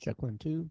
Check one, two.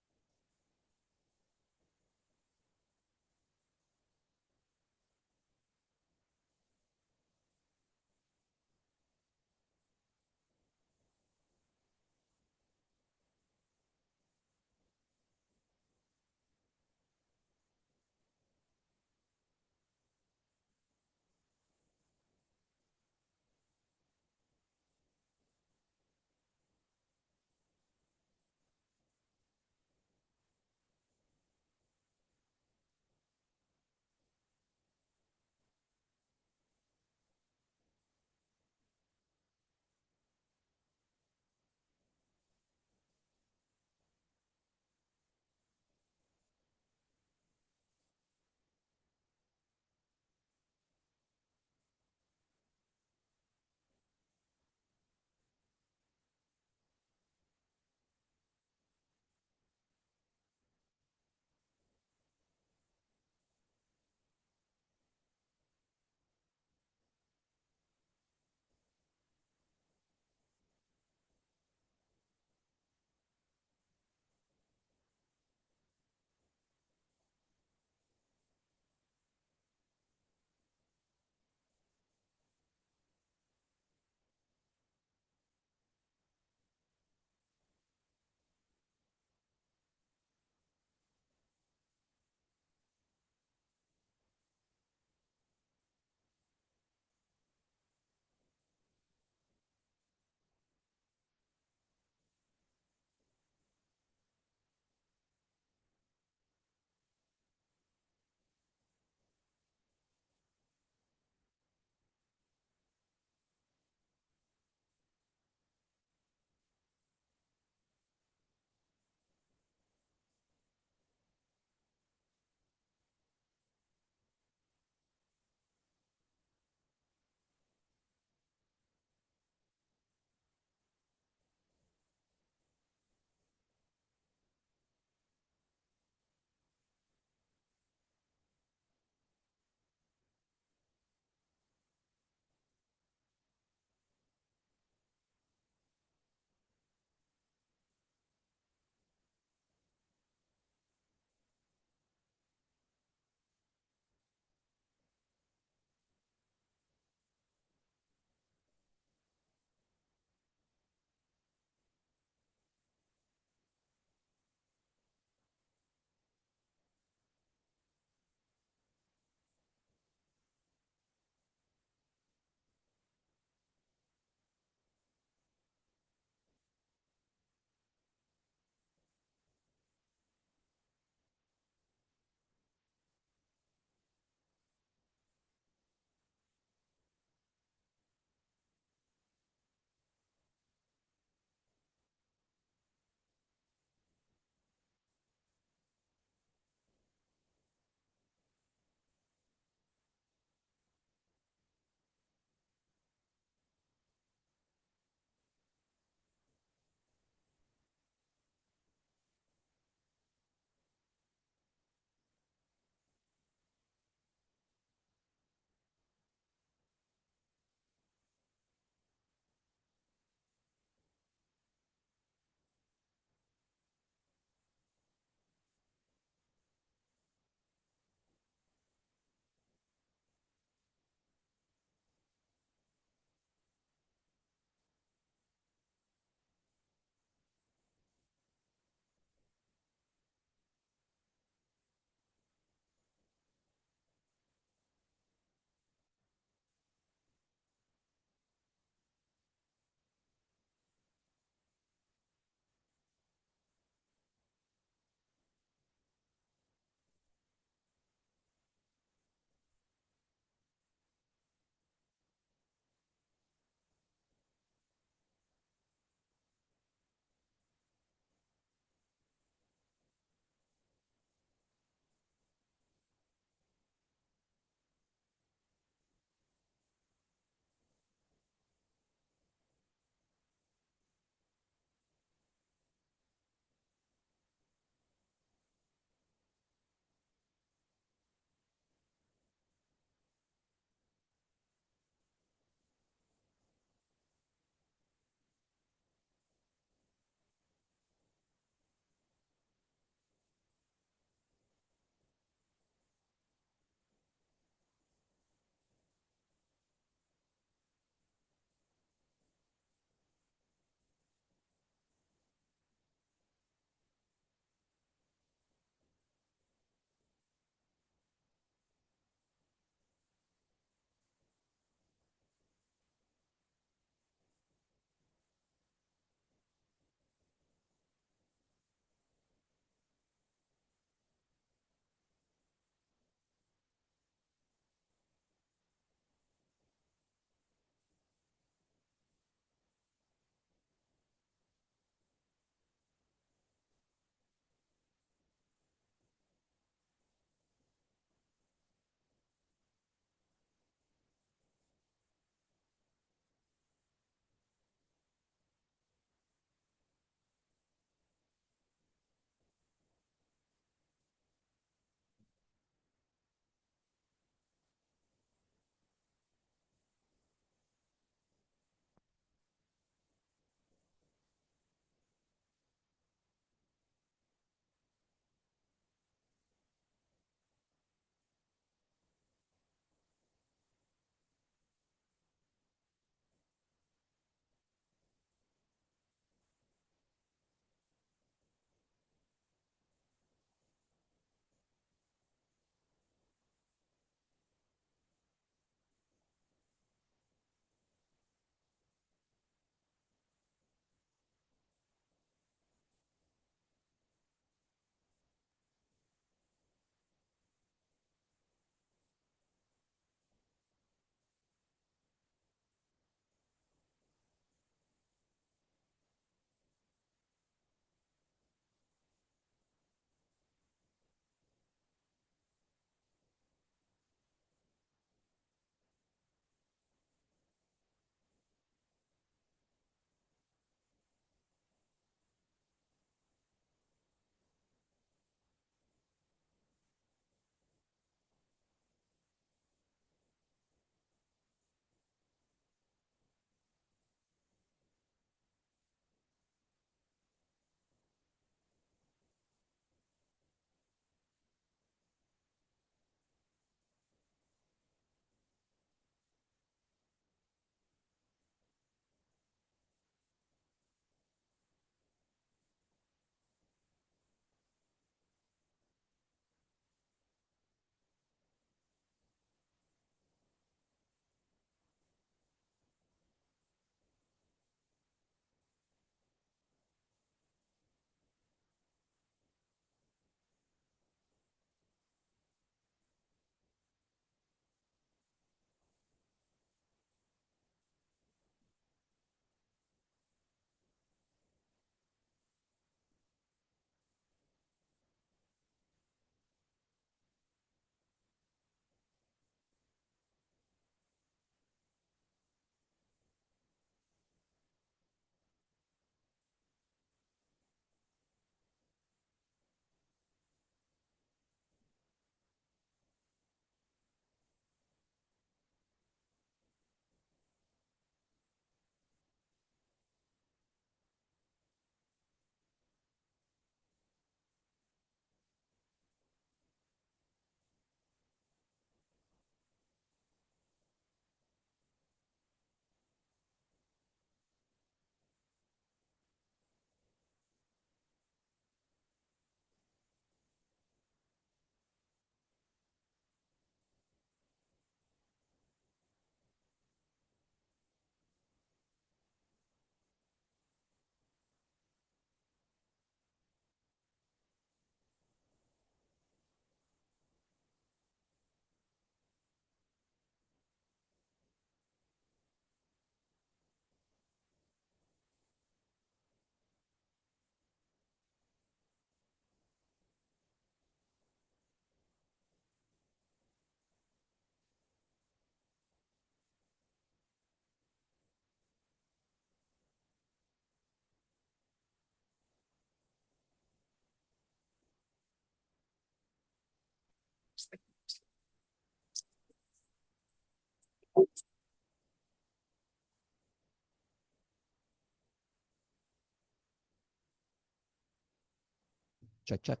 Check, check.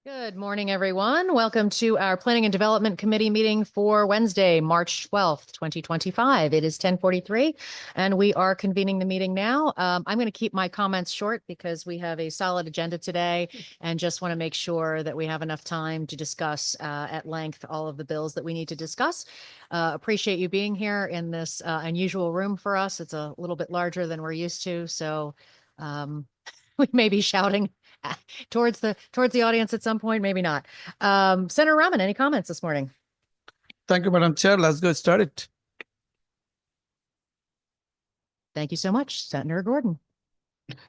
Good morning, everyone. Welcome to our Planning and Development Committee meeting for Wednesday, March 12th, 2025. It is 10:43, and we are convening the meeting now. I'm going to keep my comments short because we have a solid agenda today and just want to make sure that we have enough time to discuss at length all of the bills that we need to discuss. Appreciate you being here in this unusual room for us. It's a little bit larger than we're used to, so we may be shouting towards the audience at some point, maybe not. Senator Rahman, any comments this morning? Thank you, Madam Chair. Let's get started. Thank you so much, Senator Gordon.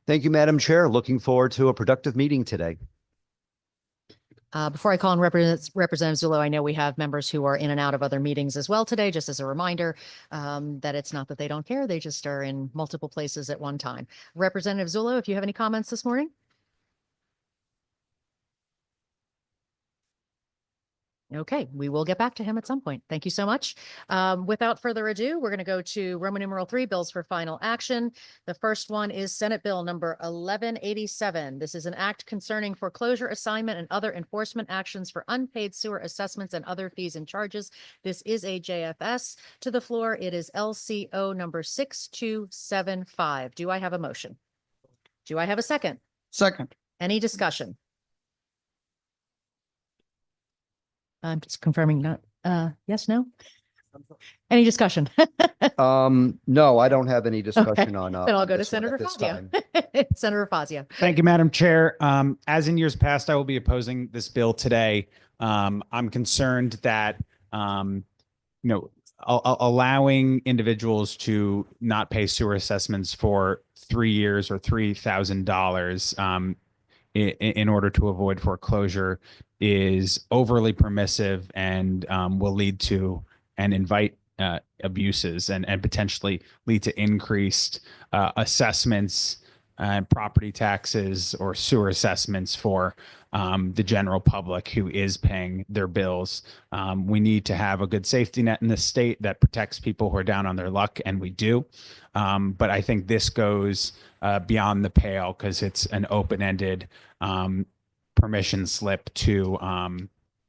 Thank you, Madam Chair. Looking forward to a productive meeting today. Before I call on Representative Zullo, I know we have members who are in and out of other meetings as well today, just as a reminder that it's not that they don't care, they just are in multiple places at one time. Representative Zullo, if you have any comments this morning? Okay, we will get back to him at some point. Thank you so much. Without further ado, we're going to go to Roman numeral 3, bills for final action. The first one is Senate Bill number 1187. This is an act concerning foreclosure assignment and other enforcement actions for unpaid sewer assessments and other fees and charges. This is a JFS. To the floor, it is LCO number 6275. Do I have a motion? Do I have a second? Second. Any discussion? I'm just confirming not, yes, no? Any discussion? No, I don't have any discussion on. Then I'll go to this one Senator at this Fazio. time. Senator Fazio. Thank you, Madam Chair. As in years past, I will be opposing this bill today. I'm concerned that, allowing individuals to not pay sewer assessments for 3 years or $3,000 in order to avoid foreclosure is overly permissive and will lead to and invite abuses and potentially lead to increased assessments and property taxes or sewer assessments for the general public who is paying their bills. We need to have a good safety net in this state that protects people who are down on their luck, and we do. But I think this goes beyond the pale because it's an open-ended permission slip to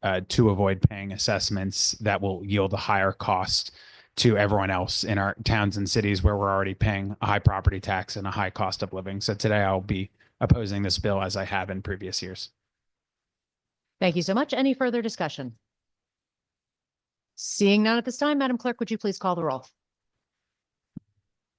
avoid paying assessments that will yield a higher cost to everyone else in our towns and cities where we're already paying a high property tax and a high cost of living. So today I'll be opposing this bill as I have in previous years. Thank you so much. Any further discussion? Seeing none at this time, Madam Clerk, would you please call the roll?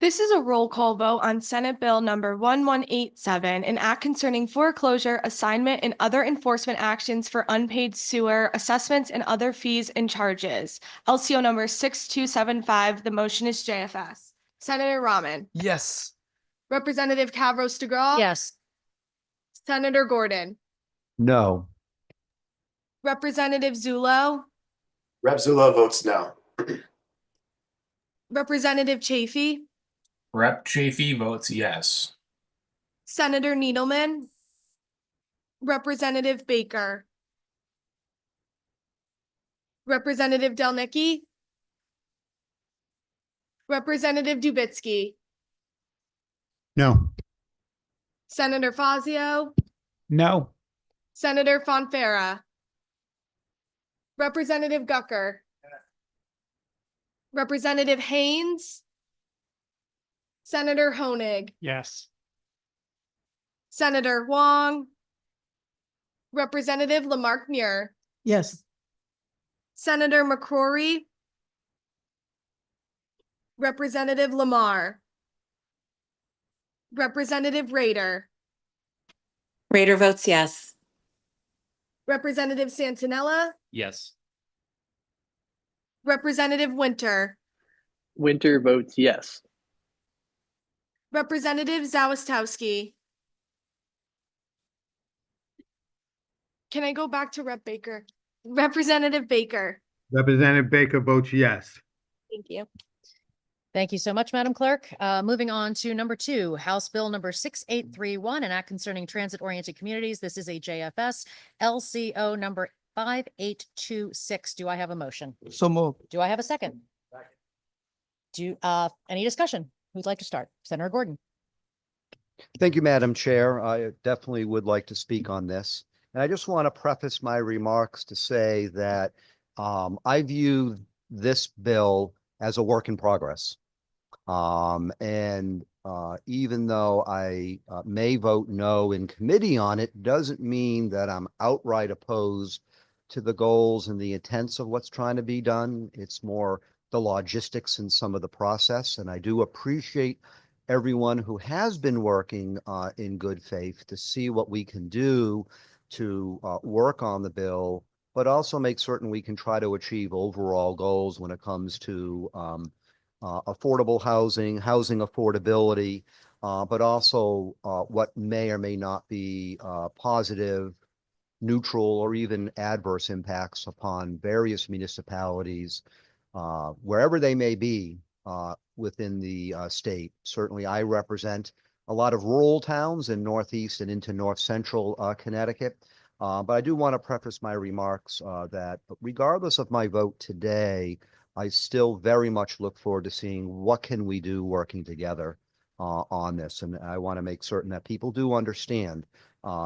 This is a roll call vote on Senate Bill number 1187, an act concerning foreclosure, assignment, and other enforcement actions for unpaid sewer assessments and other fees and charges. LCO number 6275. The motion is JFS. Senator Rahman. Yes. Representative Cavros-DeGraw. Yes. Senator Gordon. No. Representative Zullo. Rep. Zullo votes no. Representative Chafee. Rep. Chafee votes yes. Senator Needleman. Representative Baker. Representative Delnicki. Representative Dubitsky. No. Senator Fazio. No. Senator Fonfara. Representative Gucker. Representative Haynes. Senator Honig. Yes. Senator Wong. Representative Lamarck Muir. Yes. Senator McCrory. Representative Lamar. Representative Rader. Rader votes yes. Representative Santinella. Yes. Representative Winter. Winter votes yes. Representative Zawistowski. Can I go back to Rep. Baker? Representative Baker. Representative Baker votes yes. Thank you. Thank you so much, Madam Clerk. Moving on to number 2, House Bill number 6831, an act concerning transit-oriented communities. This is a JFS. LCO number 5826. Do I have a motion? So moved. Do I have a second? Any discussion? Who'd like to start? Senator Gordon. Thank you, Madam Chair. I definitely would like to speak on this. And I just want to preface my remarks to say that I view this bill as a work in progress. Even though I may vote no in committee on it, doesn't mean that I'm outright opposed to the goals and the intents of what's trying to be done. It's more the logistics and some of the process. And I do appreciate everyone who has been working in good faith to see what we can do to work on the bill, but also make certain we can try to achieve overall goals when it comes to affordable housing, housing affordability, but also what may or may not be positive, neutral, or even adverse impacts upon various municipalities, wherever they may be within the state. Certainly, I represent a lot of rural towns in Northeast and into North Central Connecticut. But I do want to preface my remarks that regardless of my vote today, I still very much look forward to seeing what can we do working together on this. And I want to make certain that people do understand,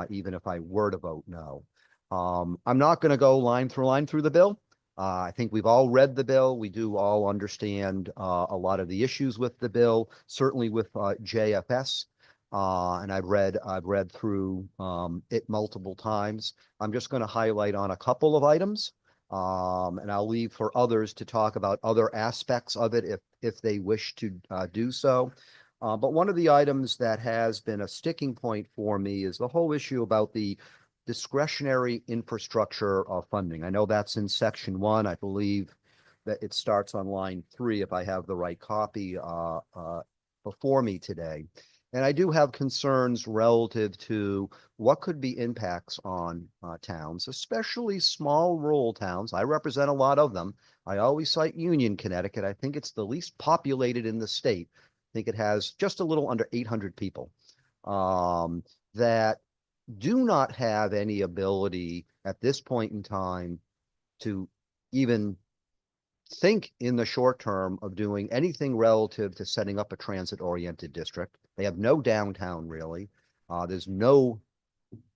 even if I were to vote no. I'm not going to go line through the bill. I think we've all read the bill. We do all understand a lot of the issues with the bill, certainly with JFS. And I've read through it multiple times. I'm just going to highlight on a couple of items. And I'll leave for others to talk about other aspects of it if they wish to do so. But one of the items that has been a sticking point for me is the whole issue about the discretionary infrastructure funding. I know that's in section 1. I believe that it starts on line 3 if I have the right copy before me today. And I do have concerns relative to what could be impacts on towns, especially small rural towns. I represent a lot of them. I always cite Union, Connecticut. I think it's the least populated in the state. I think it has just a little under 800 people that do not have any ability at this point in time to even think in the short term of doing anything relative to setting up a transit-oriented district. They have no downtown, really. There's no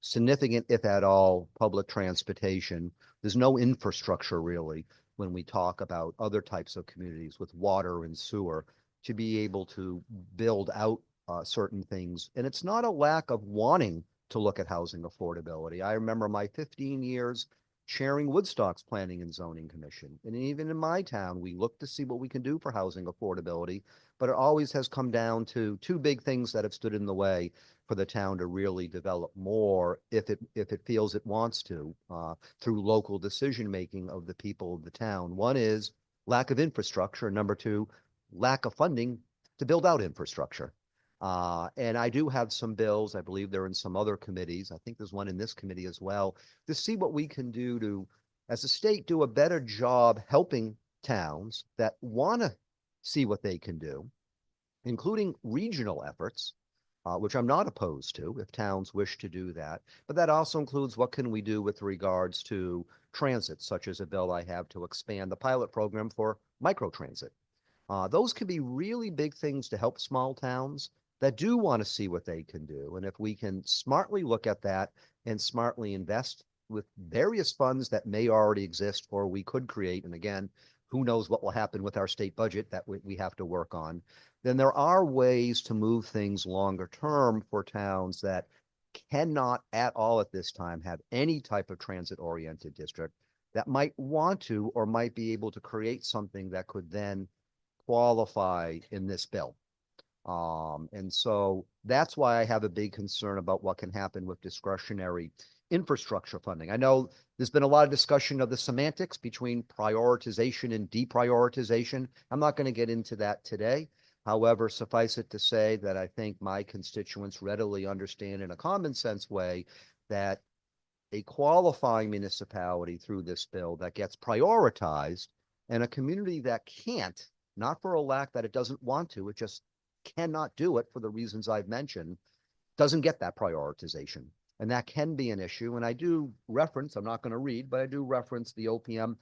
significant, if at all, public transportation. There's no infrastructure, really, when we talk about other types of communities with water and sewer to be able to build out certain things. And it's not a lack of wanting to look at housing affordability. I remember my 15 years chairing Woodstock's Planning and Zoning Commission. And even in my town, we look to see what we can do for housing affordability, but it always has come down to two big things that have stood in the way for the town to really develop more if it feels it wants to through local decision-making of the people of the town. One is lack of infrastructure. And number two, lack of funding to build out infrastructure. And I do have some bills, I believe they're in some other committees. I think there's one in this committee as well, to see what we can do to, as a state, do a better job helping towns that want to see what they can do, including regional efforts, which I'm not opposed to if towns wish to do that. But that also includes what can we do with regards to transit, such as a bill I have to expand the pilot program for microtransit. Those can be really big things to help small towns that do want to see what they can do. And if we can smartly look at that and smartly invest with various funds that may already exist or we could create, and again, who knows what will happen with our state budget that we have to work on, then there are ways to move things longer term for towns that cannot at all at this time have any type of transit-oriented district that might want to or might be able to create something that could then qualify in this bill. And so that's why I have a big concern about what can happen with discretionary infrastructure funding. I know there's been a lot of discussion of the semantics between prioritization and deprioritization. I'm not going to get into that today. However, suffice it to say that I think my constituents readily understand in a common sense way that a qualifying municipality through this bill that gets prioritized and a community that can't, not for a lack that it doesn't want to, it just cannot do it for the reasons I've mentioned, doesn't get that prioritization. And that can be an issue. And I do reference, I'm not going to read, but I do reference the OPM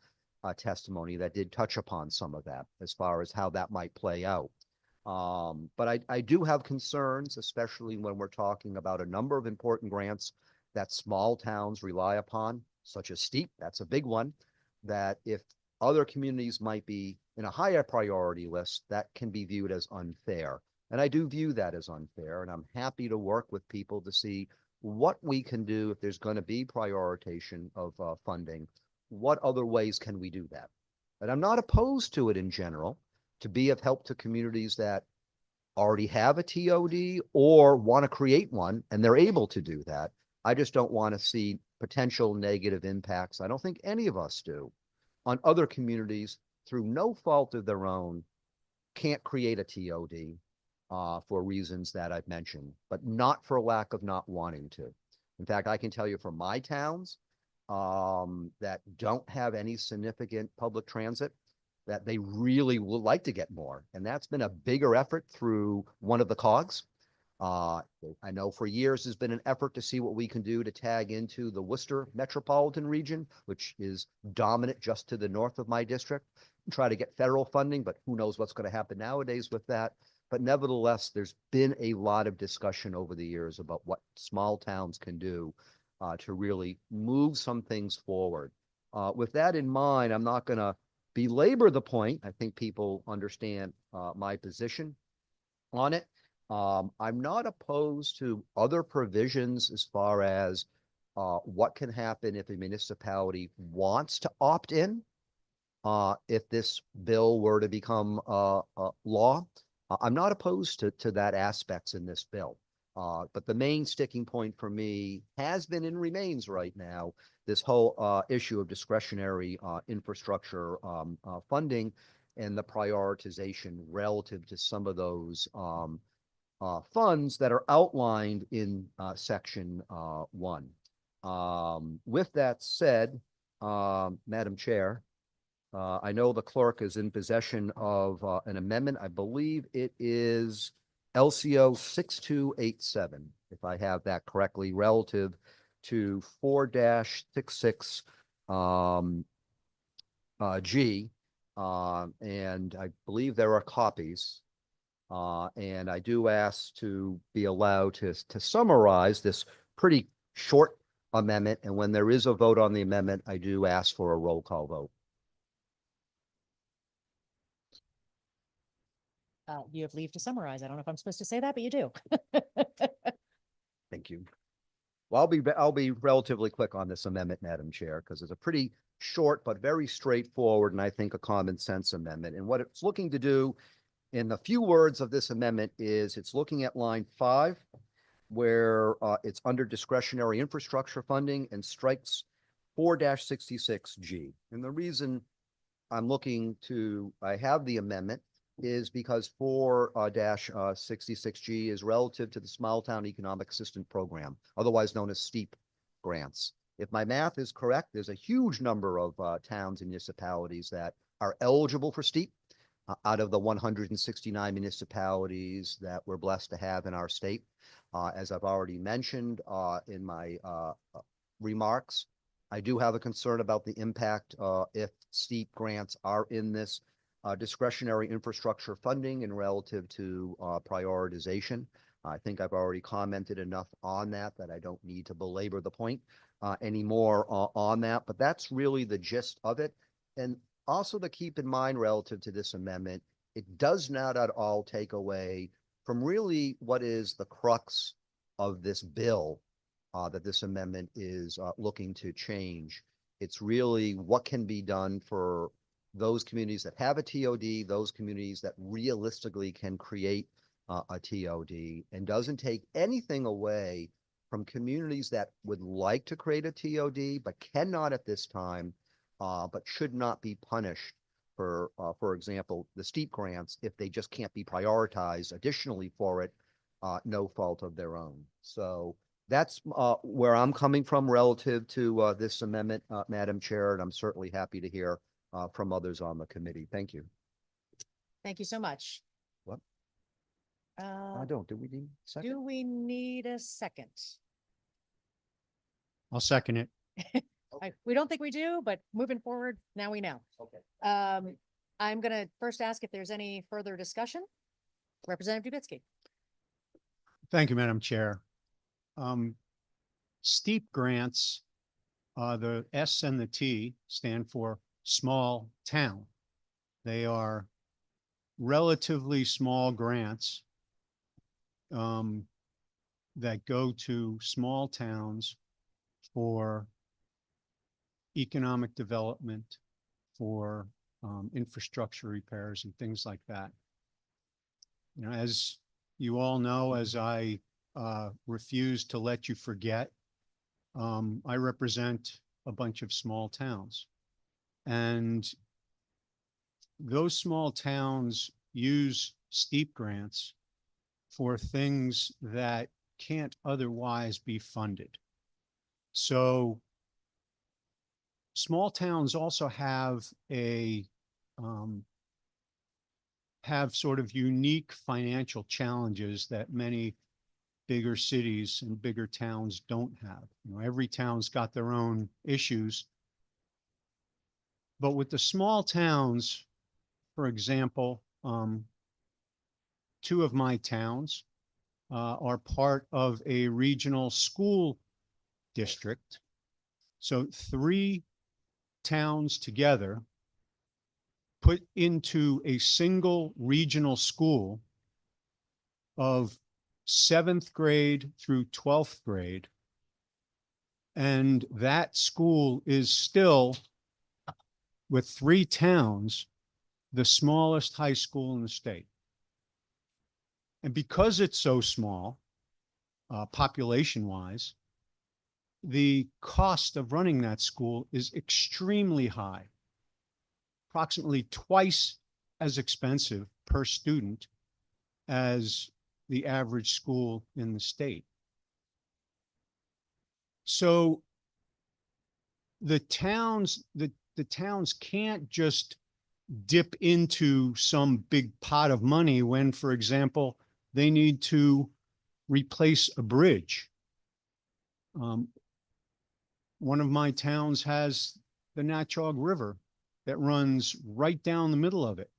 testimony that did touch upon some of that as far as how that might play out. But I do have concerns, especially when we're talking about a number of important grants that small towns rely upon, such as Steep, that's a big one, that if other communities might be in a higher priority list, that can be viewed as unfair. And I do view that as unfair, and I'm happy to work with people to see what we can do if there's going to be prioritization of funding. What other ways can we do that? And I'm not opposed to it in general, to be of help to communities that already have a TOD or want to create one, and they're able to do that. I just don't want to see potential negative impacts. I don't think any of us do, on other communities through no fault of their own, can't create a TOD for reasons that I've mentioned, but not for lack of not wanting to. In fact, I can tell you from my towns that don't have any significant public transit, that they really would like to get more. And that's been a bigger effort through one of the COGs. I know for years there's been an effort to see what we can do to tag into the Worcester metropolitan region, which is dominant just to the north of my district, and try to get federal funding, but who knows what's going to happen nowadays with that. But nevertheless, there's been a lot of discussion over the years about what small towns can do to really move some things forward. With that in mind, I'm not going to belabor the point. I think people understand my position on it. I'm not opposed to other provisions as far as what can happen if a municipality wants to opt in. If this bill were to become law, I'm not opposed to that aspects in this bill. But the main sticking point for me has been and remains right now this whole issue of discretionary infrastructure funding and the prioritization relative to some of those funds that are outlined in section 1. With that said, Madam Chair, I know the clerk is in possession of an amendment. I believe it is LCO 6287, if I have that correctly, relative to 4-66 G. And I believe there are copies. And I do ask to be allowed to summarize this pretty short amendment. And when there is a vote on the amendment, I do ask for a roll call vote. You have leave to summarize. I don't know if I'm supposed to say that, but you do. Thank you. Well, I'll be relatively quick on this amendment, Madam Chair, because it's a pretty short but very straightforward and I think a common sense amendment. And what it's looking to do in the few words of this amendment is it's looking at line 5, where it's under discretionary infrastructure funding and strikes 4-66 G. And the reason I have the amendment is because 4-66 G is relative to the Small Town Economic Assistance Program, otherwise known as STEEP grants. If my math is correct, there's a huge number of towns and municipalities that are eligible for STEEP out of the 169 municipalities that we're blessed to have in our state. As I've already mentioned in my remarks, I do have a concern about the impact if STEEP grants are in this discretionary infrastructure funding and relative to prioritization. I think I've already commented enough on that I don't need to belabor the point anymore on that, but that's really the gist of it. And also to keep in mind relative to this amendment, it does not at all take away from really what is the crux of this bill that this amendment is looking to change. It's really what can be done for those communities that have a TOD, those communities that realistically can create a TOD, and doesn't take anything away from communities that would like to create a TOD but cannot at this time, but should not be punished for example, the STEEP grants if they just can't be prioritized additionally for it, no fault of their own. So that's where I'm coming from relative to this amendment, Madam Chair, and I'm certainly happy to hear from others on the committee. Thank you. Thank you so much. What? Uh, Do we need a second? do we need a second? I'll second it. We don't think we do, but moving forward, now we know. Okay. I'm gonna first ask if there's any further discussion. Representative Dubitsky. Thank you, Madam Chair. steep grants, the S and the T stand for small town. They are relatively small grants that go to small towns for economic development, for infrastructure repairs and things like that. You know, as you all know, as I refuse to let you forget, I represent a bunch of small towns. And those small towns use steep grants for things that can't otherwise be funded. So small towns also have sort of unique financial challenges that many bigger cities and bigger towns don't have. You know, every town's got their own issues. But with the small towns, for example, two of my towns are part of a regional school district. So 3 towns together put into a single regional school of 7th grade through 12th grade. And that school is still, with 3 towns, the smallest high school in the state. And because it's so small, population-wise, the cost of running that school is extremely high, approximately twice as expensive per student as the average school in the state. So the towns can't just dip into some big pot of money when, for example, they need to replace a bridge. One of my towns has the Natchaug River that runs right down the middle of it.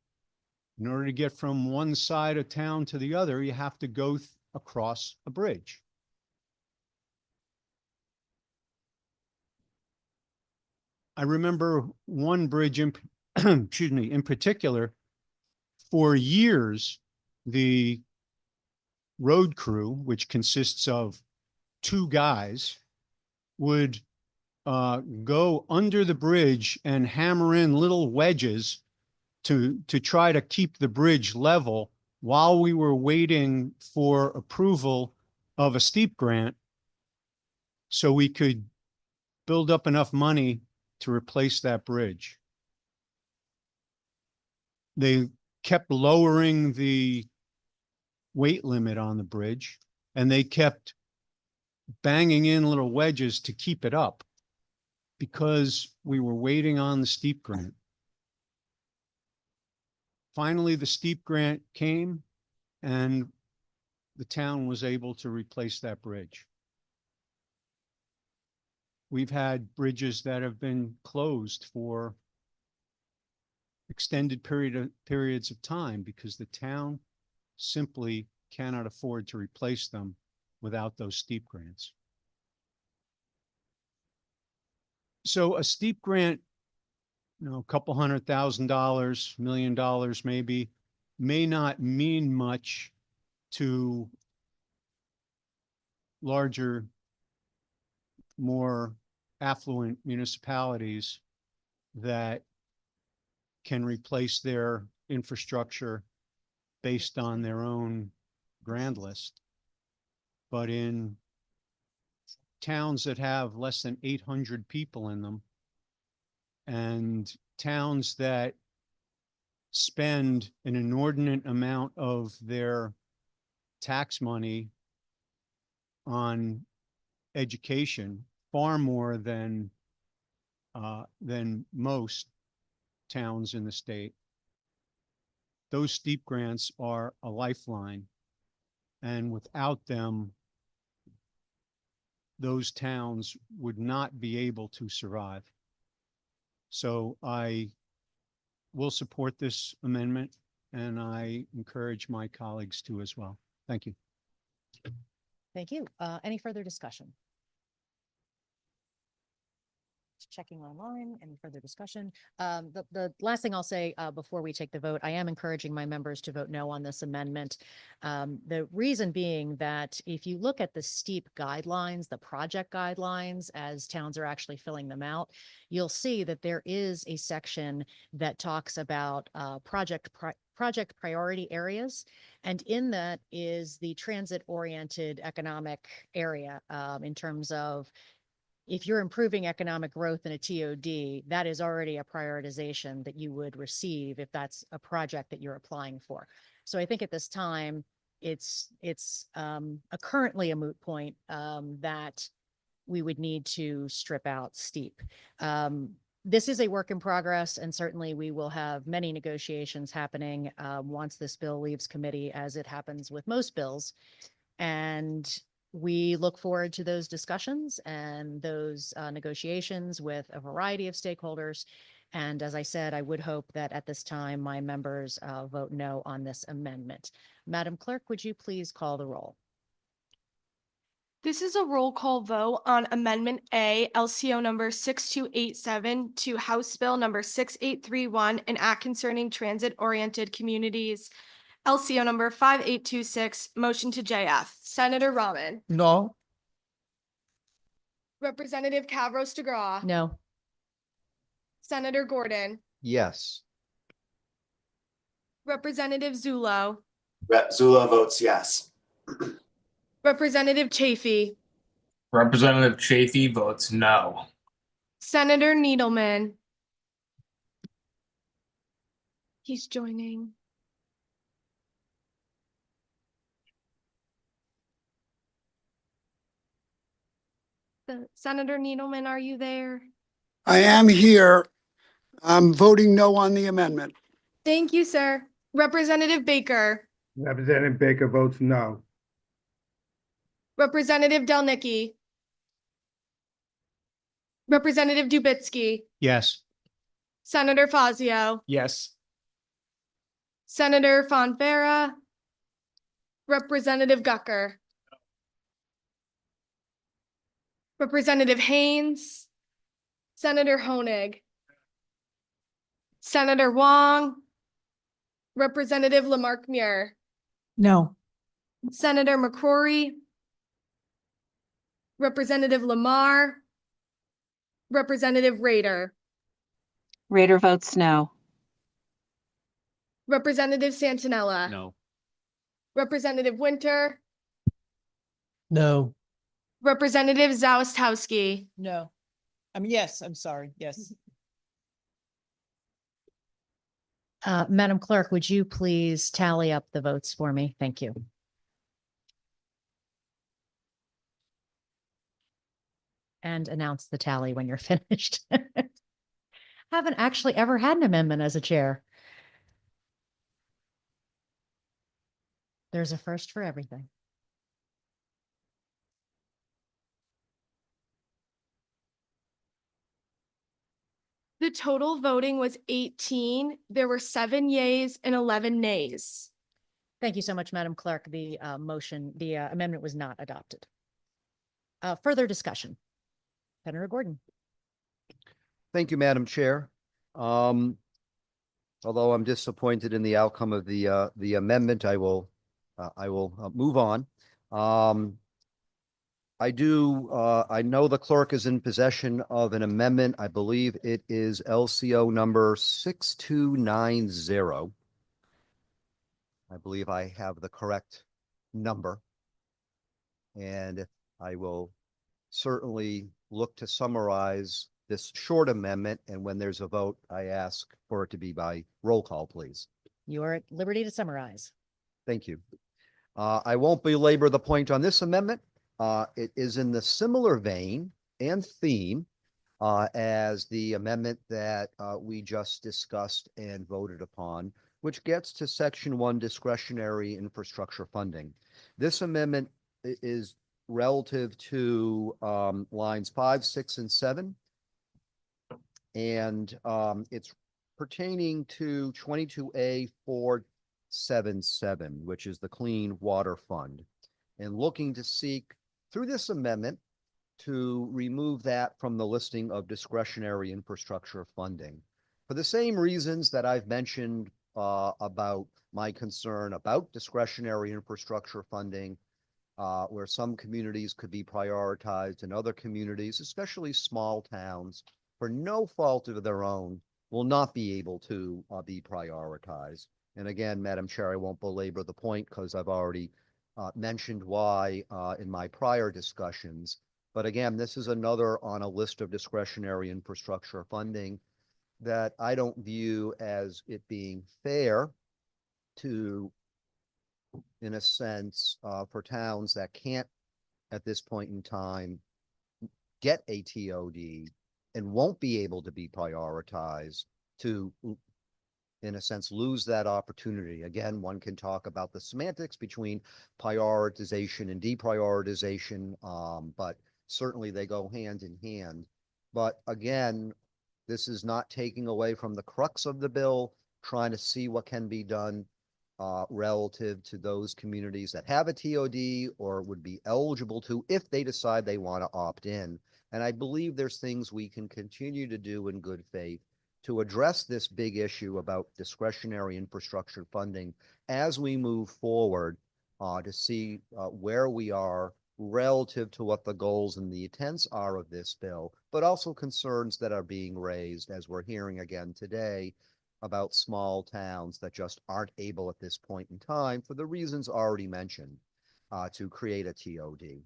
In order to get from one side of town to the other, you have to go across a bridge. I remember one bridge in, excuse me, in particular, for years, the road crew, which consists of 2 guys, would go under the bridge and hammer in little wedges to try to keep the bridge level while we were waiting for approval of a steep grant so we could build up enough money to replace that bridge. They kept lowering the weight limit on the bridge, and they kept banging in little wedges to keep it up because we were waiting on the steep grant. Finally, the steep grant came and the town was able to replace that bridge. We've had bridges that have been closed for extended periods of time because the town simply cannot afford to replace them without those steep grants. So a steep grant, you know, a couple $100,000, $1 million maybe, may not mean much to larger, more affluent municipalities that can replace their infrastructure based on their own grand list. But in towns that have less than 800 people in them, and towns that spend an inordinate amount of their tax money on education, far more than most towns in the state, those steep grants are a lifeline. And without them, those towns would not be able to survive. So I will support this amendment, and I encourage my colleagues to as well. Thank you. Thank you. Any further discussion? checking online. Any further discussion? The last thing I'll say before we take the vote, I am encouraging my members to vote no on this amendment. The reason being that if you look at the steep guidelines, the project guidelines, as towns are actually filling them out, you'll see that there is a section that talks about project priority areas. And in that is the transit-oriented economic area in terms of if you're improving economic growth in a TOD, that is already a prioritization that you would receive if that's a project that you're applying for. So I think at this time, it's currently a moot point that we would need to strip out steep. This is a work in progress, and certainly we will have many negotiations happening once this bill leaves committee, as it happens with most bills. And we look forward to those discussions and those negotiations with a variety of stakeholders. And as I said, I would hope that at this time, my members vote no on this amendment. Madam Clerk, would you please call the roll? This is a roll call vote on Amendment A, LCO number 6287 to House Bill number 6831, an act concerning transit-oriented communities, LCO number 5826, motion to JF. Senator Rahman. No. Representative Kavros DeGraw. No. Senator Gordon. Yes. Representative Zullo. Rep. Zula votes yes. Representative Chafee. Representative Chafee votes no. Senator Needleman. He's joining. Senator Needleman, are you there? I am here. I'm voting no on the amendment. Thank you, sir. Representative Baker. Representative Baker votes no. Representative Delnicki. Representative Dubitsky. Yes. Senator Fazio. Yes. Senator Fonfara. Representative Gucker. Representative Haynes. Senator Honig. Senator Wong. Representative Lamarck Muir. No. Senator McCrory. Representative Lamar. Representative Rader. Rader votes no. Representative Santinella. No. Representative Winter. No. Representative Zawistowski. No. Yes, I'm sorry. Yes. Madam Clerk, would you please tally up the votes for me? Thank you. And announce the tally when you're finished. Haven't actually ever had an amendment as a chair. There's a first for everything. The total voting was 18. There were 7 yeas and 11 nays. Thank you so much, Madam Clerk. The amendment was not adopted. Further discussion. Senator Gordon. Thank you, Madam Chair. Although I'm disappointed in the outcome of the amendment, I will move on. I know the clerk is in possession of an amendment. I believe it is LCO number 6290. I believe I have the correct number. And I will certainly look to summarize this short amendment. And when there's a vote, I ask for it to be by roll call, please. You are at liberty to summarize. Thank you. I won't belabor the point on this amendment. It is in the similar vein and theme as the amendment that we just discussed and voted upon, which gets to Section 1 discretionary infrastructure funding. This amendment is relative to lines 5, 6, and 7. And it's pertaining to 22A 477, which is the Clean Water Fund, and looking to seek through this amendment to remove that from the listing of discretionary infrastructure funding. For the same reasons that I've mentioned about my concern about discretionary infrastructure funding, where some communities could be prioritized and other communities, especially small towns, for no fault of their own, will not be able to be prioritized. And again, Madam Chair, I won't belabor the point because I've already mentioned why in my prior discussions. But again, this is another on a list of discretionary infrastructure funding that I don't view as it being fair to, in a sense, for towns that can't at this point in time get a TOD and won't be able to be prioritized to, in a sense, lose that opportunity. Again, one can talk about the semantics between prioritization and deprioritization, but certainly they go hand in hand. But again, this is not taking away from the crux of the bill, trying to see what can be done relative to those communities that have a TOD or would be eligible to if they decide they want to opt in. And I believe there's things we can continue to do in good faith to address this big issue about discretionary infrastructure funding as we move forward to see where we are relative to what the goals and the intents are of this bill, but also concerns that are being raised, as we're hearing again today, about small towns that just aren't able at this point in time, for the reasons already mentioned, to create a TOD.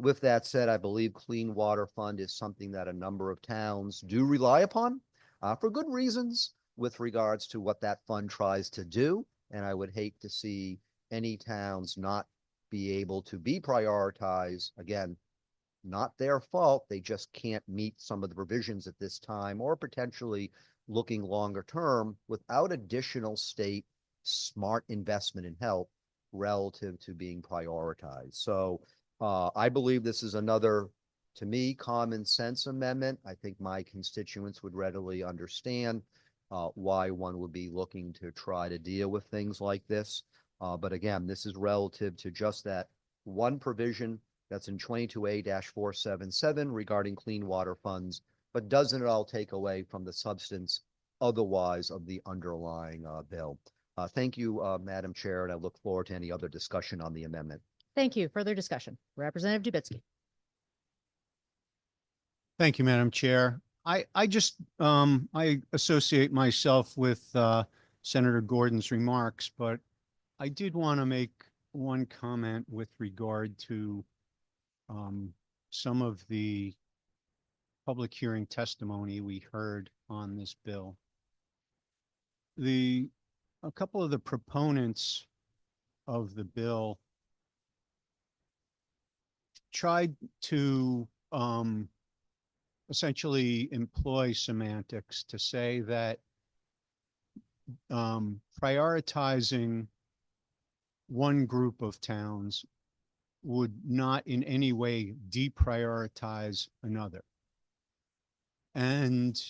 With that said, I believe Clean Water Fund is something that a number of towns do rely upon for good reasons with regards to what that fund tries to do. And I would hate to see any towns not be able to be prioritized. Again, not their fault. They just can't meet some of the provisions at this time, or potentially looking longer term without additional state smart investment and help relative to being prioritized. So I believe this is another, to me, common sense amendment. I think my constituents would readily understand why one would be looking to try to deal with things like this. But again, this is relative to just that one provision that's in 22A-477 regarding clean water funds, but doesn't at all take away from the substance otherwise of the underlying bill. Thank you, Madam Chair, and I look forward to any other discussion on the amendment. Thank you. Further discussion. Representative Dubitsky. Thank you, Madam Chair. I just, I associate myself with Senator Gordon's remarks, but I did want to make one comment with regard to some of the public hearing testimony we heard on this bill. A couple of the proponents of the bill tried to essentially employ semantics to say that prioritizing one group of towns would not in any way deprioritize another. And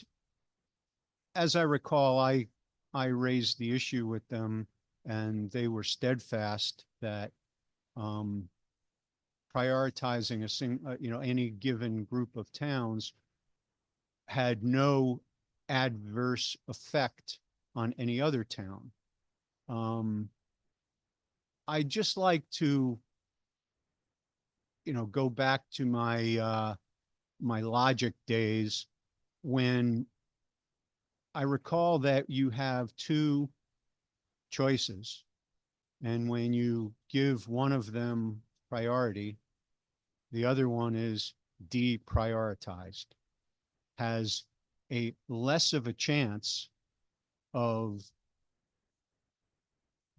as I recall, I raised the issue with them, and they were steadfast that prioritizing any given group of towns had no adverse effect on any other town. I'd just like to, go back to my my logic days when I recall that you have two choices, and when you give one of them priority, the other one is deprioritized, has a less of a chance of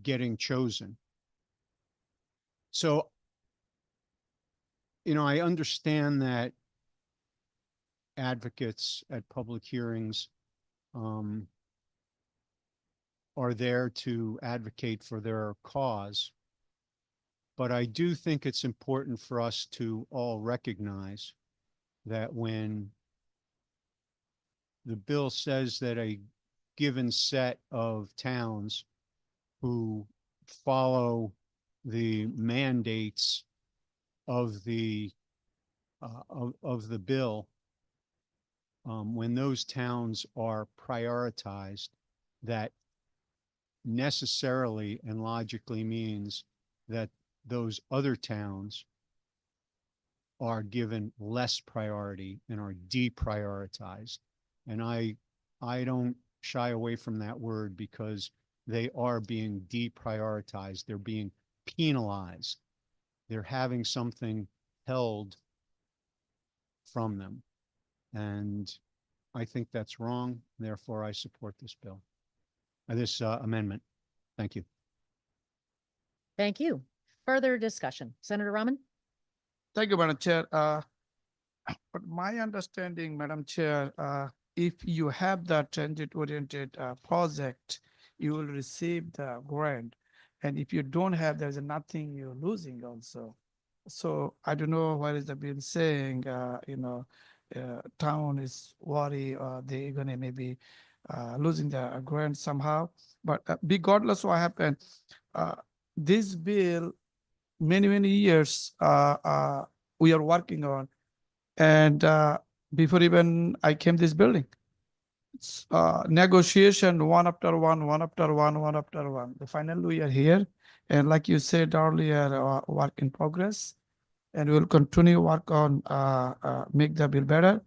getting chosen. So, I understand that advocates at public hearings are there to advocate for their cause. But I do think it's important for us to all recognize that when the bill says that a given set of towns who follow the mandates of the of the bill, when those towns are prioritized, that necessarily and logically means that those other towns are given less priority and are deprioritized. And I don't shy away from that word because they are being deprioritized. They're being penalized. They're having something held from them. And I think that's wrong. Therefore, I support this bill, this amendment. Thank you. Thank you. Further discussion. Senator Rahman? Thank you, Madam Chair. But my understanding, Madam Chair, if you have that transit-oriented project, you will receive the grant. And if you don't have, there's nothing you're losing also. So I don't know what is the bill saying, town is worried, they're gonna maybe losing the grant somehow. But regardless what happened, this bill, many years we are working on. And before even I came this building, it's, negotiation one after one. The finally we are here. And like you said earlier, work in progress. And we'll continue work on make the bill better.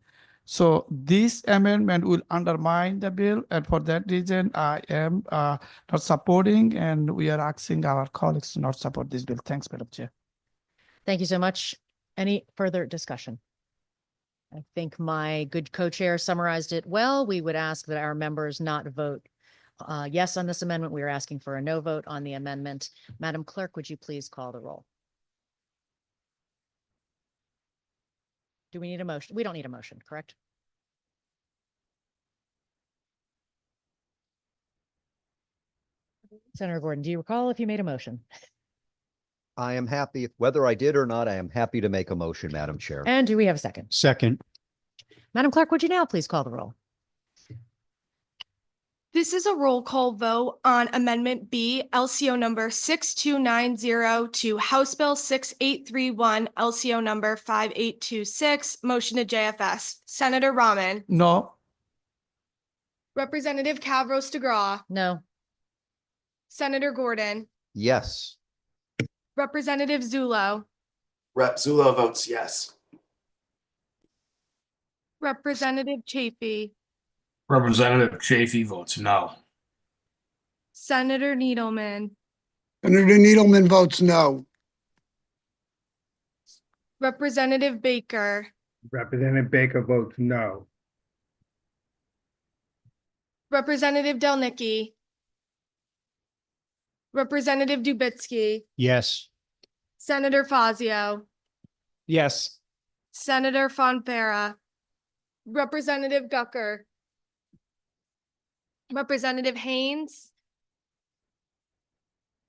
So this amendment will undermine the bill. And for that reason, I am not supporting, and we are asking our colleagues to not support this bill. Thanks, Madam Chair. Thank you so much. Any further discussion? I think my good co-chair summarized it well. We would ask that our members not vote yes on this amendment. We are asking for a no vote on the amendment. Madam Clerk, would you please call the roll? Do we need a motion? We don't need a motion, correct? Senator Gordon, do you recall if you made a motion? I am happy, whether I did or not, I am happy to make a motion, Madam Chair. And do we have a second? Second. Madam Clerk, would you now please call the roll? This is a roll call vote on Amendment B, LCO number 6290 to House Bill 6831, LCO number 5826, motion to JFS. Senator Rahman, No. Representative Kavros DeGraw, No. Senator Gordon, Yes. Representative Zullo, Rep. Zullo votes yes. Representative Chafee, Representative Chafee votes no. Senator Needleman, Senator Needleman votes no. Representative Baker, Representative Baker votes no. Representative Delnicki, Representative Dubitsky, Yes. Senator Fazio, Yes. Senator Fonfara, Representative Gucker, Representative Haynes,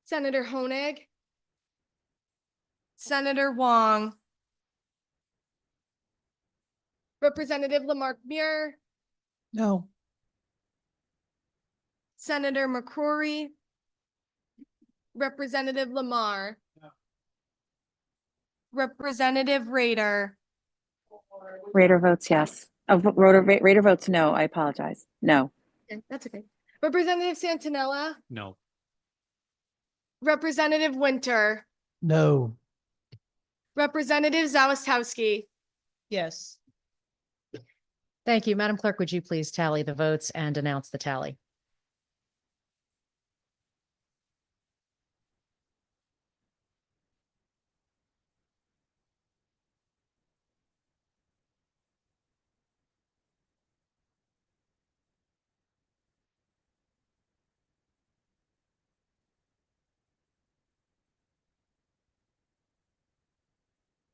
Senator Honig, Senator Wong, Representative Lamarck Muir, No. Senator McCrory, Representative Lamar, Representative Rader, Rader votes yes. Rader votes no. I apologize. No. okay, that's okay. Representative Santinella, No. Representative Winter, No. Representative Zawistowski, Yes. Thank you. Madam Clerk, would you please tally the votes and announce the tally?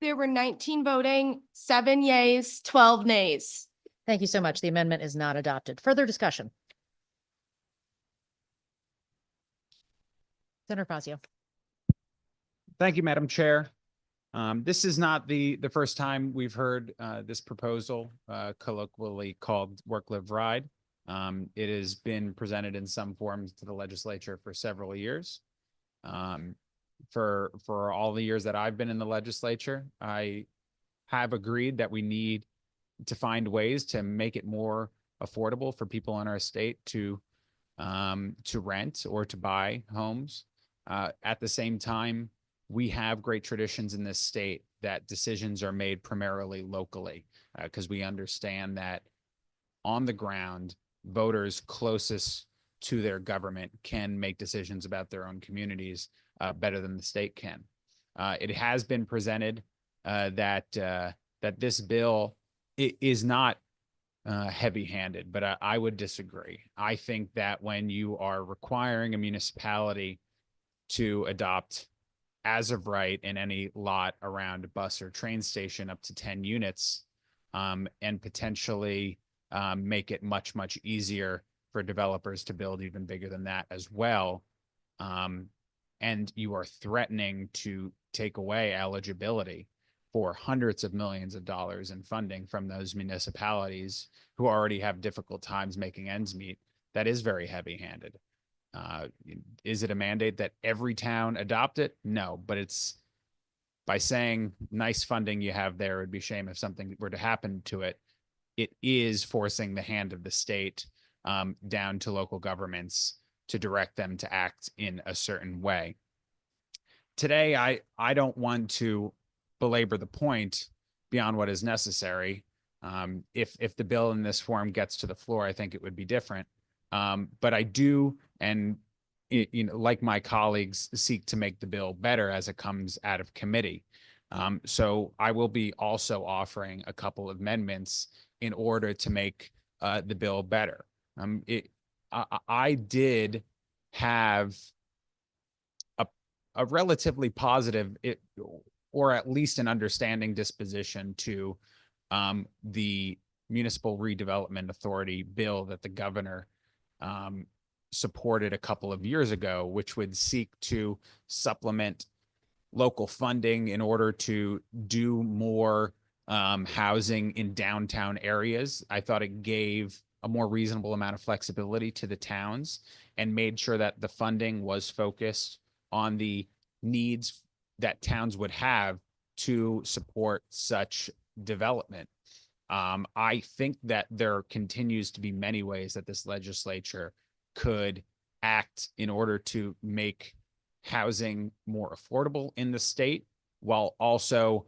there were 19 voting, 7 yeas, 12 nays. Thank you so much. The amendment is not adopted. Further discussion? Senator Fazio. Thank you, Madam Chair. This is not the first time we've heard this proposal, colloquially called Work, Live, Ride. It has been presented in some forms to the legislature for several years. For all the years that I've been in the legislature, I have agreed that we need to find ways to make it more affordable for people in our state to rent or to buy homes. At the same time, we have great traditions in this state that decisions are made primarily locally, because we understand that on the ground, voters closest to their government can make decisions about their own communities better than the state can. It has been presented that this bill is not heavy-handed, but I would disagree. I think that when you are requiring a municipality to adopt as of right in any lot around a bus or train station up to 10 units, and potentially make it much, much easier for developers to build even bigger than that as well. And you are threatening to take away eligibility for hundreds of millions of dollars in funding from those municipalities who already have difficult times making ends meet. That is very heavy-handed. Is it a mandate that every town adopt it? No, but it's by saying nice funding you have there, it'd be a shame if something were to happen to it. It is forcing the hand of the state down to local governments to direct them to act in a certain way. Today, I don't want to belabor the point beyond what is necessary. If the bill in this form gets to the floor, I think it would be different. But I do, and like my colleagues, seek to make the bill better as it comes out of committee. So I will be also offering a couple of amendments in order to make the bill better. I did have a relatively positive, or at least an understanding disposition to the Municipal Redevelopment Authority bill that the governor supported a couple of years ago, which would seek to supplement local funding in order to do more housing in downtown areas. I thought it gave a more reasonable amount of flexibility to the towns and made sure that the funding was focused on the needs that towns would have to support such development. I think that there continues to be many ways that this legislature could act in order to make housing more affordable in the state, while also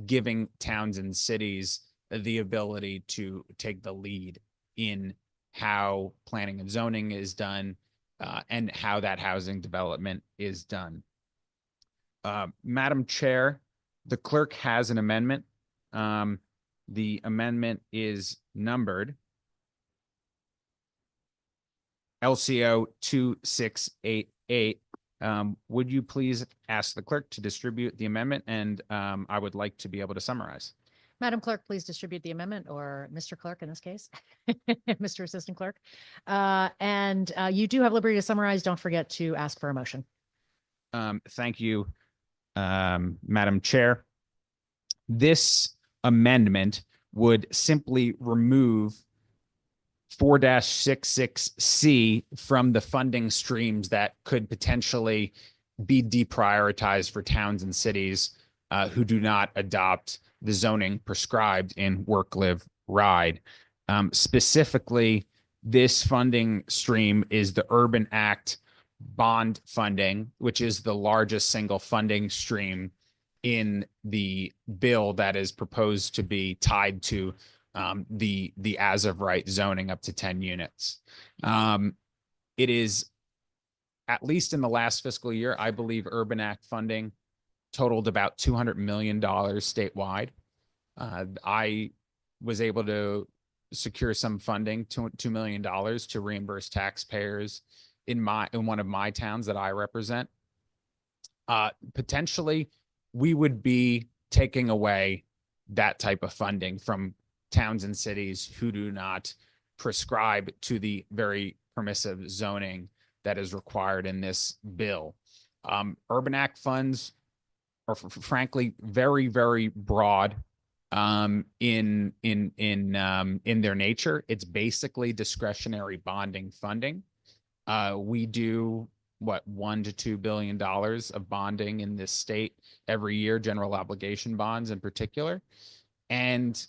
giving towns and cities the ability to take the lead in how planning and zoning is done, and how that housing development is done. Madam Chair, the clerk has an amendment. The amendment is numbered LCO 2688. Would you please ask the clerk to distribute the amendment? And I would like to be able to summarize. Madam Clerk, please distribute the amendment, or Mr. Clerk in this case, Mr. Assistant Clerk. And you do have liberty to summarize. Don't forget to ask for a motion. Thank you, Madam Chair. This amendment would simply remove 4-66C from the funding streams that could potentially be deprioritized for towns and cities who do not adopt the zoning prescribed in Work, Live, Ride. Specifically, this funding stream is the Urban Act bond funding, which is the largest single funding stream in the bill that is proposed to be tied to the as of right zoning up to 10 units. It is, at least in the last fiscal year, I believe Urban Act funding totaled about $200 million statewide. I was able to secure some funding, $2 million, to reimburse taxpayers in one of my towns that I represent. Potentially, we would be taking away that type of funding from towns and cities who do not prescribe to the very permissive zoning that is required in this bill. Urban Act funds are frankly very, very broad in their nature. It's basically discretionary bonding funding. We do what, $1 to $2 billion of bonding in this state every year, general obligation bonds in particular. And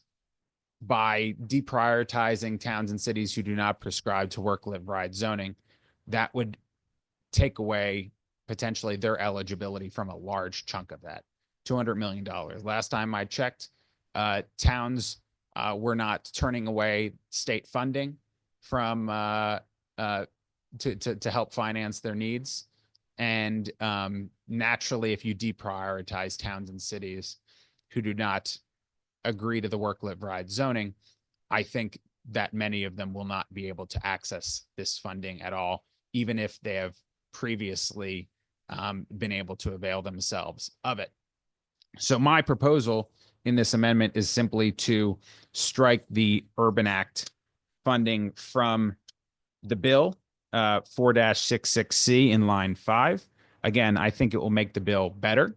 by deprioritizing towns and cities who do not prescribe to work, live, ride zoning, that would take away potentially their eligibility from a large chunk of that, $200 million. Last time I checked, towns were not turning away state funding from to help finance their needs. And naturally, if you deprioritize towns and cities who do not agree to the work, live, ride zoning, I think that many of them will not be able to access this funding at all, even if they have previously been able to avail themselves of it. So my proposal in this amendment is simply to strike the Urban Act funding from the bill 4-66C in line 5. Again, I think it will make the bill better.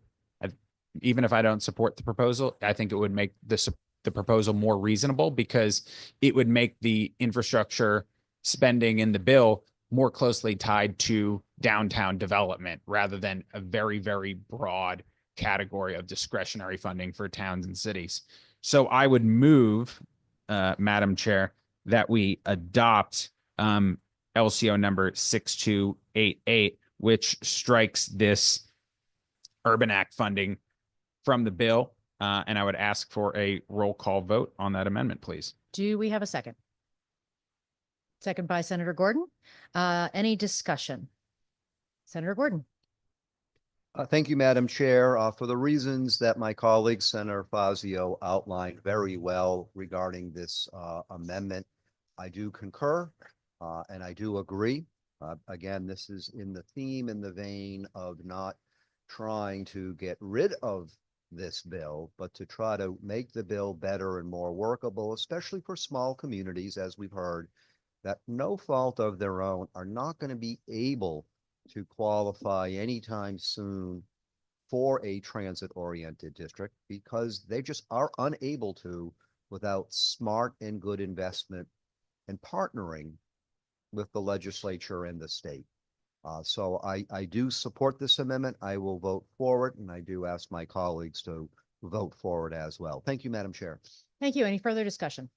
Even if I don't support the proposal, I think it would make the proposal more reasonable, because it would make the infrastructure spending in the bill more closely tied to downtown development rather than a very, very broad category of discretionary funding for towns and cities. So I would move, Madam Chair, that we adopt LCO number 6288, which strikes this Urban Act funding from the bill. And I would ask for a roll call vote on that amendment, please. Do we have a second? Second by Senator Gordon. Any discussion? Senator Gordon. Thank you, Madam Chair. For the reasons that my colleague, Senator Fazio, outlined very well regarding this amendment, I do concur and I do agree. Again, this is in the theme, in the vein of not trying to get rid of this bill, but to try to make the bill better and more workable, especially for small communities, as we've heard, that no fault of their own are not going to be able to qualify anytime soon for a transit-oriented district, because they just are unable to without smart and good investment and partnering with the legislature and the state. So I do support this amendment. I will vote for it, and I do ask my colleagues to vote for it as well. Thank you, Madam Chair. Thank you. Any further discussion?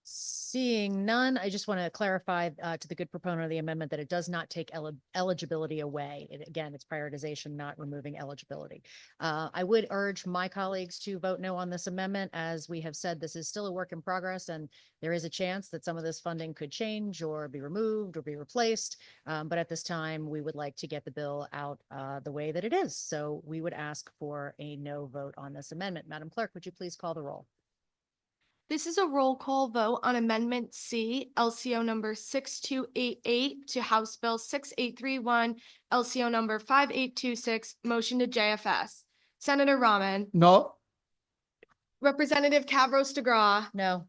Seeing none, I just want to clarify to the good proponent of the amendment that it does not take eligibility away. Again, it's prioritization, not removing eligibility. I would urge my colleagues to vote no on this amendment. As we have said, this is still a work in progress, and there is a chance that some of this funding could change or be removed or be replaced. But at this time, we would like to get the bill out the way that it is. So we would ask for a no vote on this amendment. Madam Clerk, would you please call the roll? This is a roll call vote on Amendment C, LCO number 6288 to House Bill 6831, LCO number 5826, motion to JFS. Senator Rahman. No. Representative Kavros DeGraw. No.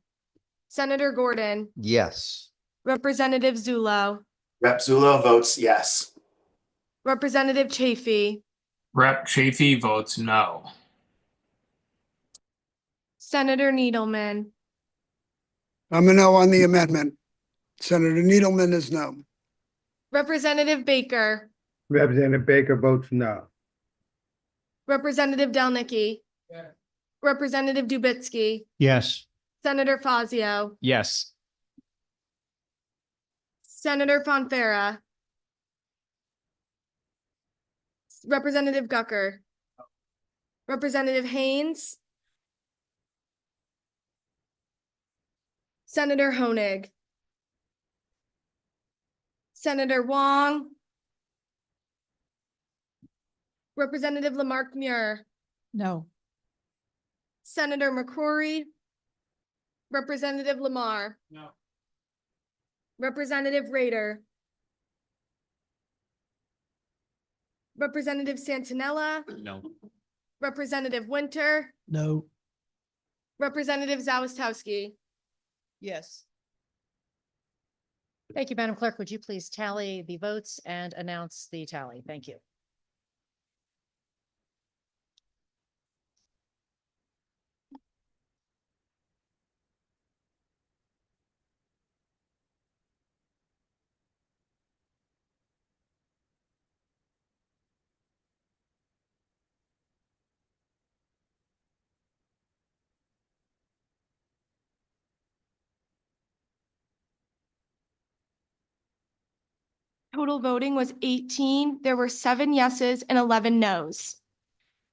Senator Gordon. Yes. Representative Zullo. Rep. Zullo votes yes. Representative Chafee. Rep. Chafee votes no. Senator Needleman. I'm a no on the amendment. Senator Needleman is no. Representative Baker. Representative Baker votes no. Representative Delnicki. Yes. Representative Dubitsky. Yes. Senator Fazio. Yes. Senator Fonfara. Representative Gucker. Representative Haynes. Senator Honig. Senator Wong. Representative Lamarck Muir. No. Senator McCrory. Representative Lamar. No. Representative Rader. Representative Santinella. No. Representative Winter. No. Representative Zawistowski. Yes. Thank you, Madam Clerk. Would you please tally the votes and announce the tally? Thank you. Total voting was 18. There were 7 yeses and 11 nos.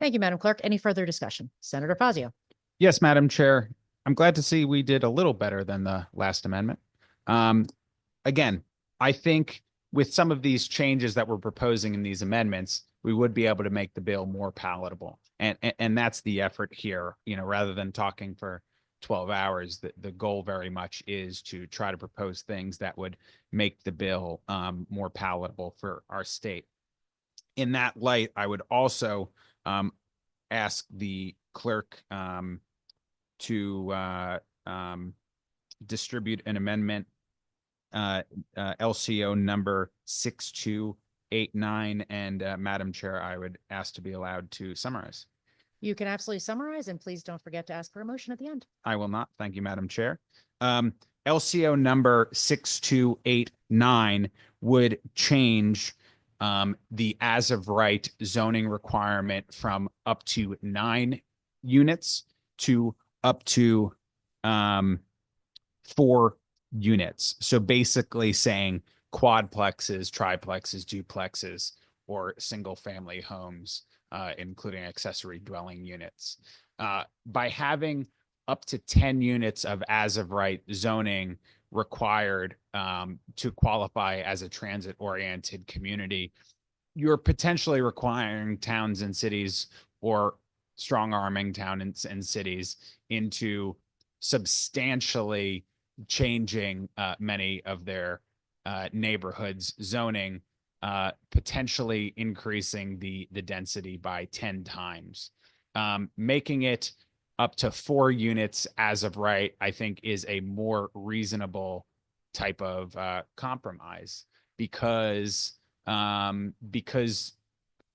Thank you, Madam Clerk. Any further discussion? Senator Fazio. Yes, Madam Chair. I'm glad to see we did a little better than the last amendment. Again, I think with some of these changes that we're proposing in these amendments, we would be able to make the bill more palatable. And that's the effort here, you know, rather than talking for 12 hours, the goal very much is to try to propose things that would make the bill more palatable for our state. In that light, I would also ask the clerk to distribute an amendment, LCO number 6289. And Madam Chair, I would ask to be allowed to summarize. You can absolutely summarize, and please don't forget to ask for a motion at the end. I will not. Thank you, Madam Chair. LCO number 6289 would change the as of right zoning requirement from up to 9 units to up to 4 units. So basically saying quadplexes, triplexes, duplexes, or single family homes, including accessory dwelling units. By having up to 10 units of as of right zoning required to qualify as a transit oriented community, you're potentially requiring towns and cities, or strong arming towns and cities into substantially changing many of their neighborhoods zoning, potentially increasing the density by 10 times. Making it up to 4 units as of right, I think, is a more reasonable type of compromise, because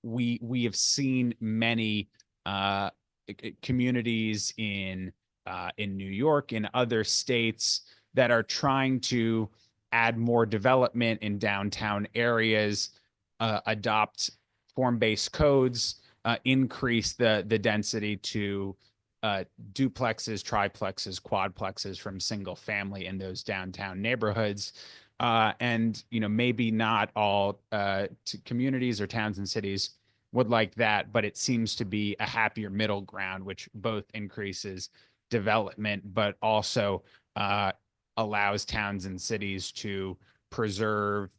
we have seen many communities in New York, in other states, that are trying to add more development in downtown areas, adopt form-based codes, increase the density to duplexes, triplexes, quadplexes from single family in those downtown neighborhoods. And, you know, maybe not all communities or towns and cities would like that, but it seems to be a happier middle ground, which both increases development, but also allows towns and cities to preserve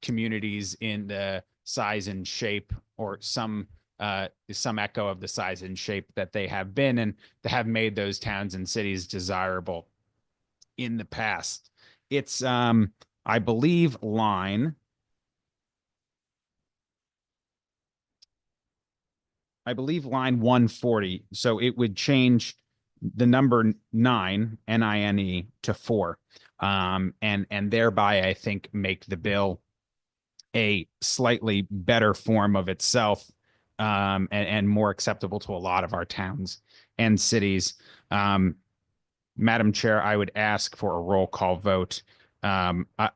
communities in the size and shape, or some echo of the size and shape that they have been, and that have made those towns and cities desirable in the past. It's, I believe, line 140. So it would change the number 9, NINE, to 4, and thereby, I think, make the bill a slightly better form of itself, and more acceptable to a lot of our towns and cities. Madam Chair, I would ask for a roll call vote.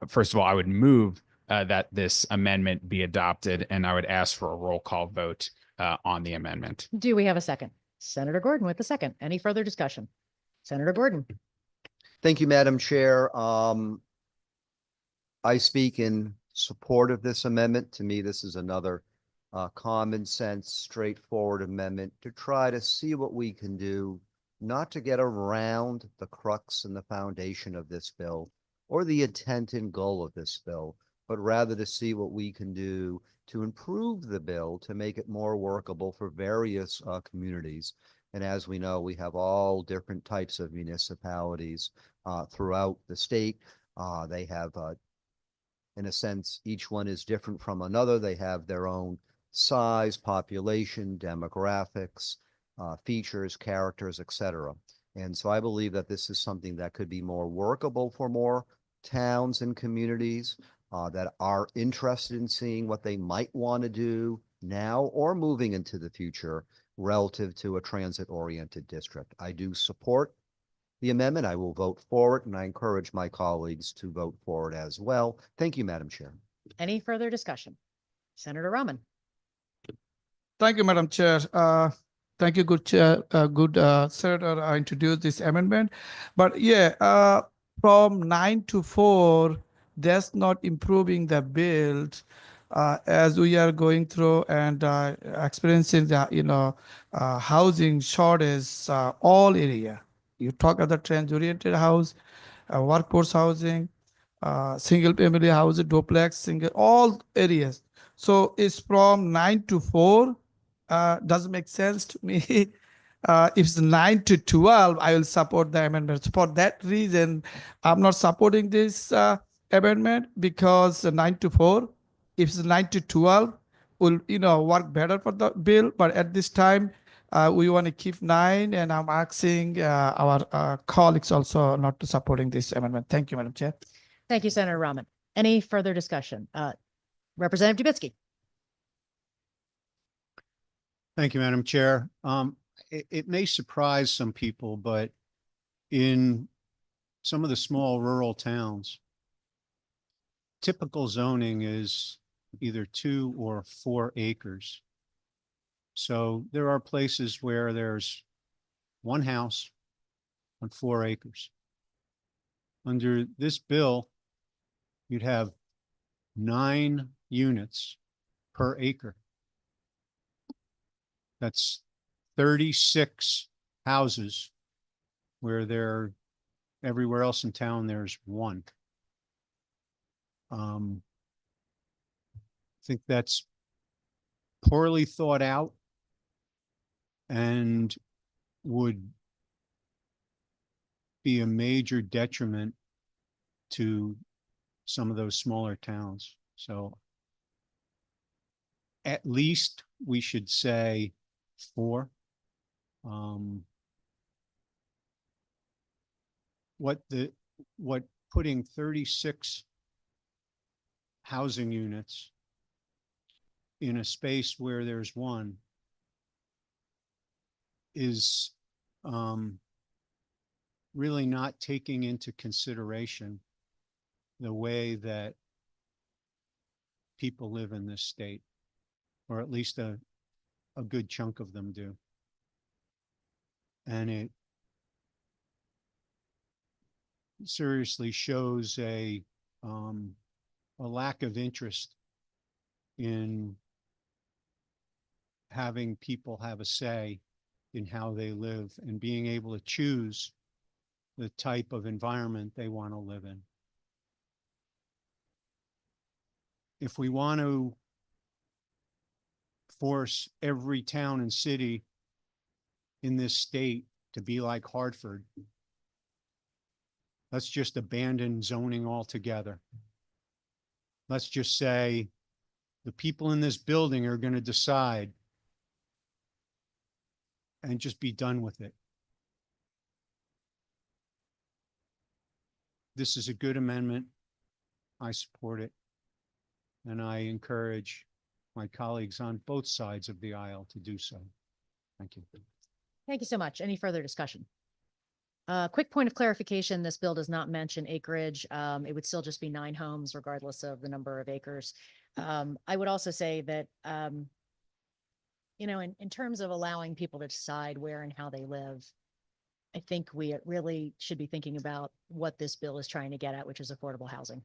First of all, I would move that this amendment be adopted, and I would ask for a roll call vote on the amendment. Do we have a second? Senator Gordon with the second. Any further discussion? Senator Gordon. Thank you, Madam Chair. I speak in support of this amendment. To me, this is another common sense, straightforward amendment to try to see what we can do, not to get around the crux and the foundation of this bill or the intent and goal of this bill, but rather to see what we can do to improve the bill, to make it more workable for various communities. And as we know, we have all different types of municipalities throughout the state. They have, in a sense, each one is different from another. They have their own size, population, demographics, features, characters, etc. And so I believe that this is something that could be more workable for more towns and communities that are interested in seeing what they might want to do now or moving into the future relative to a transit-oriented district. I do support the amendment. I will vote for it, and I encourage my colleagues to vote for it as well. Thank you, Madam Chair. Any further discussion? Senator Rahman. Thank you, Madam Chair. Thank you, good Chair, Senator. I introduced this amendment, but yeah, from 9 to 4, that's not improving the build as we are going through and experiencing the, housing shortage, all area. You talk about the trans-oriented house, workforce housing, single family house, duplex, single, all areas. So it's from 9 to 4, doesn't make sense to me. If it's 9 to 12, I will support the amendment. For that reason, I'm not supporting this amendment because 9 to 4, if it's 9 to 12, will work better for the bill. But at this time, we want to keep 9, and I'm asking our colleagues also not to supporting this amendment. Thank you, Madam Chair. Thank you, Senator Rahman. Any further discussion? Representative Dubitsky. Thank you, Madam Chair. It may surprise some people, but in some of the small rural towns, typical zoning is either 2 or 4 acres. So there are places where there's one house on 4 acres. Under this bill, you'd have 9 units per acre. That's 36 houses where everywhere else in town, there's 1. I think that's poorly thought out and would be a major detriment to some of those smaller towns. So at least we should say 4. What putting 36 housing units in a space where there's 1 is really not taking into consideration the way that people live in this state, or at least a good chunk of them do. And it seriously shows a lack of interest in having people have a say in how they live and being able to choose the type of environment they want to live in. If we want to force every town and city in this state to be like Hartford, let's just abandon zoning altogether. Let's just say the people in this building are going to decide and just be done with it. This is a good amendment. I support it. And I encourage my colleagues on both sides of the aisle to do so. Thank you. Thank you so much. Any further discussion? Quick point of clarification, this bill does not mention acreage. It would still just be 9 homes regardless of the number of acres. I would also say that, in terms of allowing people to decide where and how they live, I think we really should be thinking about what this bill is trying to get at, which is affordable housing.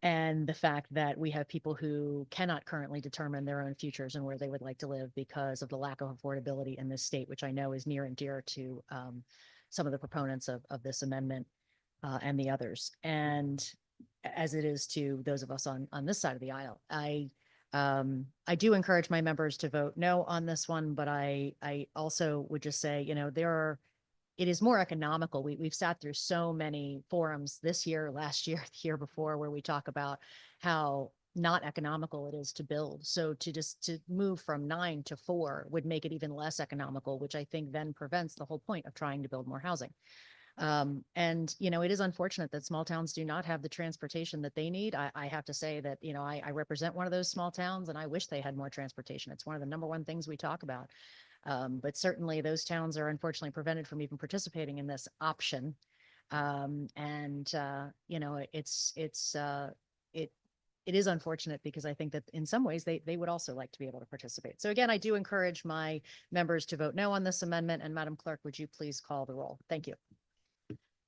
And the fact that we have people who cannot currently determine their own futures and where they would like to live because of the lack of affordability in this state, which I know is near and dear to some of the proponents of this amendment and the others. And as it is to those of us on this side of the aisle, I do encourage my members to vote no on this one, but I also would just say, it is more economical. We've sat through so many forums this year, last year, the year before, where we talk about how not economical it is to build. So to move from 9 to 4 would make it even less economical, which I think then prevents the whole point of trying to build more housing. And it is unfortunate that small towns do not have the transportation that they need. I have to say that, I represent one of those small towns, and I wish they had more transportation. It's one of the number one things we talk about. But certainly those towns are unfortunately prevented from even participating in this option. It is unfortunate because I think that in some ways they would also like to be able to participate. So again, I do encourage my members to vote no on this amendment. And Madam Clerk, would you please call the roll? Thank you.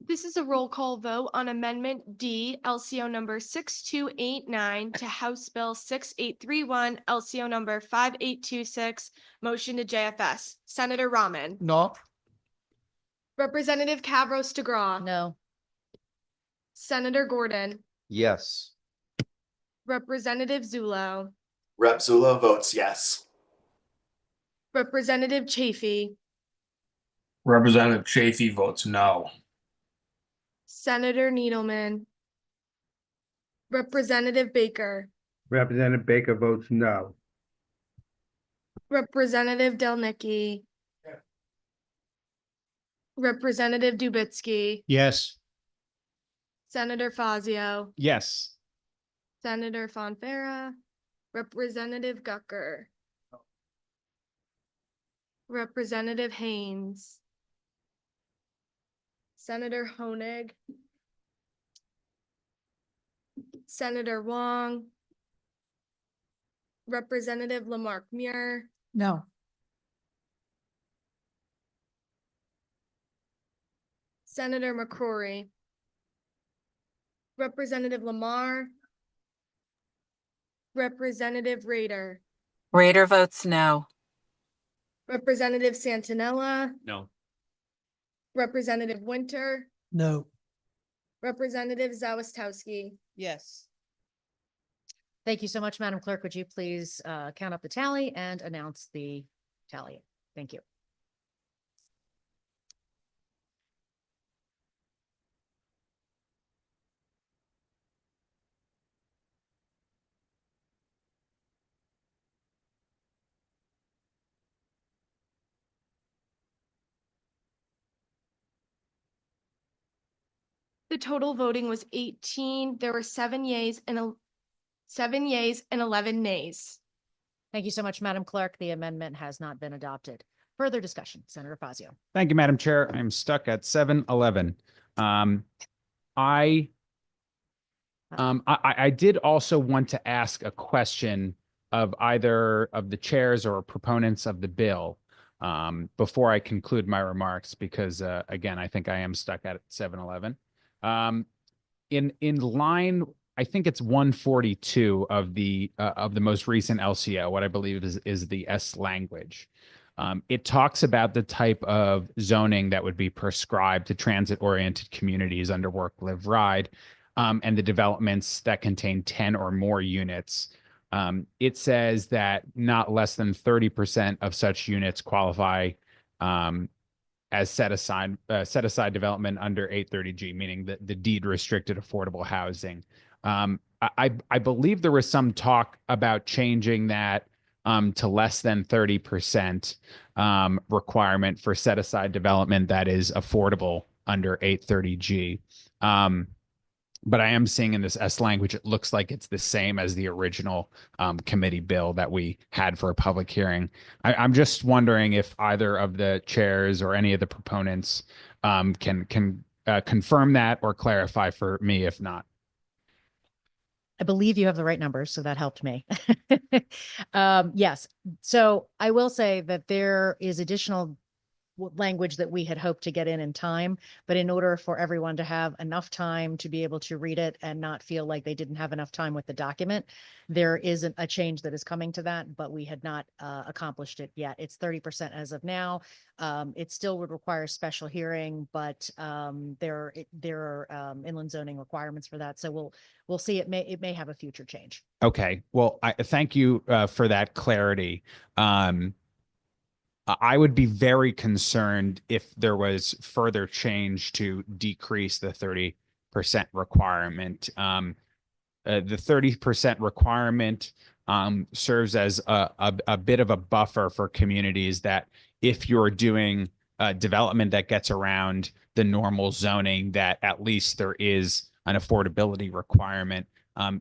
This is a roll call vote on Amendment D, LCO number 6289 to House Bill 6831, LCO number 5826, motion to JFS. Senator Rahman. No. Representative Cavros DeGraw. No. Senator Gordon. Yes. Representative Zulo. Rep. Zulo votes yes. Representative Chafee. Representative Chafee votes no. Senator Needleman. Representative Baker. Representative Baker votes no. Representative Delnicki. Representative Dubitsky. Yes. Senator Fazio. Yes. Senator Fonfara. Representative Gucker. Representative Haynes. Senator Honig. Senator Wong. Representative Lamarck Muir. No. Senator McCrory. Representative Lamar. Representative Rader. Rader votes no. Representative Santinella. No. Representative Winter. No. Representative Zawistowski. Yes. Thank you so much, Madam Clerk. Would you please count up the tally and announce the tally? Thank you. The total voting was 18. There were 7 yeas and 11 nays. Thank you so much, Madam Clerk. The amendment has not been adopted. Further discussion, Senator Fazio. Thank you, Madam Chair. I'm stuck at 7-11. I did also want to ask a question of either of the chairs or proponents of the bill before I conclude my remarks, because again, I think I am stuck at 7-11. In line, I think it's 142 of the most recent LCO, what I believe is the S language. It talks about the type of zoning that would be prescribed to transit-oriented communities under Work, Live, Ride, and the developments that contain 10 or more units. It says that not less than 30% of such units qualify as set aside development under 830G, meaning the deed restricted affordable housing. I believe there was some talk about changing that to less than 30% requirement for set aside development that is affordable under 830G. But I am seeing in this S language, it looks like it's the same as the original committee bill that we had for a public hearing. I'm just wondering if either of the chairs or any of the proponents can confirm that or clarify for me if not. I believe you have the right numbers, so that helped me. Yes. So I will say that there is additional language that we had hoped to get in time, but in order for everyone to have enough time to be able to read it and not feel like they didn't have enough time with the document, there is a change that is coming to that, but we had not accomplished it yet. It's 30% as of now. It still would require special hearing, but there are inland zoning requirements for that. So we'll see. It may have a future change. Okay. Well, I thank you for that clarity. I would be very concerned if there was further change to decrease the 30% requirement. The 30% requirement serves as a bit of a buffer for communities that if you're doing development that gets around the normal zoning, that at least there is an affordability requirement.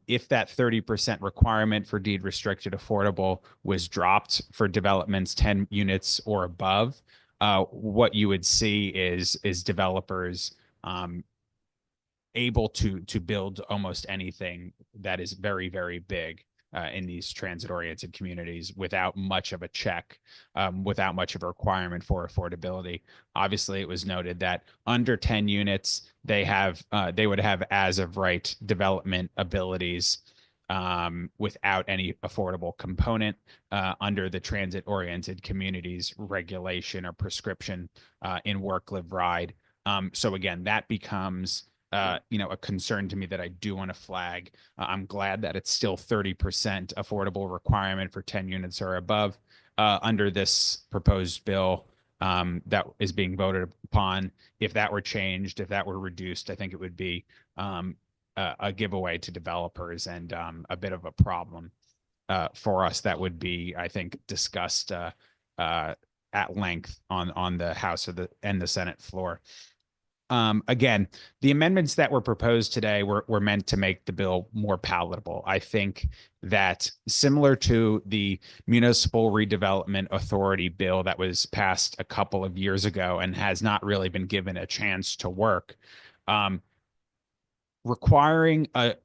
If that 30% requirement for deed restricted affordable was dropped for developments 10 units or above, what you would see is developers able to build almost anything that is very, very big. in these transit-oriented communities without much of a check, without much of a requirement for affordability. Obviously, it was noted that under 10 units, they would have as of right development abilities without any affordable component under the transit-oriented communities regulation or prescription in Work, Live, Ride. So again, that becomes a concern to me that I do want to flag. I'm glad that it's still 30% affordable requirement for 10 units or above under this proposed bill that is being voted upon. If that were changed, if that were reduced, I think it would be a giveaway to developers and a bit of a problem for us that would be, I think, discussed at length on the House and the Senate floor. Again, the amendments that were proposed today were meant to make the bill more palatable. I think that similar to the Municipal Redevelopment Authority bill that was passed a couple of years ago and has not really been given a chance to work, requiring a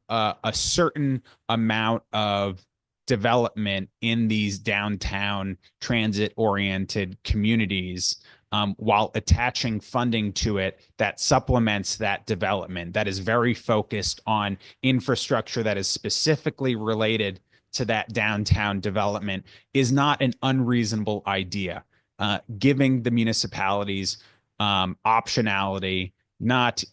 certain amount of development in these downtown transit-oriented communities while attaching funding to it that supplements that development, that is very focused on infrastructure that is specifically related to that downtown development, is not an unreasonable idea. Giving the municipalities optionality, not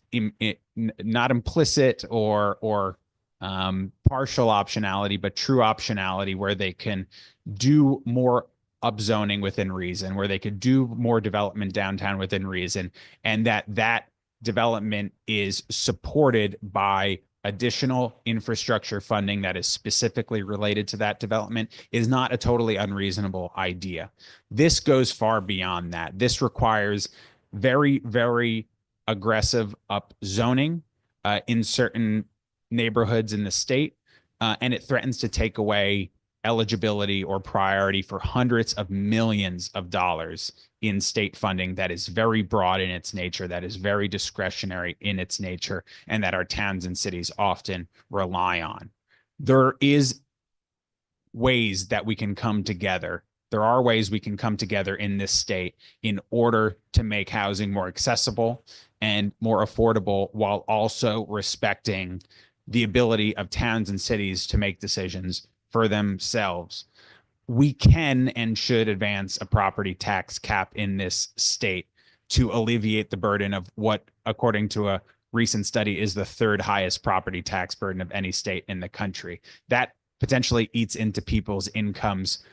implicit or partial optionality, but true optionality, where they can do more upzoning within reason, where they could do more development downtown within reason, and that development is supported by additional infrastructure funding that is specifically related to that development, is not a totally unreasonable idea. This goes far beyond that. This requires very, very aggressive upzoning in certain neighborhoods in the state, and it threatens to take away eligibility or priority for hundreds of millions of dollars in state funding that is very broad in its nature, that is very discretionary in its nature, and that our towns and cities often rely on. There is ways that we can come together. There are ways we can come together in this state in order to make housing more accessible and more affordable, while also respecting the ability of towns and cities to make decisions for themselves. We can and should advance a property tax cap in this state to alleviate the burden of what, according to a recent study, is the third highest property tax burden of any state in the country. That potentially eats into people's incomes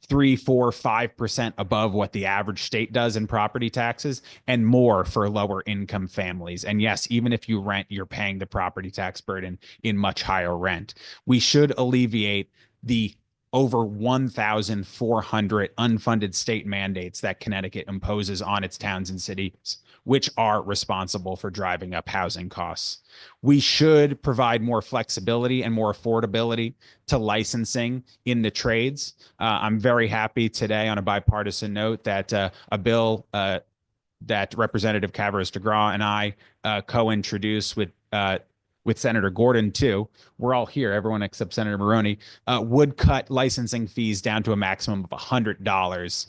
3, 4, 5% above what the average state does in property taxes, and more for lower income families. And yes, even if you rent, you're paying the property tax burden in much higher rent. We should alleviate the over 1,400 unfunded state mandates that Connecticut imposes on its towns and cities, which are responsible for driving up housing costs. We should provide more flexibility and more affordability to licensing in the trades. I'm very happy today, on a bipartisan note, that a bill that Representative Cavares-DeGraw and I co-introduced with Senator Gordon too, we're all here, everyone except Senator Maroney, would cut licensing fees down to a maximum of $100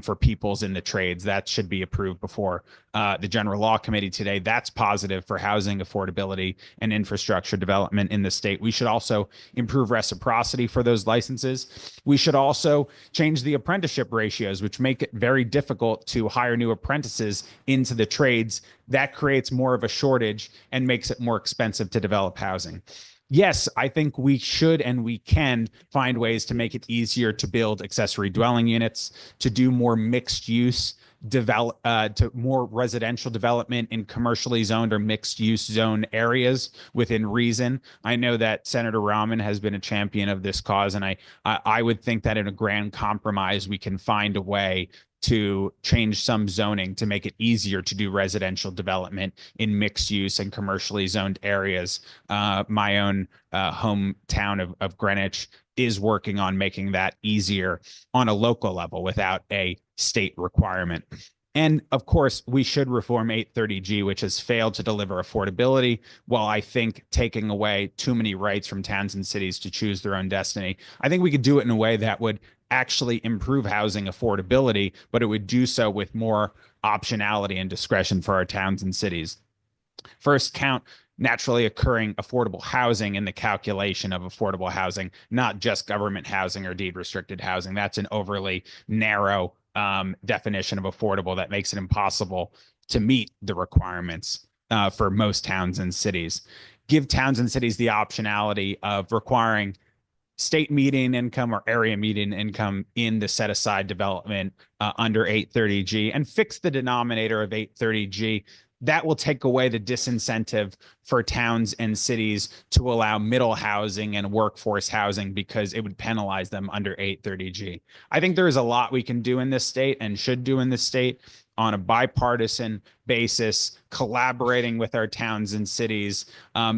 for peoples in the trades. That should be approved before the General Law Committee today. That's positive for housing affordability and infrastructure development in the state. We should also improve reciprocity for those licenses. We should also change the apprenticeship ratios, which make it very difficult to hire new apprentices into the trades. That creates more of a shortage and makes it more expensive to develop housing. Yes, I think we should and we can find ways to make it easier to build accessory dwelling units, to do more mixed use to more residential development in commercially zoned or mixed use zone areas within reason. I know that Senator Rahman has been a champion of this cause, and I would think that in a grand compromise, we can find a way to change some zoning to make it easier to do residential development in mixed use and commercially zoned areas. My own hometown of Greenwich is working on making that easier on a local level without a state requirement. And of course, we should reform 830G, which has failed to deliver affordability, while I think taking away too many rights from towns and cities to choose their own destiny. I think we could do it in a way that would actually improve housing affordability, but it would do so with more optionality and discretion for our towns and cities. First, count naturally occurring affordable housing in the calculation of affordable housing, not just government housing or deed restricted housing. That's an overly narrow definition of affordable that makes it impossible to meet the requirements for most towns and cities. Give towns and cities the optionality of requiring state median income or area median income in the set aside development under 830G, and fix the denominator of 830G. That will take away the disincentive for towns and cities to allow middle housing and workforce housing, because it would penalize them under 830G. I think there is a lot we can do in this state and should do in this state on a bipartisan basis, collaborating with our towns and cities,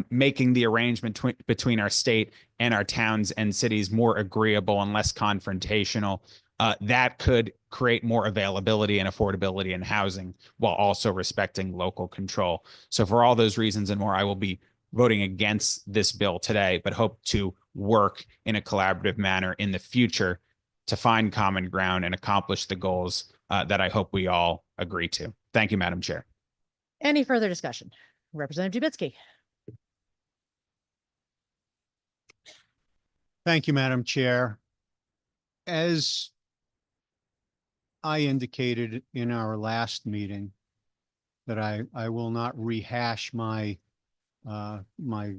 making the arrangement between our state and our towns and cities more agreeable and less confrontational. That could create more availability and affordability in housing while also respecting local control. So for all those reasons and more, I will be voting against this bill today, but hope to work in a collaborative manner in the future to find common ground and accomplish the goals that I hope we all agree to. Thank you, Madam Chair. Any further discussion? Representative Jablonski. Thank you, Madam Chair. As I indicated in our last meeting, that I will not rehash my my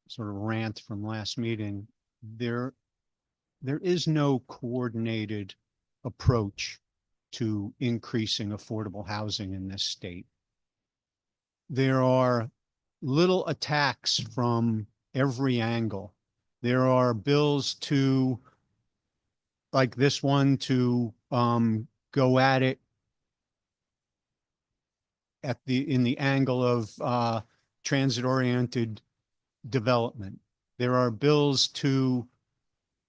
sort of rant from last meeting. There is no coordinated approach to increasing affordable housing in this state. There are little attacks from every angle. There are bills to, like this one, to go at it in the angle of transit-oriented development. There are bills to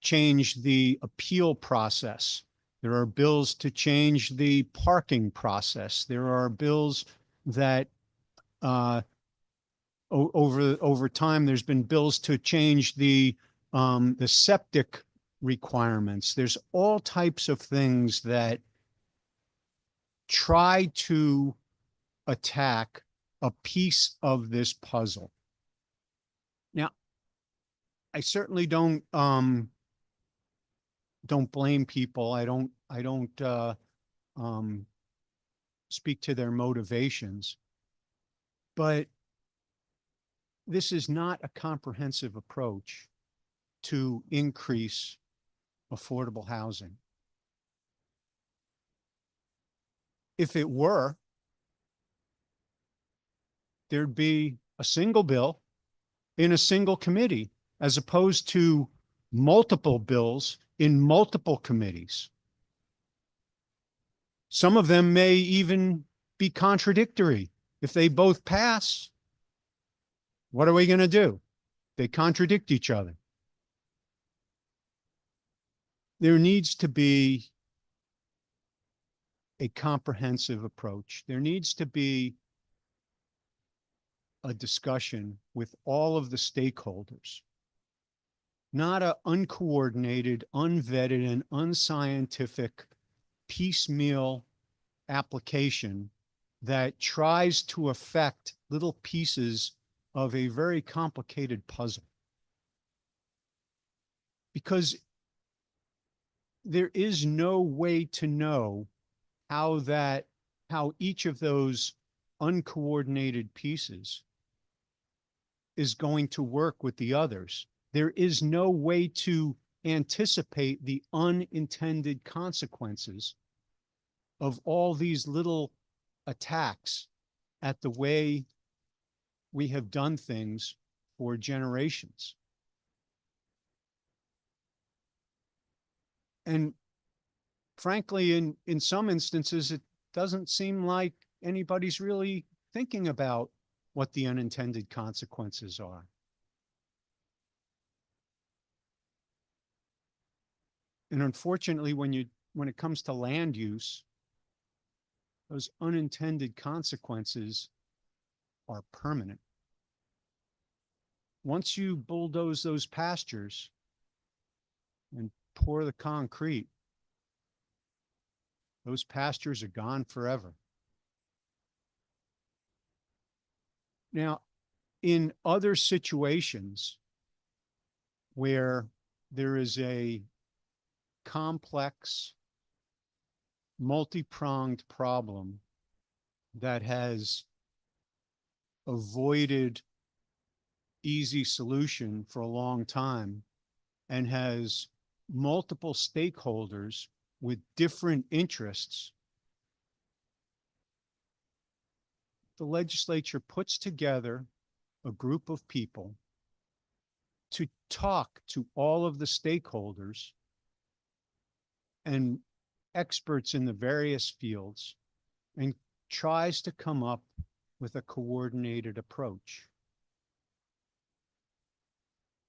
change the appeal process. There are bills to change the parking process. There are bills that over time, there's been bills to change the septic requirements. There's all types of things that try to attack a piece of this puzzle. Now, I certainly don't blame people. I don't speak to their motivations, but this is not a comprehensive approach to increase affordable housing. If it were, there'd be a single bill in a single committee, as opposed to multiple bills in multiple committees. Some of them may even be contradictory. If they both pass, what are we going to do? They contradict each other. There needs to be a comprehensive approach. There needs to be a discussion with all of the stakeholders, not an uncoordinated, unvetted, and unscientific piecemeal application that tries to affect little pieces of a very complicated puzzle. Because there is no way to know how each of those uncoordinated pieces is going to work with the others. There is no way to anticipate the unintended consequences of all these little attacks at the way we have done things for generations. And frankly, in some instances, it doesn't seem like anybody's really thinking about what the unintended consequences are. And unfortunately, when it comes to land use, those unintended consequences are permanent. Once you bulldoze those pastures and pour the concrete, those pastures are gone forever. Now, in other situations where there is a complex, multi-pronged problem that has avoided easy solution for a long time and has multiple stakeholders with different interests, the legislature puts together a group of people to talk to all of the stakeholders and experts in the various fields and tries to come up with a coordinated approach.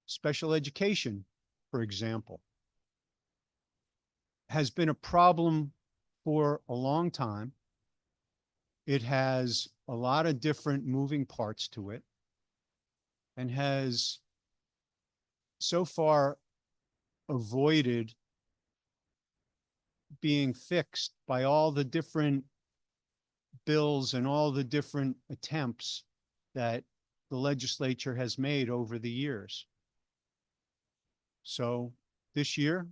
Special education, for example, has been a problem for a long time. It has a lot of different moving parts to it and has so far avoided being fixed by all the different bills and all the different attempts that the legislature has made over the years. So this year,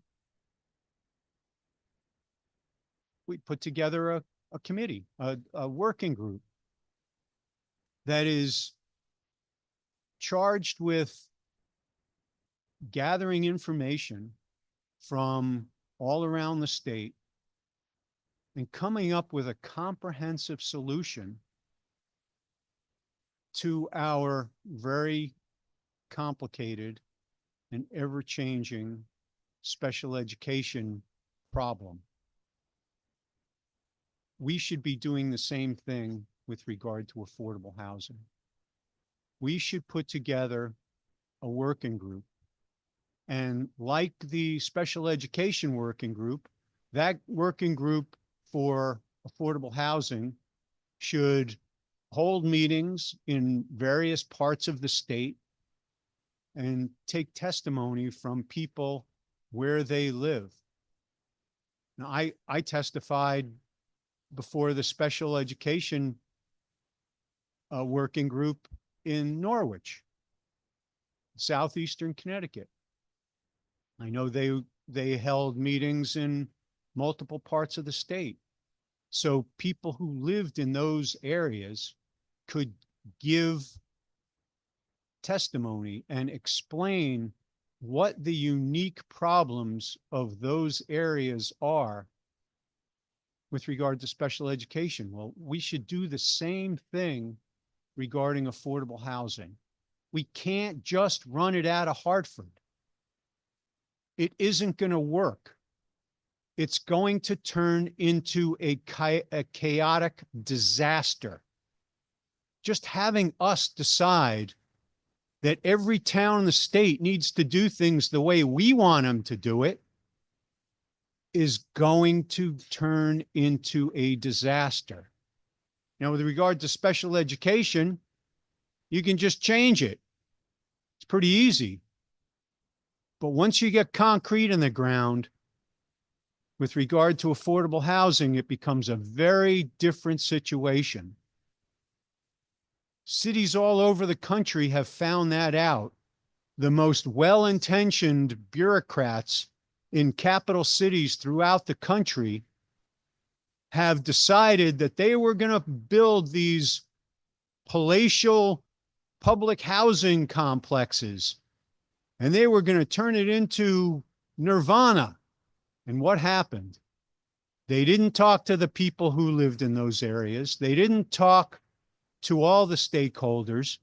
we put together a committee, a working group that is charged with gathering information from all around the state and coming up with a comprehensive solution to our very complicated and ever-changing special education problem. We should be doing the same thing with regard to affordable housing. We should put together a working group. And like the special education working group, that working group for affordable housing should hold meetings in various parts of the state and take testimony from people where they live. Now, I testified before the special education working group in Norwich, southeastern Connecticut. I know they held meetings in multiple parts of the state. So people who lived in those areas could give testimony and explain what the unique problems of those areas are with regard to special education. Well, we should do the same thing regarding affordable housing. We can't just run it out of Hartford. It isn't going to work. It's going to turn into a chaotic disaster. Just having us decide that every town in the state needs to do things the way we want them to do it is going to turn into a disaster. Now, with regard to special education, you can just change it. It's pretty easy. But once you get concrete in the ground, with regard to affordable housing, it becomes a very different situation. Cities all over the country have found that out. The most well-intentioned bureaucrats in capital cities throughout the country have decided that they were going to build these palatial public housing complexes, and they were going to turn it into nirvana. And what happened? They didn't talk to the people who lived in those areas. They didn't talk to all the stakeholders.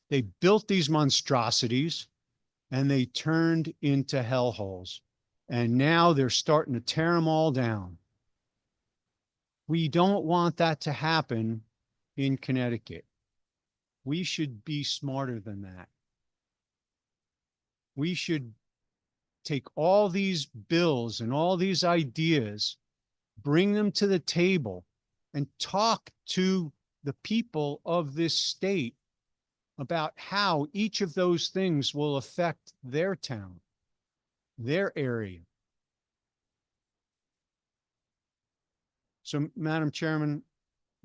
They built these monstrosities and they turned into hellholes. And now they're starting to tear them all down. We don't want that to happen in Connecticut. We should be smarter than that. We should take all these bills and all these ideas bring them to the table and talk to the people of this state about how each of those things will affect their town, their area. So, Madam Chairman,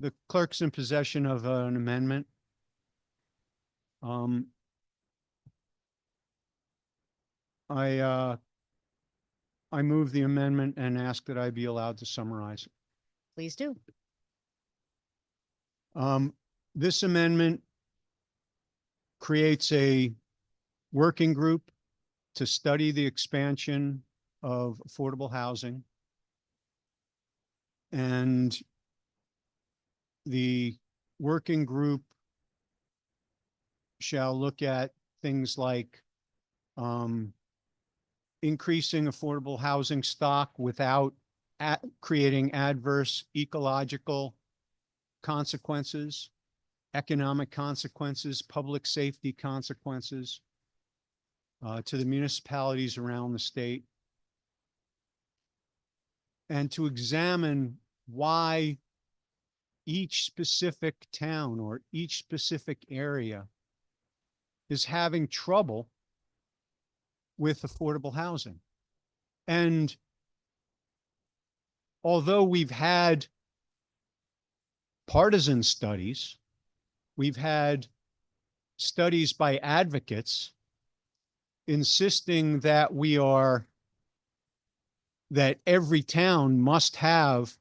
the clerk's in possession of an amendment. I move the amendment and ask that I be allowed to summarize. Please do. This amendment creates a working group to study the expansion of affordable housing. And the working group shall look at things like increasing affordable housing stock without creating adverse ecological consequences, economic consequences, public safety consequences to the municipalities around the state, and to examine why each specific town or each specific area is having trouble with affordable housing. And although we've had partisan studies, we've had studies by advocates insisting that that every town must have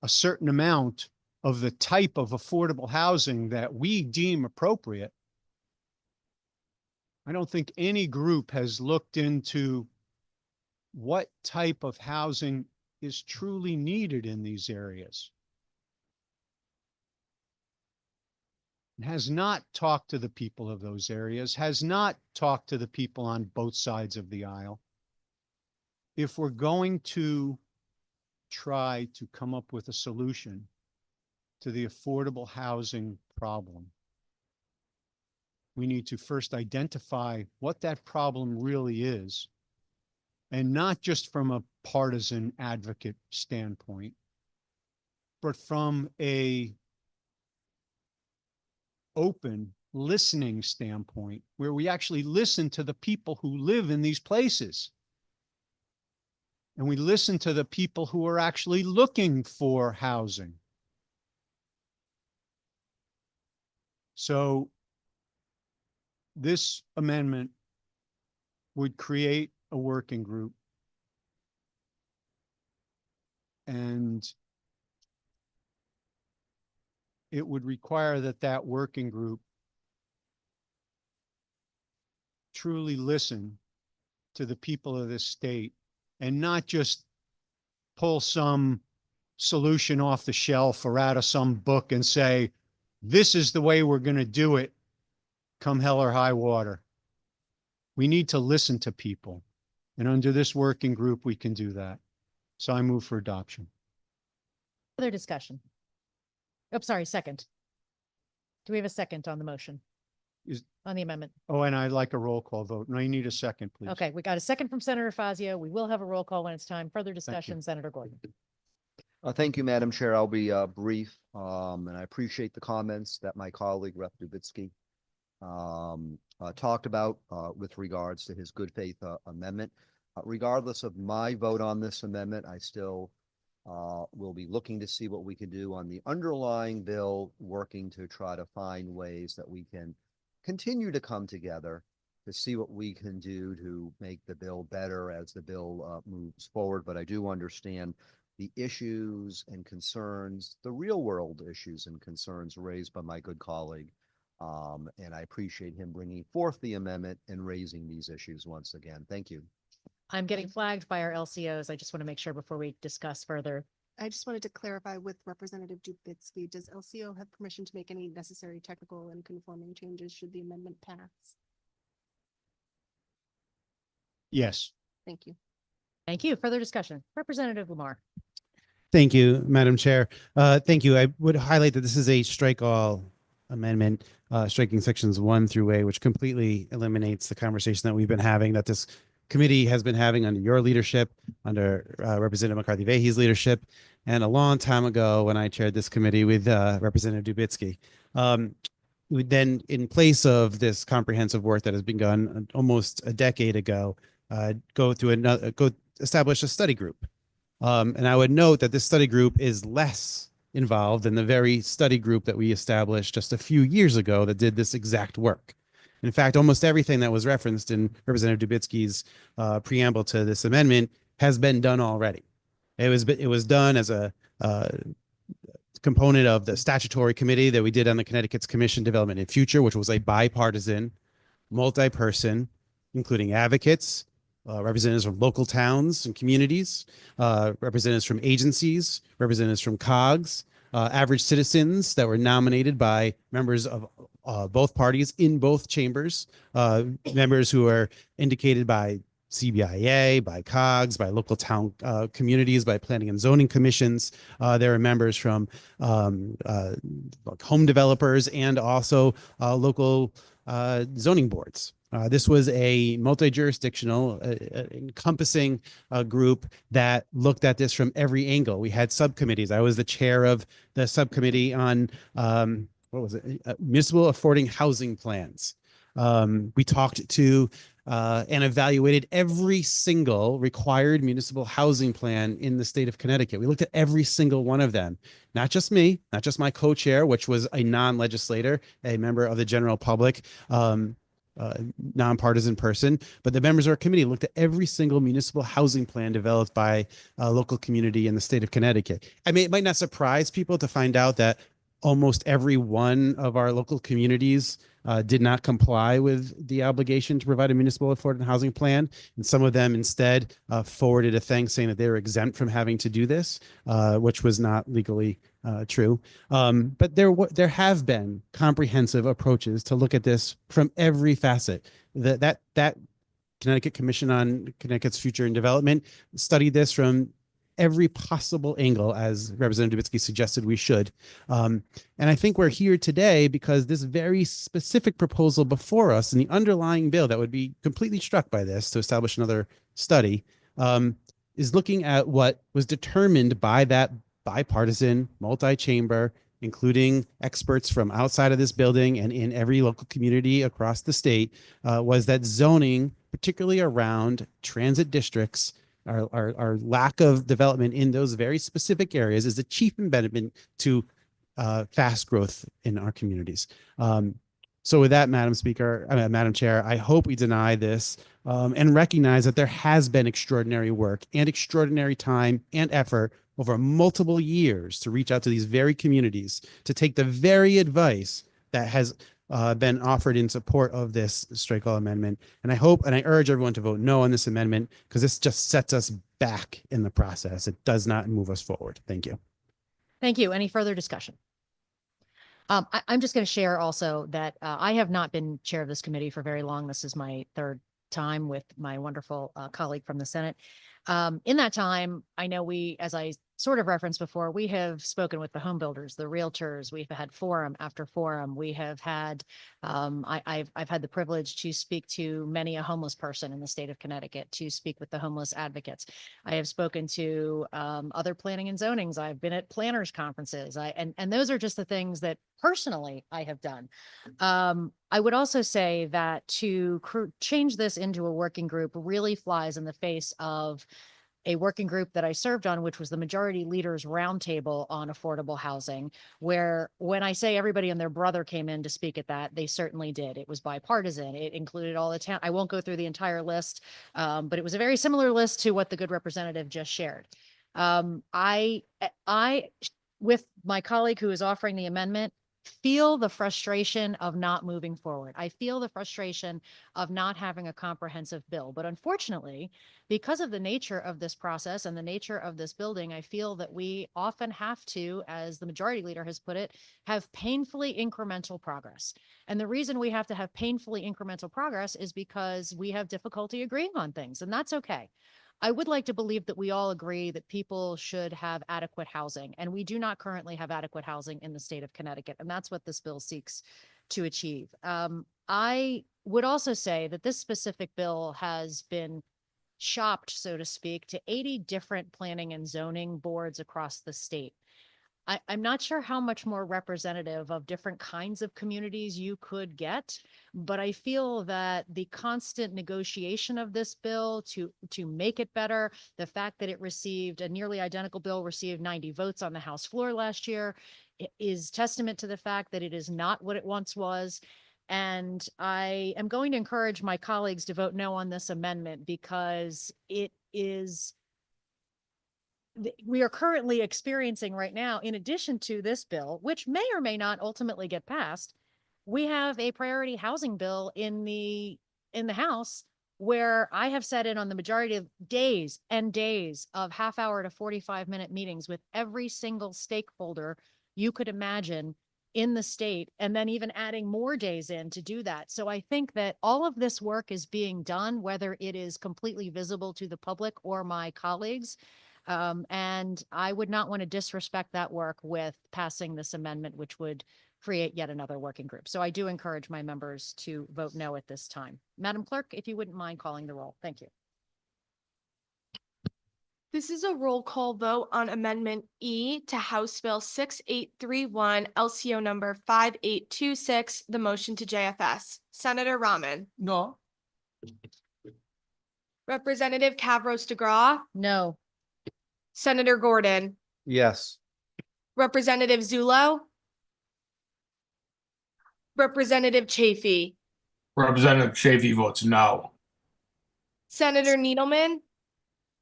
a certain amount of the type of affordable housing that we deem appropriate. I don't think any group has looked into what type of housing is truly needed in these areas. And has not talked to the people of those areas, has not talked to the people on both sides of the aisle. If we're going to try to come up with a solution to the affordable housing problem, we need to first identify what that problem really is, and not just from a partisan advocate standpoint, but from a open listening standpoint, where we actually listen to the people who live in these places. And we listen to the people who are actually looking for housing. So this amendment would create a working group, and it would require that that working group truly listen to the people of this state and not just pull some solution off the shelf or out of some book and say, this is the way we're going to do it, come hell or high water. We need to listen to people. And under this working group, we can do that. So I move for adoption. Further discussion? Oh, sorry, second. Do we have a second on the motion? On the amendment? Oh, and I'd like a roll call vote. No, you need a second, please. Okay, we got a second from Senator Fazio. We will have a roll call when it's time. Further discussion, Senator Gordon. Thank you, Madam Chair. I'll be brief, and I appreciate the comments that my colleague Rep. Dubitsky talked about with regards to his good faith amendment. Regardless of my vote on this amendment, I still will be looking to see what we can do on the underlying bill, working to try to find ways that we can continue to come together to see what we can do to make the bill better as the bill moves forward. But I do understand the issues and concerns, the real world issues and concerns raised by my good colleague. And I appreciate him bringing forth the amendment and raising these issues once again. Thank you. I'm getting flagged by our LCOs. I just want to make sure before we discuss further. I just wanted to clarify with Representative Dubitsky, does LCO have permission to make any necessary technical and conforming changes should the amendment pass? Yes. Thank you. Thank you. Further discussion. Representative Lamar. Thank you, Madam Chair. Thank you. I would highlight that this is a strike all amendment, striking sections 1 through A, which completely eliminates the conversation that we've been having, that this committee has been having under your leadership, under Representative McCarthy Vahey's leadership, and a long time ago when I chaired this committee with Representative Dubitsky. We then, in place of this comprehensive work that has been done almost a decade ago, go establish a study group. And I would note that this study group is less involved than the very study group that we established just a few years ago that did this exact work. In fact, almost everything that was referenced in Representative Dubitsky's preamble to this amendment has been done already. It was done as a component of the statutory committee that we did on the Connecticut's Commission Development and Future, which was a bipartisan, multi-person, including advocates, representatives from local towns and communities, representatives from agencies, representatives from COGS, average citizens that were nominated by members of both parties in both chambers, members who are indicated by CBIA, by COGS, by local town communities, by planning and zoning commissions. There are members from like home developers and also local zoning boards. This was a multi-jurisdictional encompassing group that looked at this from every angle. We had subcommittees. I was the chair of the subcommittee on municipal affording housing plans. We talked to and evaluated every single required municipal housing plan in the state of Connecticut. We looked at every single one of them, not just me, not just my co-chair, which was a non-legislator, a member of the general public, nonpartisan person, but the members of our committee looked at every single municipal housing plan developed by a local community in the state of Connecticut. I mean, it might not surprise people to find out that almost every one of our local communities did not comply with the obligation to provide a municipal affordable housing plan. And some of them instead forwarded a thing saying that they were exempt from having to do this, which was not legally true. But there have been comprehensive approaches to look at this from every facet. That Connecticut Commission on Connecticut's Future and Development studied this from every possible angle, as Representative Dubitsky suggested we should. And I think we're here today because this very specific proposal before us and the underlying bill that would be completely struck by this to establish another study is looking at what was determined by that bipartisan, multi-chamber, including experts from outside of this building and in every local community across the state, was that zoning, particularly around transit districts, our lack of development in those very specific areas is the chief impediment to fast growth in our communities. So with that, Madam Chair, I hope we deny this and recognize that there has been extraordinary work and extraordinary time and effort over multiple years to reach out to these very communities, to take the very advice that has been offered in support of this strike all amendment. And I hope and I urge everyone to vote no on this amendment because this just sets us back in the process. It does not move us forward. Thank you. Thank you. Any further discussion? I'm just going to share also that I have not been chair of this committee for very long. This is my third time with my wonderful colleague from the Senate. In that time, I know we, as I sort of referenced before, we have spoken with the home builders, the realtors. We've had forum after forum. We have had, I've had the privilege to speak to many a homeless person in the state of Connecticut, to speak with the homeless advocates. I have spoken to other planning and zonings. I've been at planners conferences. And those are just the things that personally I have done. I would also say that to change this into a working group really flies in the face of a working group that I served on, which was the Majority Leaders Roundtable on Affordable Housing, where when I say everybody and their brother came in to speak at that, they certainly did. It was bipartisan. It included all the town. I won't go through the entire list, but it was a very similar list to what the good representative just shared. I, with my colleague who is offering the amendment, feel the frustration of not moving forward. I feel the frustration of not having a comprehensive bill. But unfortunately, because of the nature of this process and the nature of this building, I feel that we often have to, as the majority leader has put it, have painfully incremental progress. And the reason we have to have painfully incremental progress is because we have difficulty agreeing on things, and that's okay. I would like to believe that we all agree that people should have adequate housing, and we do not currently have adequate housing in the state of Connecticut, and that's what this bill seeks to achieve. I would also say that this specific bill has been shopped, so to speak, to 80 different planning and zoning boards across the state. I'm not sure how much more representative of different kinds of communities you could get, but I feel that the constant negotiation of this bill to make it better, the fact that it received a nearly identical bill, received 90 votes on the House floor last year, is testament to the fact that it is not what it once was. And I am going to encourage my colleagues to vote no on this amendment because it is we are currently experiencing right now, in addition to this bill, which may or may not ultimately get passed, we have a priority housing bill in the House where I have sat in on the majority of days and days of half-hour to 45-minute meetings with every single stakeholder you could imagine in the state, and then even adding more days in to do that. So I think that all of this work is being done, whether it is completely visible to the public or my colleagues. And I would not want to disrespect that work with passing this amendment, which would create yet another working group. So I do encourage my members to vote no at this time. Madam Clerk, if you wouldn't mind calling the roll. Thank you. This is a roll call vote on Amendment E to House Bill 6831, LCO number 5826, the motion to JFS. Senator Rahman. No. Representative Kavros DeGraw. No. Senator Gordon. Yes. Representative Zullo. Representative Chafee. Representative Chafee votes no. Senator Needleman.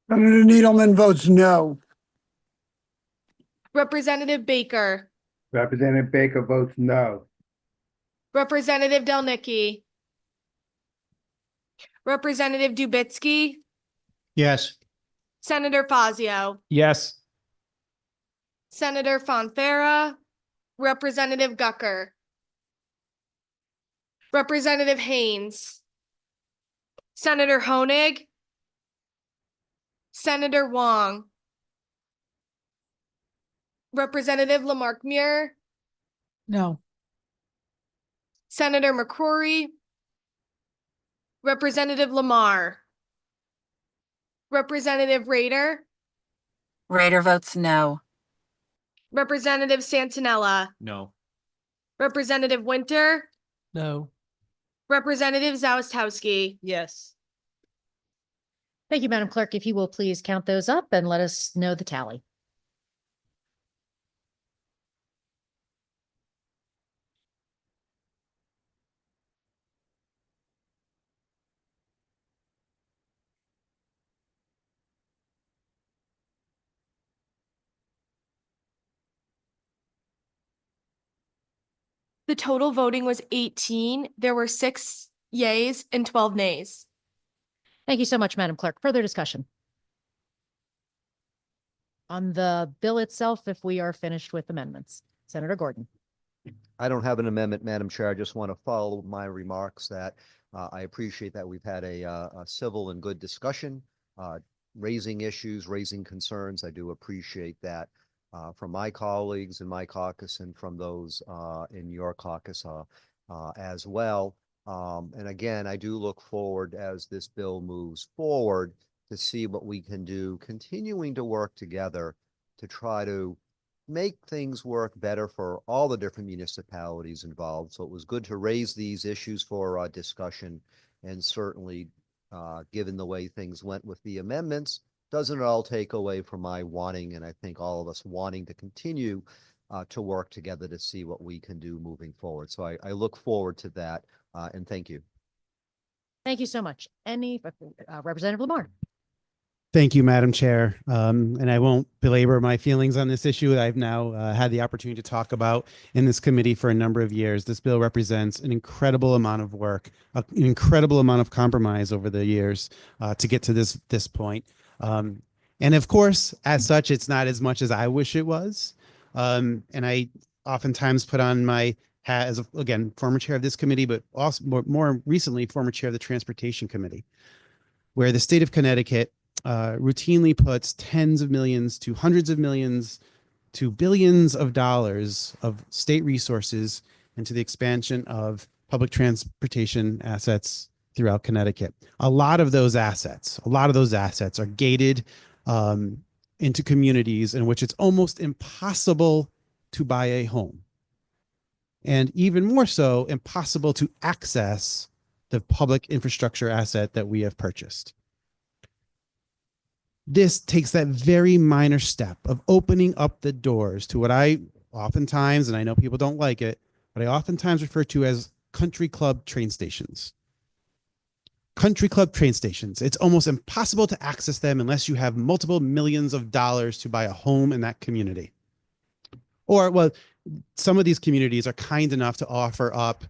Senator Needleman votes no. Representative Baker. Representative Baker votes no. Representative Delnicki. Representative Dubitsky. Yes. Senator Fazio. Yes. Senator Fonfara. Representative Gucker. Representative Haynes. Senator Honig. Senator Wong. Representative Lamarck Muir. No. Senator McCrory. Representative Lamar. Representative Rader. Rader votes no. Representative Santinella. No. Representative Winter. No. Representative Zawistowski. Yes. Thank you, Madam Clerk. If you will please count those up and let us know the tally. The total voting was 18. There were 6 yays and 12 nays. Thank you so much, Madam Clerk. Further discussion on the bill itself, if we are finished with amendments. Senator Gordon. I don't have an amendment, Madam Chair. I just want to follow my remarks that I appreciate that we've had a civil and good discussion, raising issues, raising concerns. I do appreciate that from my colleagues in my caucus and from those in your caucus as well. And again, I do look forward as this bill moves forward to see what we can do, continuing to work together to try to make things work better for all the different municipalities involved. So it was good to raise these issues for discussion, and certainly given the way things went with the amendments, doesn't it all take away from my wanting, and I think all of us wanting to continue to work together to see what we can do moving forward. So I look forward to that, and thank you. Thank you so much. Any Representative Lamar. Thank you, Madam Chair. And I won't belabor my feelings on this issue. I've now had the opportunity to talk about in this committee for a number of years. This bill represents an incredible amount of work, an incredible amount of compromise over the years to get to this point. And of course, as such, it's not as much as I wish it was. And I oftentimes put on my hat as, again, former chair of this committee, but also more recently, former chair of the Transportation Committee, where the state of Connecticut routinely puts tens of millions to hundreds of millions to billions of dollars of state resources into the expansion of public transportation assets throughout Connecticut. A lot of those assets are gated into communities in which it's almost impossible to buy a home. And even more so, impossible to access the public infrastructure asset that we have purchased. This takes that very minor step of opening up the doors to what I oftentimes, and I know people don't like it, but I oftentimes refer to as country club train stations. Country club train stations. It's almost impossible to access them unless you have multiple millions of dollars to buy a home in that community. Or, well, some of these communities are kind enough to offer up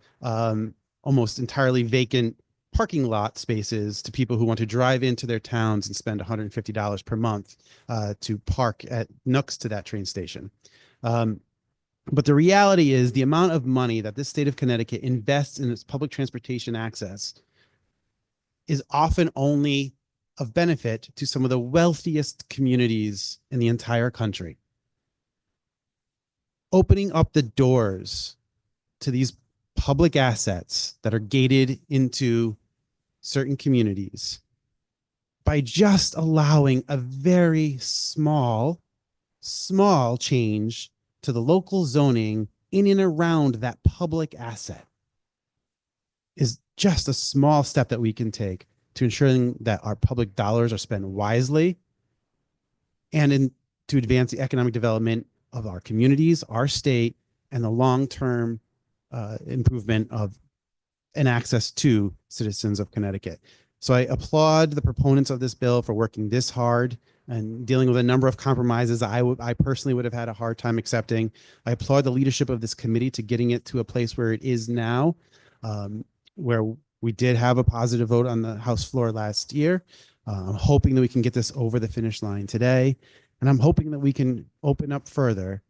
almost entirely vacant parking lot spaces to people who want to drive into their towns and spend $150 per month to park at nooks to that train station. But the reality is the amount of money that this state of Connecticut invests in its public transportation access is often only of benefit to some of the wealthiest communities in the entire country. Opening up the doors to these public assets that are gated into certain communities by just allowing a very small change to the local zoning in and around that public asset is just a small step that we can take to ensuring that our public dollars are spent wisely and to advance the economic development of our communities, our state, and the long-term improvement of and access to citizens of Connecticut. So I applaud the proponents of this bill for working this hard and dealing with a number of compromises I personally would have had a hard time accepting. I applaud the leadership of this committee to getting it to a place where it is now, where we did have a positive vote on the House floor last year. I'm hoping that we can get this over the finish line today. And I'm hoping that we can open up further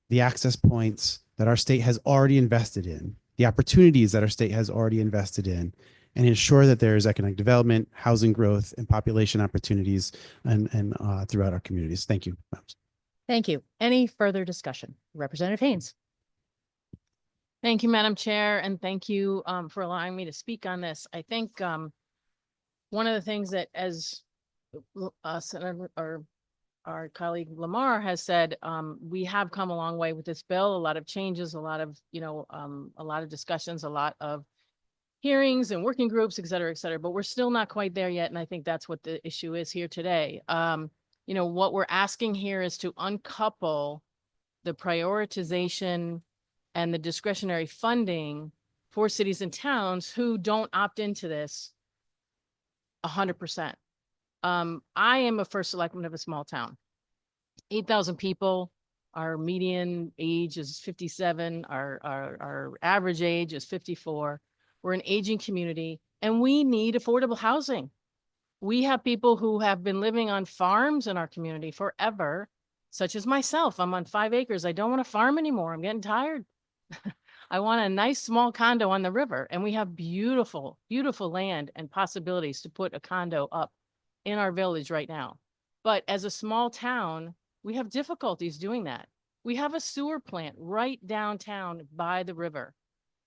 the access points that our state has already invested in, the opportunities that our state has already invested in, and ensure that there is economic development, housing growth, and population opportunities and throughout our communities. Thank you. Thank you. Any further discussion? Representative Haynes. Thank you, Madam Chair, and thank you for allowing me to speak on this. I think one of the things that, as Senator or our colleague Lamar has said, we have come a long way with this bill. A lot of changes, a lot of a lot of discussions, a lot of hearings and working groups, et cetera, but we're still not quite there yet. And I think that's what the issue is here today. What we're asking here is to uncouple the prioritization and the discretionary funding for cities and towns who don't opt into this 100%. I am a first selectman of a small town, 8,000 people. Our median age is 57. Our average age is 54. We're an aging community and we need affordable housing. We have people who have been living on farms in our community forever, such as myself. I'm on 5 acres. I don't want to farm anymore. I'm getting tired. I want a nice small condo on the river, and we have beautiful, beautiful land and possibilities to put a condo up in our village right now. But as a small town, we have difficulties doing that. We have a sewer plant right downtown by the river.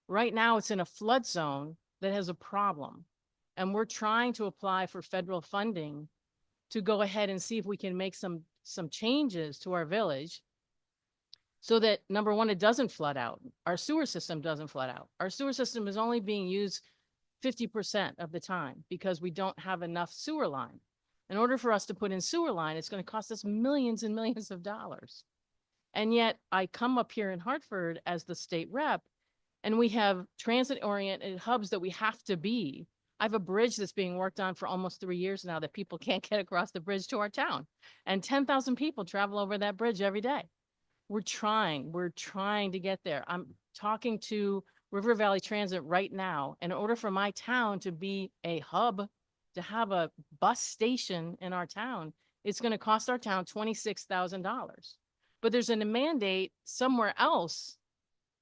Right now it's in a flood zone that has a problem. And we're trying to apply for federal funding to go ahead and see if we can make some changes to our village so that, number one, it doesn't flood out. Our sewer system doesn't flood out. Our sewer system is only being used 50% of the time because we don't have enough sewer line. In order for us to put in sewer line, it's going to cost us millions and millions of dollars. And yet I come up here in Hartford as the state rep, and we have transit-oriented hubs that we have to be. I have a bridge that's being worked on for almost 3 years now that people can't get across the bridge to our town. And 10,000 people travel over that bridge every day. We're trying to get there. I'm talking to River Valley Transit right now. In order for my town to be a hub, to have a bus station in our town, it's going to cost our town $26,000. But there's a mandate somewhere else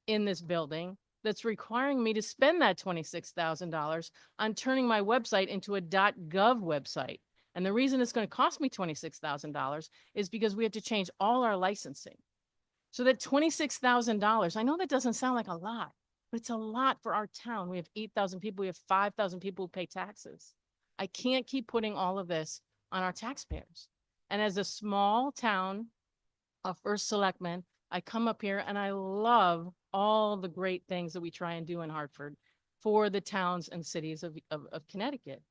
in this building that's requiring me to spend that $26,000 on turning my website into a .gov website. And the reason it's going to cost me $26,000 is because we have to change all our licensing. So that $26,000, I know that doesn't sound like a lot, but it's a lot for our town. We have 8,000 people. We have 5,000 people who pay taxes. I can't keep putting all of this on our taxpayers. And as a small town, a first selectman, I come up here and I love all the great things that we try and do in Hartford for the towns and cities of Connecticut.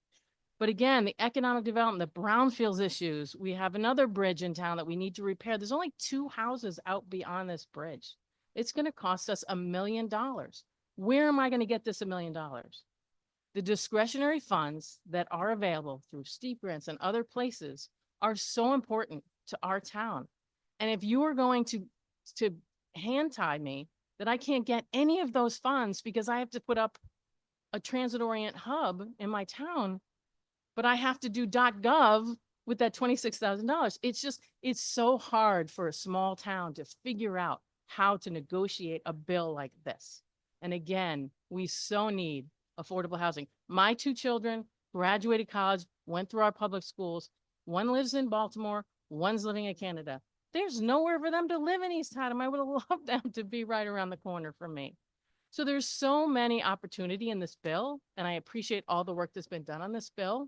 But again, the economic development, the brownfields issues, we have another bridge in town that we need to repair. There's only 2 houses out beyond this bridge. It's going to cost us $1 million. Where am I going to get this $1 million? The discretionary funds that are available through steep grants and other places are so important to our town. And if you are going to hand tie me that I can't get any of those funds because I have to put up a transit orient hub in my town, but I have to do .gov with that $26,000. It's so hard for a small town to figure out how to negotiate a bill like this. And again, we so need affordable housing. My 2 children graduated college, went through our public schools. One lives in Baltimore, one's living in Canada. There's nowhere for them to live in East Haddam. I would have loved them to be right around the corner from me. So there's so many opportunity in this bill, and I appreciate all the work that's been done on this bill.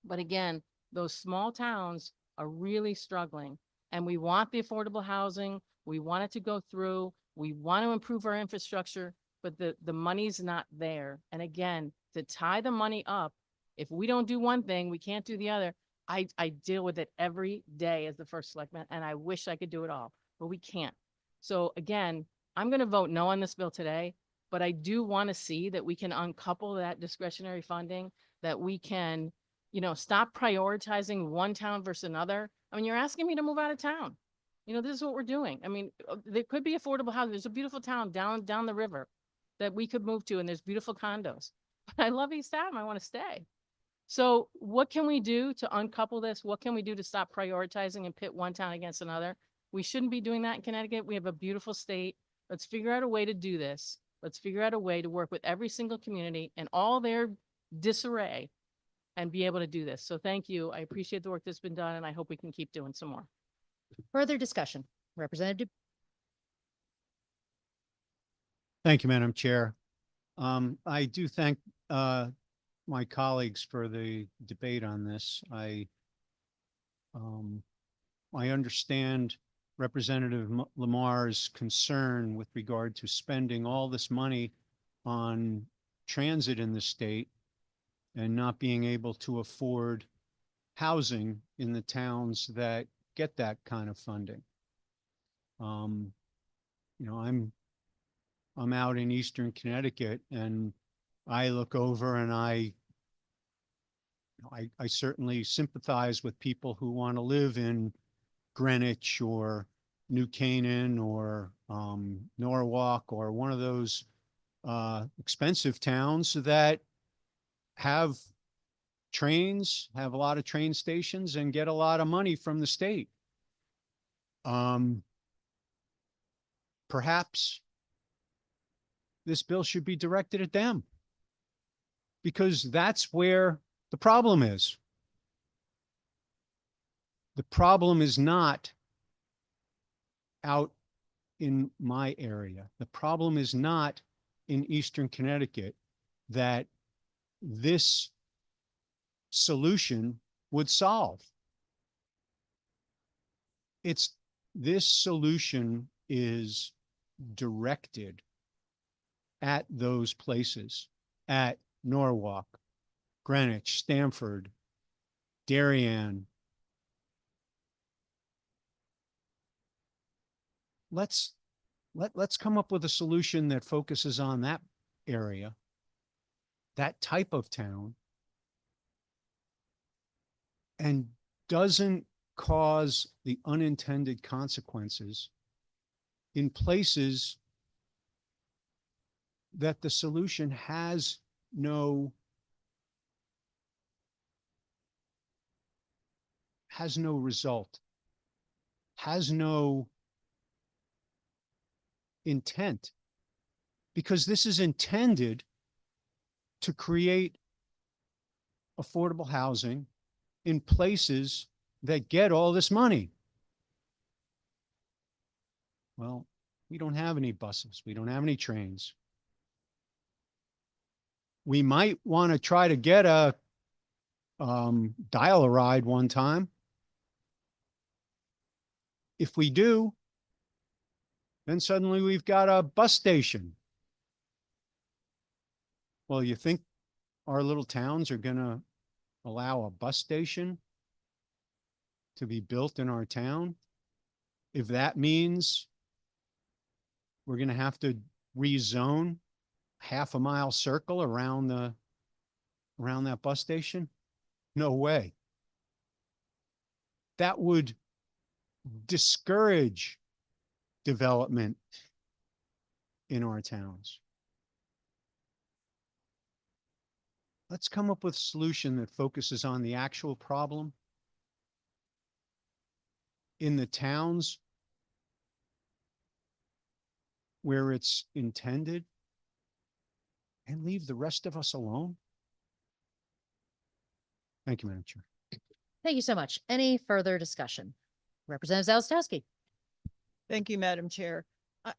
But again, those small towns are really struggling, and we want the affordable housing. We want it to go through. We want to improve our infrastructure, but the money's not there. And again, to tie the money up, if we don't do one thing, we can't do the other. I deal with it every day as the first selectman, and I wish I could do it all, but we can't. So again, I'm going to vote no on this bill today, but I do want to see that we can uncouple that discretionary funding, that we can, stop prioritizing one town versus another. I mean, you're asking me to move out of town. This is what we're doing. I mean, there could be affordable housing. There's a beautiful town down the river that we could move to, and there's beautiful condos. But I love East Haddam. I want to stay. So what can we do to uncouple this? What can we do to stop prioritizing and pit one town against another? We shouldn't be doing that in Connecticut. We have a beautiful state. Let's figure out a way to do this. Let's figure out a way to work with every single community and all their disarray and be able to do this. So thank you. I appreciate the work that's been done, and I hope we can keep doing some more. Further discussion, Representative. Thank you, Madam Chair. I do thank my colleagues for the debate on this. I understand Representative Lamar's concern with regard to spending all this money on transit in the state and not being able to afford housing in the towns that get that kind of funding. I'm out in Eastern Connecticut, and I look over and I certainly sympathize with people who want to live in Greenwich or New Canaan or Norwalk or one of those expensive towns that have trains, have a lot of train stations, and get a lot of money from the state. Perhaps this bill should be directed at them, because that's where the problem is. The problem is not out in my area. The problem is not in Eastern Connecticut that this solution would solve. This solution is directed at those places, at Norwalk, Greenwich, Stamford, Darien. Let's come up with a solution that focuses on that area, that type of town, and doesn't cause the unintended consequences in places that the solution has no result, has no intent, because this is intended to create affordable housing in places that get all this money. Well, we don't have any buses. We don't have any trains. we might want to try to get a dial-a-ride one time. If we do, then suddenly we've got a bus station. Well, you think our little towns are going to allow a bus station to be built in our town? If that means we're going to have to rezone half a mile circle around that bus station? No way. That would discourage development in our towns. Let's come up with a solution that focuses on the actual problem in the towns where it's intended, and leave the rest of us alone. Thank you, Madam Chair. Thank you so much. Any further discussion? Representative Zalastowski. Thank you, Madam Chair.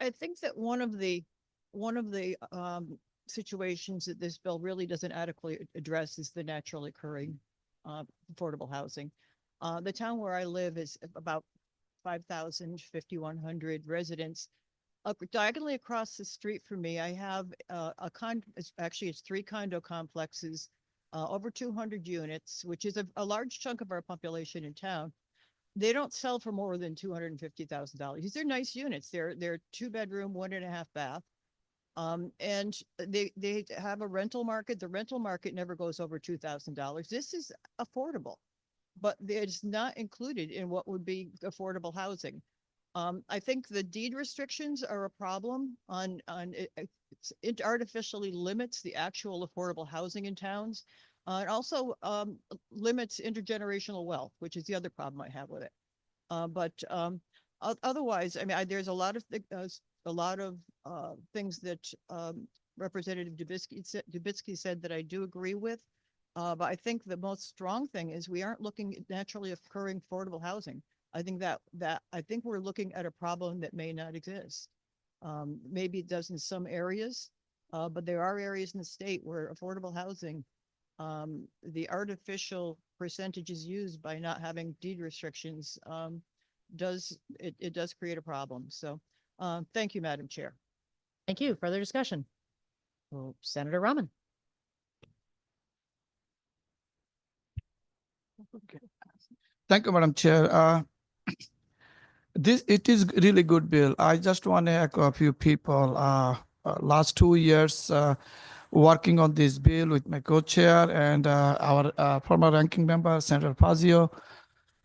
I think that one of the situations that this bill really doesn't adequately address is the naturally occurring affordable housing. The town where I live is about 5,100 residents. Diagonally across the street from me, I have it's 3 condo complexes, over 200 units, which is a large chunk of our population in town. They don't sell for more than $250,000. These are nice units. They're 2-bedroom, 1.5 bath. And they have a rental market. The rental market never goes over $2,000. This is affordable, but it's not included in what would be affordable housing. I think the deed restrictions are a problem it artificially limits the actual affordable housing in towns. It also limits intergenerational wealth, which is the other problem I have with it. Otherwise, I mean, there's a lot of things that Representative Dubitsky said that I do agree with. But I think the most strong thing is we aren't looking at naturally occurring affordable housing. I think we're looking at a problem that may not exist. Maybe it does in some areas, but there are areas in the state where affordable housing, the artificial percentages used by not having deed restrictions, does create a problem. So thank you, Madam Chair. Thank you. Further discussion? Well, Senator Rahman. Thank you, Madam Chair. It is really good bill. I just want to echo a few people. Last 2 years working on this bill with my co-chair and our former ranking member, Senator Fazio.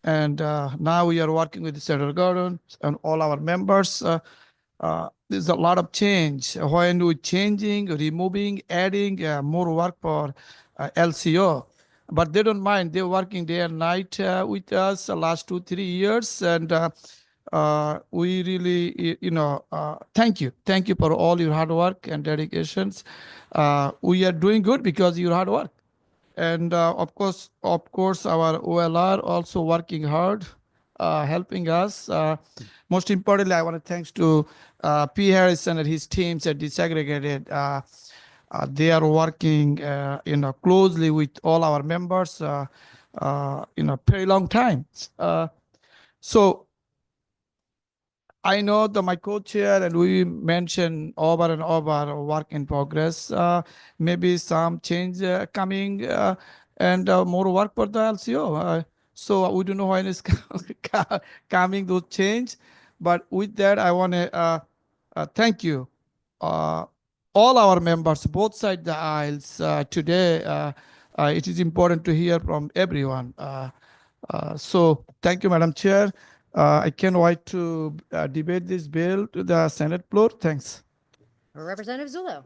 And now we are working with Senator Gordon and all our members. There's a lot of change when we're changing, removing, adding more work for LCO. But they don't mind. They're working day and night with us the last 2-3 years. And we really, thank you. Thank you for all your hard work and dedications. We are doing good because of your hard work. And of course, our OLR also working hard, helping us. Most importantly, I want to thanks to P. Harrison and his teams at Desegregated. They are working, closely with all our members, very long time. So I know that my co-chair and we mentioned over and over work in progress. Maybe some change coming and more work for the LCO. So we don't know when it's coming those change. But with that, I want to thank you. All our members, both sides the aisles today. It is important to hear from everyone. So thank you, Madam Chair. I can't wait to debate this bill to the Senate floor. Thanks. Representative Zullo.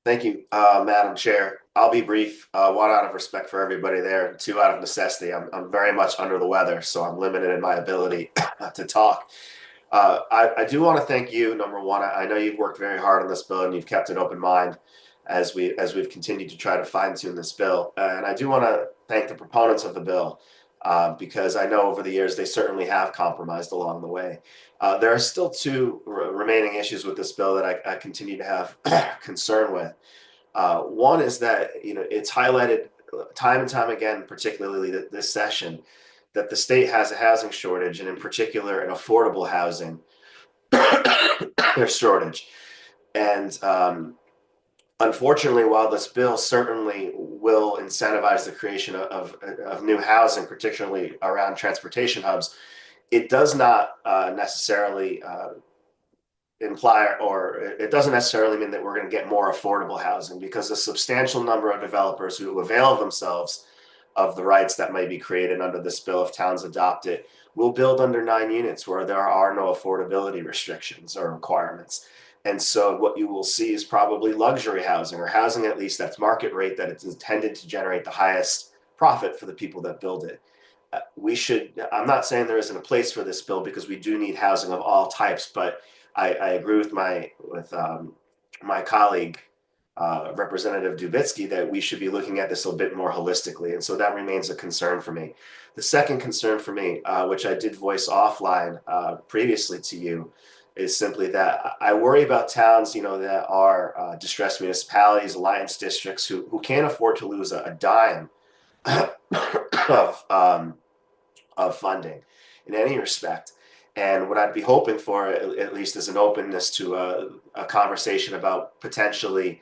Thank you, Madam Chair. I'll be brief. 1, out of respect for everybody there. 2, out of necessity. I'm very much under the weather, so I'm limited in my ability to talk. I do want to thank you, number 1. I know you've worked very hard on this bill and you've kept an open mind as we've continued to try to fine tune this bill. And I do want to thank the proponents of the bill. because I know over the years they certainly have compromised along the way. There are still two remaining issues with this bill that I continue to have concern with. One is that it's highlighted time and time again, particularly this session, that the state has a housing shortage, and in particular, an affordable housing shortage. And unfortunately, while this bill certainly will incentivize the creation of new housing, particularly around transportation hubs, it does not necessarily imply, or it doesn't necessarily mean that we're going to get more affordable housing, because a substantial number of developers who avail themselves of the rights that may be created under this bill, if towns adopt it, will build under 9 units where there are no affordability restrictions or requirements. And so what you will see is probably luxury housing, or housing at least that's market rate, that it's intended to generate the highest profit for the people that build it. I'm not saying there isn't a place for this bill, because we do need housing of all types, but I agree with my colleague, Representative Dubitsky, that we should be looking at this a bit more holistically. And so that remains a concern for me. The second concern for me, which I did voice offline previously to you, is simply that I worry about towns, that are distressed municipalities, alliance districts, who can't afford to lose a dime of funding in any respect. And what I'd be hoping for, at least, is an openness to a conversation about potentially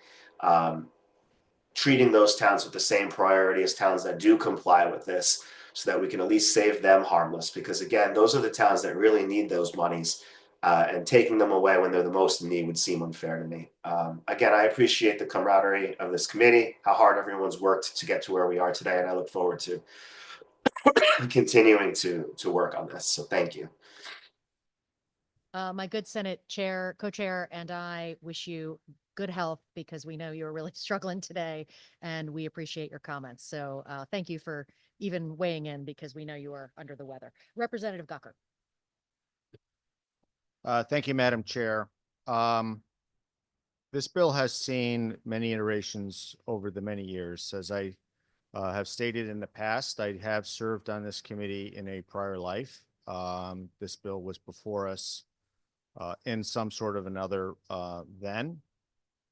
treating those towns with the same priority as towns that do comply with this, so that we can at least save them harmless. Because again, those are the towns that really need those monies, and taking them away when they're the most in need would seem unfair to me. Again, I appreciate the camaraderie of this committee, how hard everyone's worked to get to where we are today, and I look forward to continuing to work on this. So thank you. My good Senate Chair, Co-Chair, and I wish you good health, because we know you're really struggling today, and we appreciate your comments. So thank you for even weighing in, because we know you are under the weather. Representative Gucker. Thank you, Madam Chair. This bill has seen many iterations over the many years. As I have stated in the past, I have served on this committee in a prior life. This bill was before us in some sort of another then.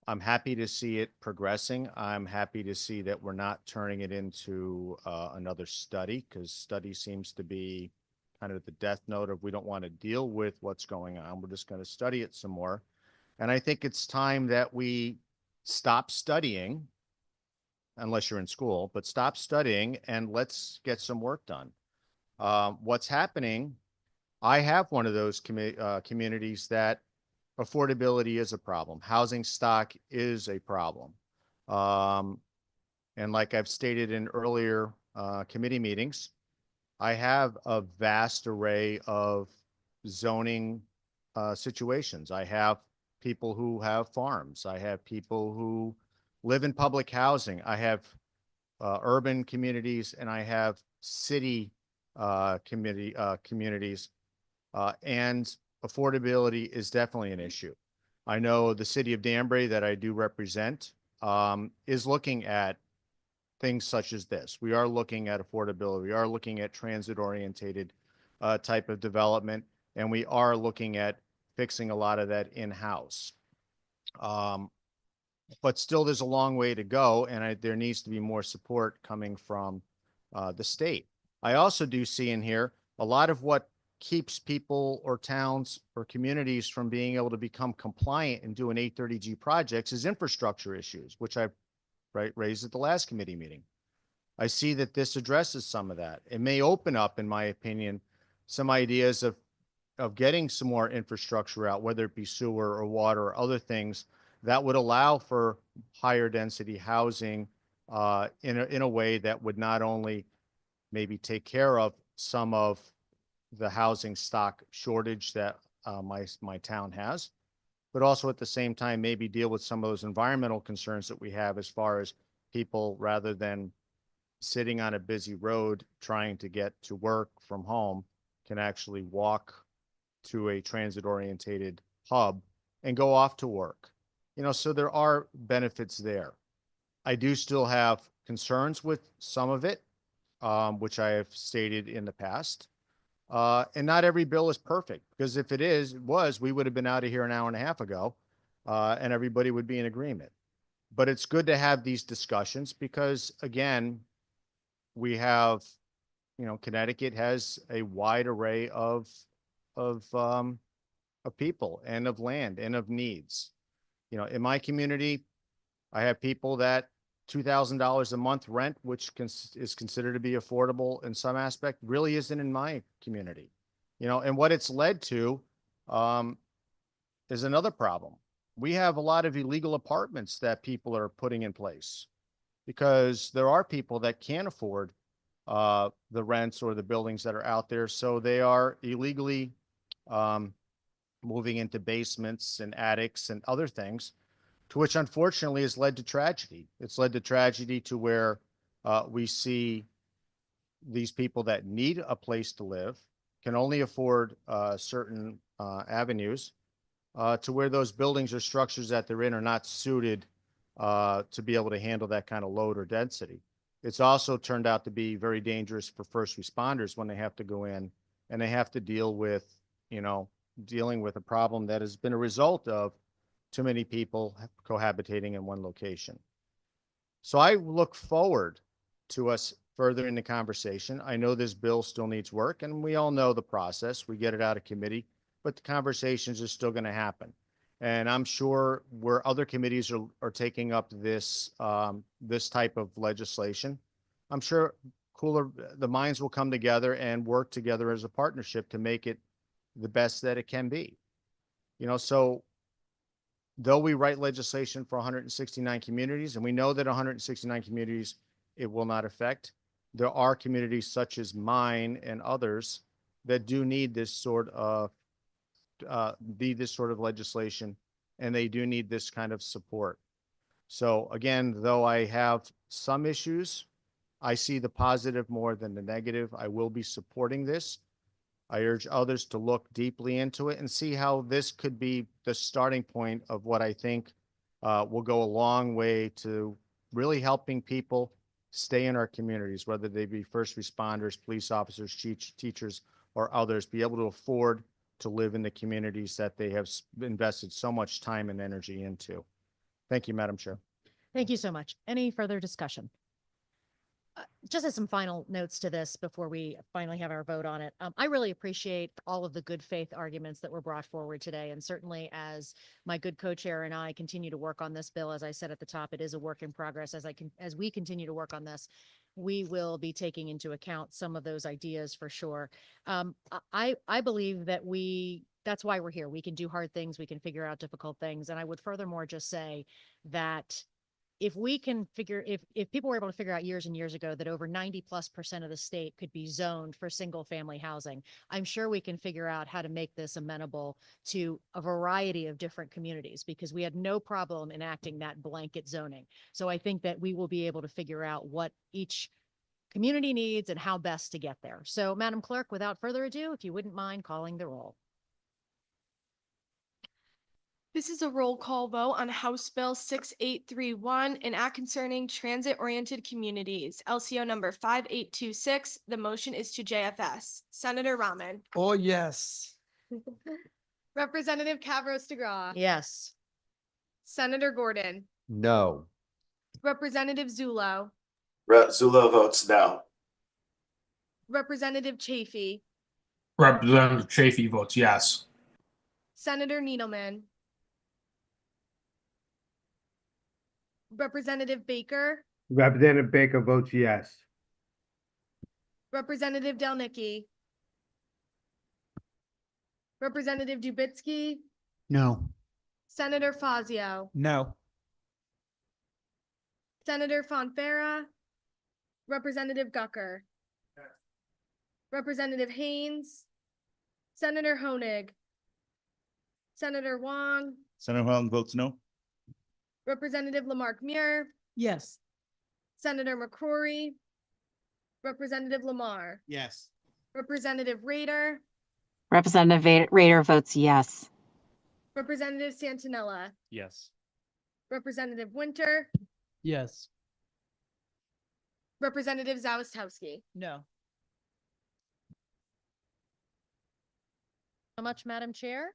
I'm happy to see it progressing. I'm happy to see that we're not turning it into another study, because study seems to be kind of the death note of, we don't want to deal with what's going on. We're just going to study it some more. And I think it's time that we stop studying, unless you're in school, but stop studying and let's get some work done. What's happening, I have one of those communities that affordability is a problem. Housing stock is a problem. And like I've stated in earlier committee meetings, I have a vast array of zoning situations. I have people who have farms. I have people who live in public housing. I have urban communities, and I have city communities. And affordability is definitely an issue. I know the city of Danbury, that I do represent, is looking at things such as this. We are looking at affordability. We are looking at transit-orientated type of development, and we are looking at fixing a lot of that in-house. But still, there's a long way to go, and there needs to be more support coming from the state. I also do see in here a lot of what keeps people or towns or communities from being able to become compliant and doing 830G projects is infrastructure issues, which I raised at the last committee meeting. I see that this addresses some of that. It may open up, in my opinion, some ideas of getting some more infrastructure out, whether it be sewer or water or other things that would allow for higher density housing in a way that would not only maybe take care of some of the housing stock shortage that my town has, but also at the same time maybe deal with some of those environmental concerns that we have, as far as people, rather than sitting on a busy road trying to get to work from home, can actually walk to a transit orientated hub and go off to work. So there are benefits there. I do still have concerns with some of it. which I have stated in the past. And not every bill is perfect, because if it was, we would have been out of here an hour and a half ago, and everybody would be in agreement. But it's good to have these discussions because, again, we have, Connecticut has a wide array of people and of land and of needs. In my community, I have people that $2,000 a month rent, which is considered to be affordable in some aspect, really isn't in my community. And what it's led to is another problem. We have a lot of illegal apartments that people are putting in place because there are people that can't afford the rents or the buildings that are out there. So they are illegally moving into basements and attics and other things, to which unfortunately has led to tragedy. It's led to tragedy to where we see these people that need a place to live, can only afford certain avenues, to where those buildings or structures that they're in are not suited to be able to handle that kind of load or density. It's also turned out to be very dangerous for first responders when they have to go in and they have to deal with, dealing with a problem that has been a result of too many people cohabitating in one location. So I look forward to us furthering the conversation. I know this bill still needs work, and we all know the process. We get it out of committee, but the conversations are still going to happen. And I'm sure where other committees are taking up this this type of legislation, I'm sure the minds will come together and work together as a partnership to make it the best that it can be. So though we write legislation for 169 communities, and we know that 169 communities it will not affect, there are communities such as mine and others that do need this sort of legislation, and they do need this kind of support. So again, though I have some issues, I see the positive more than the negative. I will be supporting this. I urge others to look deeply into it and see how this could be the starting point of what I think will go a long way to really helping people stay in our communities, whether they be first responders, police officers, teachers, or others, be able to afford to live in the communities that they have invested so much time and energy into. Thank you, Madam Chair. Thank you so much. Any further discussion? Just as some final notes to this before we finally have our vote on it. I really appreciate all of the good faith arguments that were brought forward today. And certainly as my good co-chair and I continue to work on this bill, as I said at the top, it is a work in progress. As we continue to work on this, we will be taking into account some of those ideas for sure. I believe that that's why we're here. We can do hard things. We can figure out difficult things. And I would furthermore just say that if we can if people were able to figure out years and years ago that over 90+% of the state could be zoned for single family housing, I'm sure we can figure out how to make this amenable to a variety of different communities, because we had no problem enacting that blanket zoning. So I think that we will be able to figure out what each community needs and how best to get there. So Madam Clerk, without further ado, if you wouldn't mind calling the roll. This is a roll call vote on House Bill 6831, an act concerning transit-oriented communities, LCO number 5826. The motion is to JFS. Senator Rahman. Oh, yes. Representative Kavros DeGraw. Yes. Senator Gordon. No. Representative Zullo. Zullo votes no. Representative Chafee. Representative Chafee votes yes. Senator Needleman. Representative Baker. Representative Baker votes yes. Representative Delnicki. Representative Dubitsky. No. Senator Fazio. No. Senator Fonfara. Representative Gucker. Representative Haynes. Senator Honig. Senator Wong. Senator Huang votes no. Representative Lamarck Muir. Yes. Senator McCrory. Representative Lamar. Yes. Representative Rader. Representative Rader votes yes. Representative Santinella. Yes. Representative Winter. Yes. Representative Zawistowski. No. So much, Madam Chair.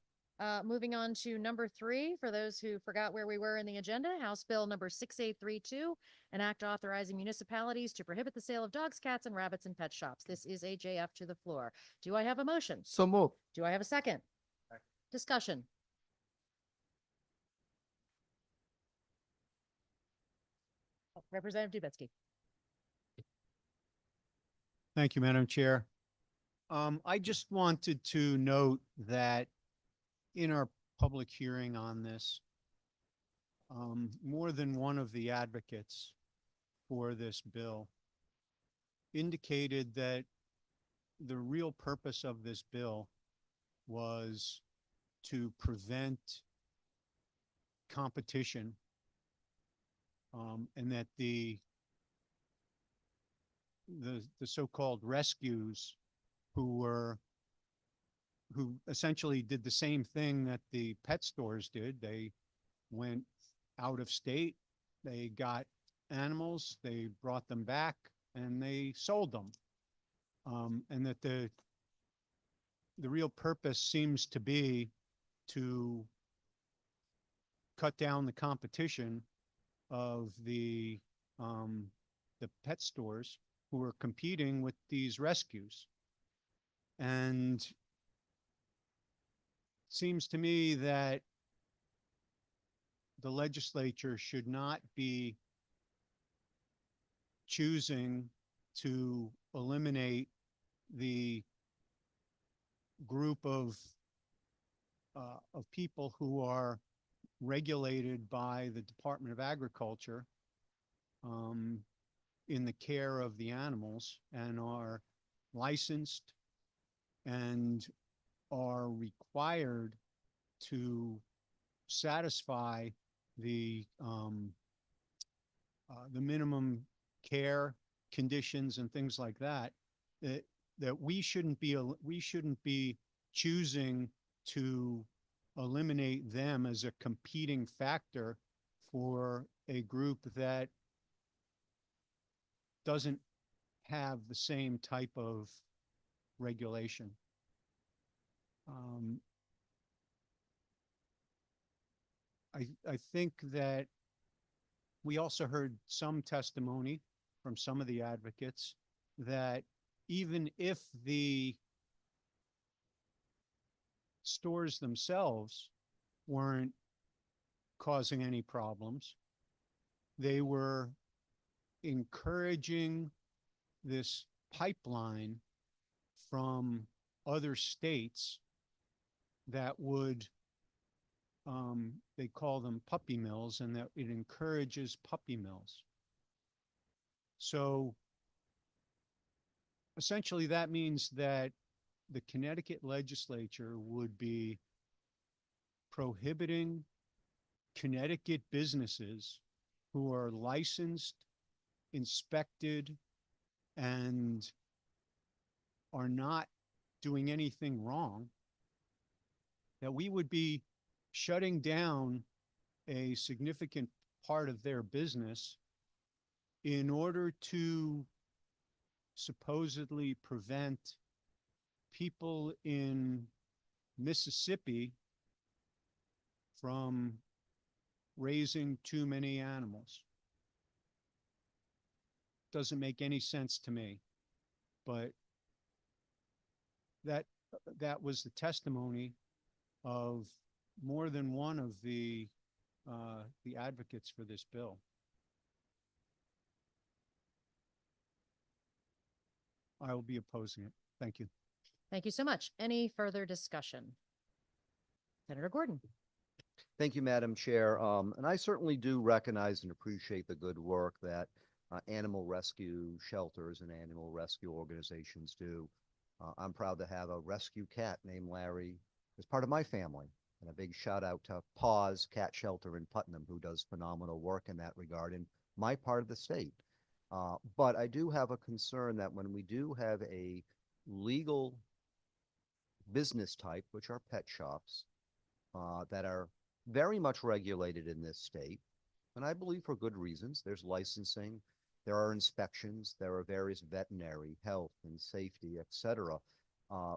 Moving on to number 3, for those who forgot where we were in the agenda, House Bill number 6832, an act authorizing municipalities to prohibit the sale of dogs, cats, and rabbits in pet shops. This is a JF to the floor. Do I have a motion? So move. Do I have a second? Discussion. Representative Dubetsky. Thank you, Madam Chair. I just wanted to note that in our public hearing on this, more than one of the advocates for this bill indicated that the real purpose of this bill was to prevent competition, and that the so-called rescues who essentially did the same thing that the pet stores did. They went out of state, they got animals, they brought them back, and they sold them. And that the real purpose seems to be to cut down the competition of the pet stores who are competing with these rescues. And it seems to me that the legislature should not be choosing to eliminate the group of people who are regulated by the Department of Agriculture in the care of the animals and are licensed and are required to satisfy the minimum care conditions and things like that, that we shouldn't be choosing to eliminate them as a competing factor for a group that doesn't have the same type of regulation. I think that we also heard some testimony from some of the advocates that even if the stores themselves weren't causing any problems, they were encouraging this pipeline from other states that would, they call them puppy mills, and that it encourages puppy mills. So essentially that means that the Connecticut legislature would be prohibiting Connecticut businesses who are licensed, inspected, and are not doing anything wrong, that we would be shutting down a significant part of their business in order to supposedly prevent people in Mississippi from raising too many animals. Doesn't make any sense to me, but that was the testimony of more than one of the advocates for this bill. I will be opposing it. Thank you. Thank you so much. Any further discussion? Senator Gordon. Thank you, Madam Chair. And I certainly do recognize and appreciate the good work that animal rescue shelters and animal rescue organizations do. I'm proud to have a rescue cat named Larry as part of my family. And a big shout out to Paws Cat Shelter in Putnam, who does phenomenal work in that regard in my part of the state. But I do have a concern that when we do have a legal business type, which are pet shops, that are very much regulated in this state, and I believe for good reasons. There's licensing, There are inspections, there are various veterinary, health and safety, et cetera,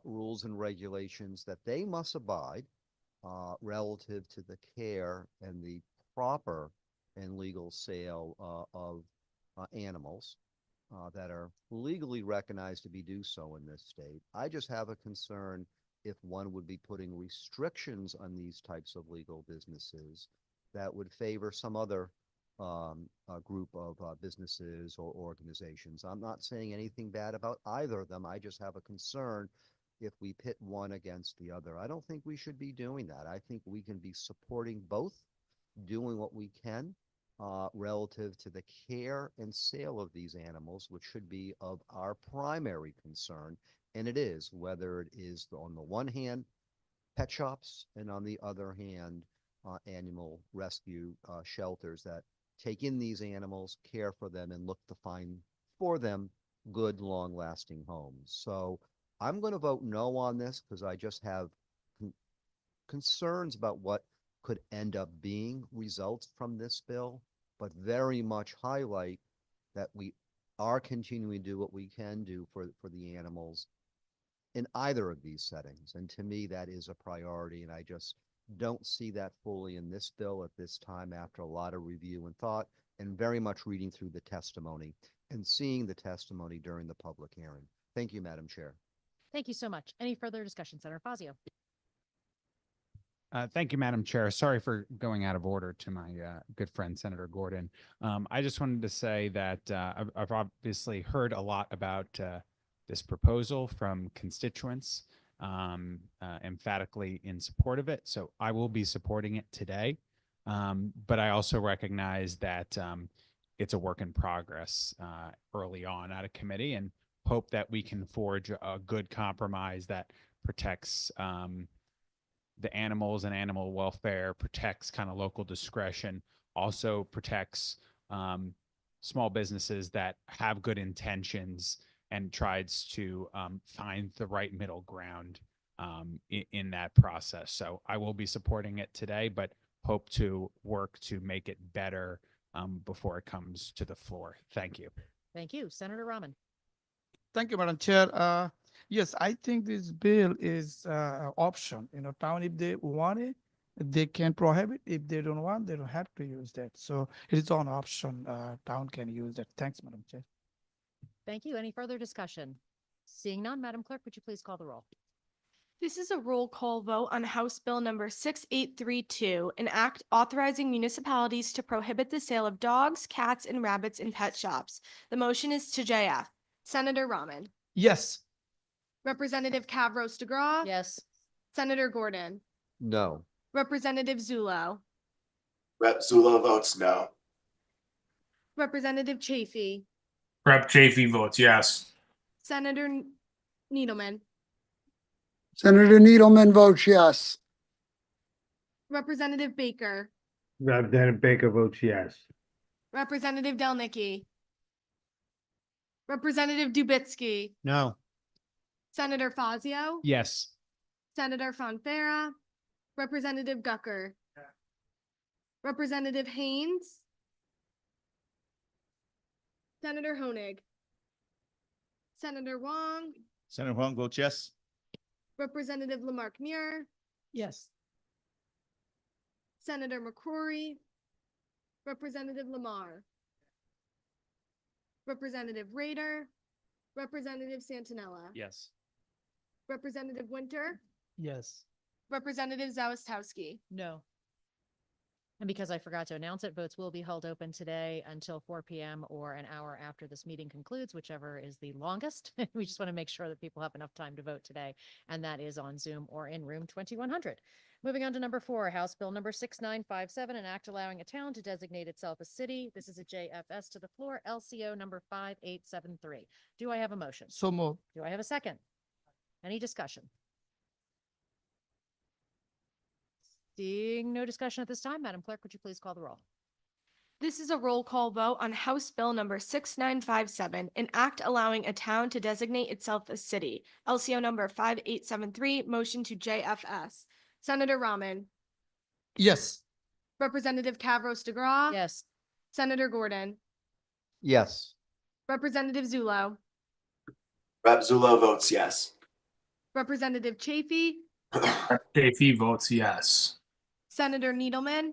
rules and regulations that they must abide relative to the care and the proper and legal sale of animals that are legally recognized to be do so in this state. I just have a concern if one would be putting restrictions on these types of legal businesses that would favor some other group of businesses or organizations. I'm not saying anything bad about either of them. I just have a concern if we pit one against the other. I don't think we should be doing that. I think we can be supporting both, doing what we can relative to the care and sale of these animals, which should be of our primary concern. And it is, whether it is on the one hand, pet shops, and on the other hand, animal rescue shelters that take in these animals, care for them, and look to find for them good, long-lasting homes. So I'm going to vote no on this because I just have concerns about what could end up being results from this bill, but very much highlight that we are continuing to do what we can do for the animals in either of these settings. And to me, that is a priority, and I just don't see that fully in this bill at this time after a lot of review and thought, and very much reading through the testimony and seeing the testimony during the public hearing. Thank you, Madam Chair. Thank you so much. Any further discussion, Senator Fazio? Thank you, Madam Chair. Sorry for going out of order to my good friend, Senator Gordon. I just wanted to say that I've obviously heard a lot about this proposal from constituents, emphatically in support of it. So I will be supporting it today. But I also recognize that it's a work in progress early on out of committee, and hope that we can forge a good compromise that protects the animals and animal welfare, protects kind of local discretion, also protects small businesses that have good intentions and tries to find the right middle ground in that process. So I will be supporting it today, but hope to work to make it better before it comes to the floor. Thank you. Thank you. Senator Rahman. Thank you, Madam Chair. Yes, I think this bill is option. Town, if they want it, they can prohibit. If they don't want, they don't have to use that. So it is on option. Town can use that. Thanks, Madam Chair. Thank you. Any further discussion? Seeing none, Madam Clerk, would you please call the roll? This is a roll call vote on House Bill number 6832, an act authorizing municipalities to prohibit the sale of dogs, cats, and rabbits in pet shops. The motion is to JF. Senator Rahman. Yes. Representative Kavros DeGraw. Yes. Senator Gordon. No. Representative Zulo. Rep. Zulo votes no. Representative Chafee. Rep. Chafee votes yes. Senator Needleman. Senator Needleman votes yes. Representative Baker. Representative Baker votes yes. Representative Delnicki. Representative Dubitsky. No. Senator Fazio. Yes. Senator Fonfara. Representative Gucker. Representative Haynes. Senator Honig. Senator Wong. Senator Huang votes yes. Representative Lamarck Muir. Yes. Senator McCrory. Representative Lamar. Representative Rader. Representative Santinella. Yes. Representative Winter. Yes. Representative Zawistowski. No. And because I forgot to announce it, votes will be held open today until 4 p.m. or an hour after this meeting concludes, whichever is the longest. We just want to make sure that people have enough time to vote today, and that is on Zoom or in room 2100. Moving on to number 4, House Bill number 6957, an act allowing a town to designate itself a city. This is a JFS to the floor, LCO number 5873. Do I have a motion? So moved. Do I have a second? Any discussion? Seeing no discussion at this time, Madam Clerk, would you please call the roll? This is a roll call vote on House Bill number 6957, an act allowing a town to designate itself a city. LCO number 5873, motion to JFS. Senator Rahman. Yes. Representative Kavros DeGraw. Yes. Senator Gordon. Yes. Representative Zulo, Rep. Zulo votes yes. Representative Chafee, Rep. Chafee votes yes. Senator Needleman,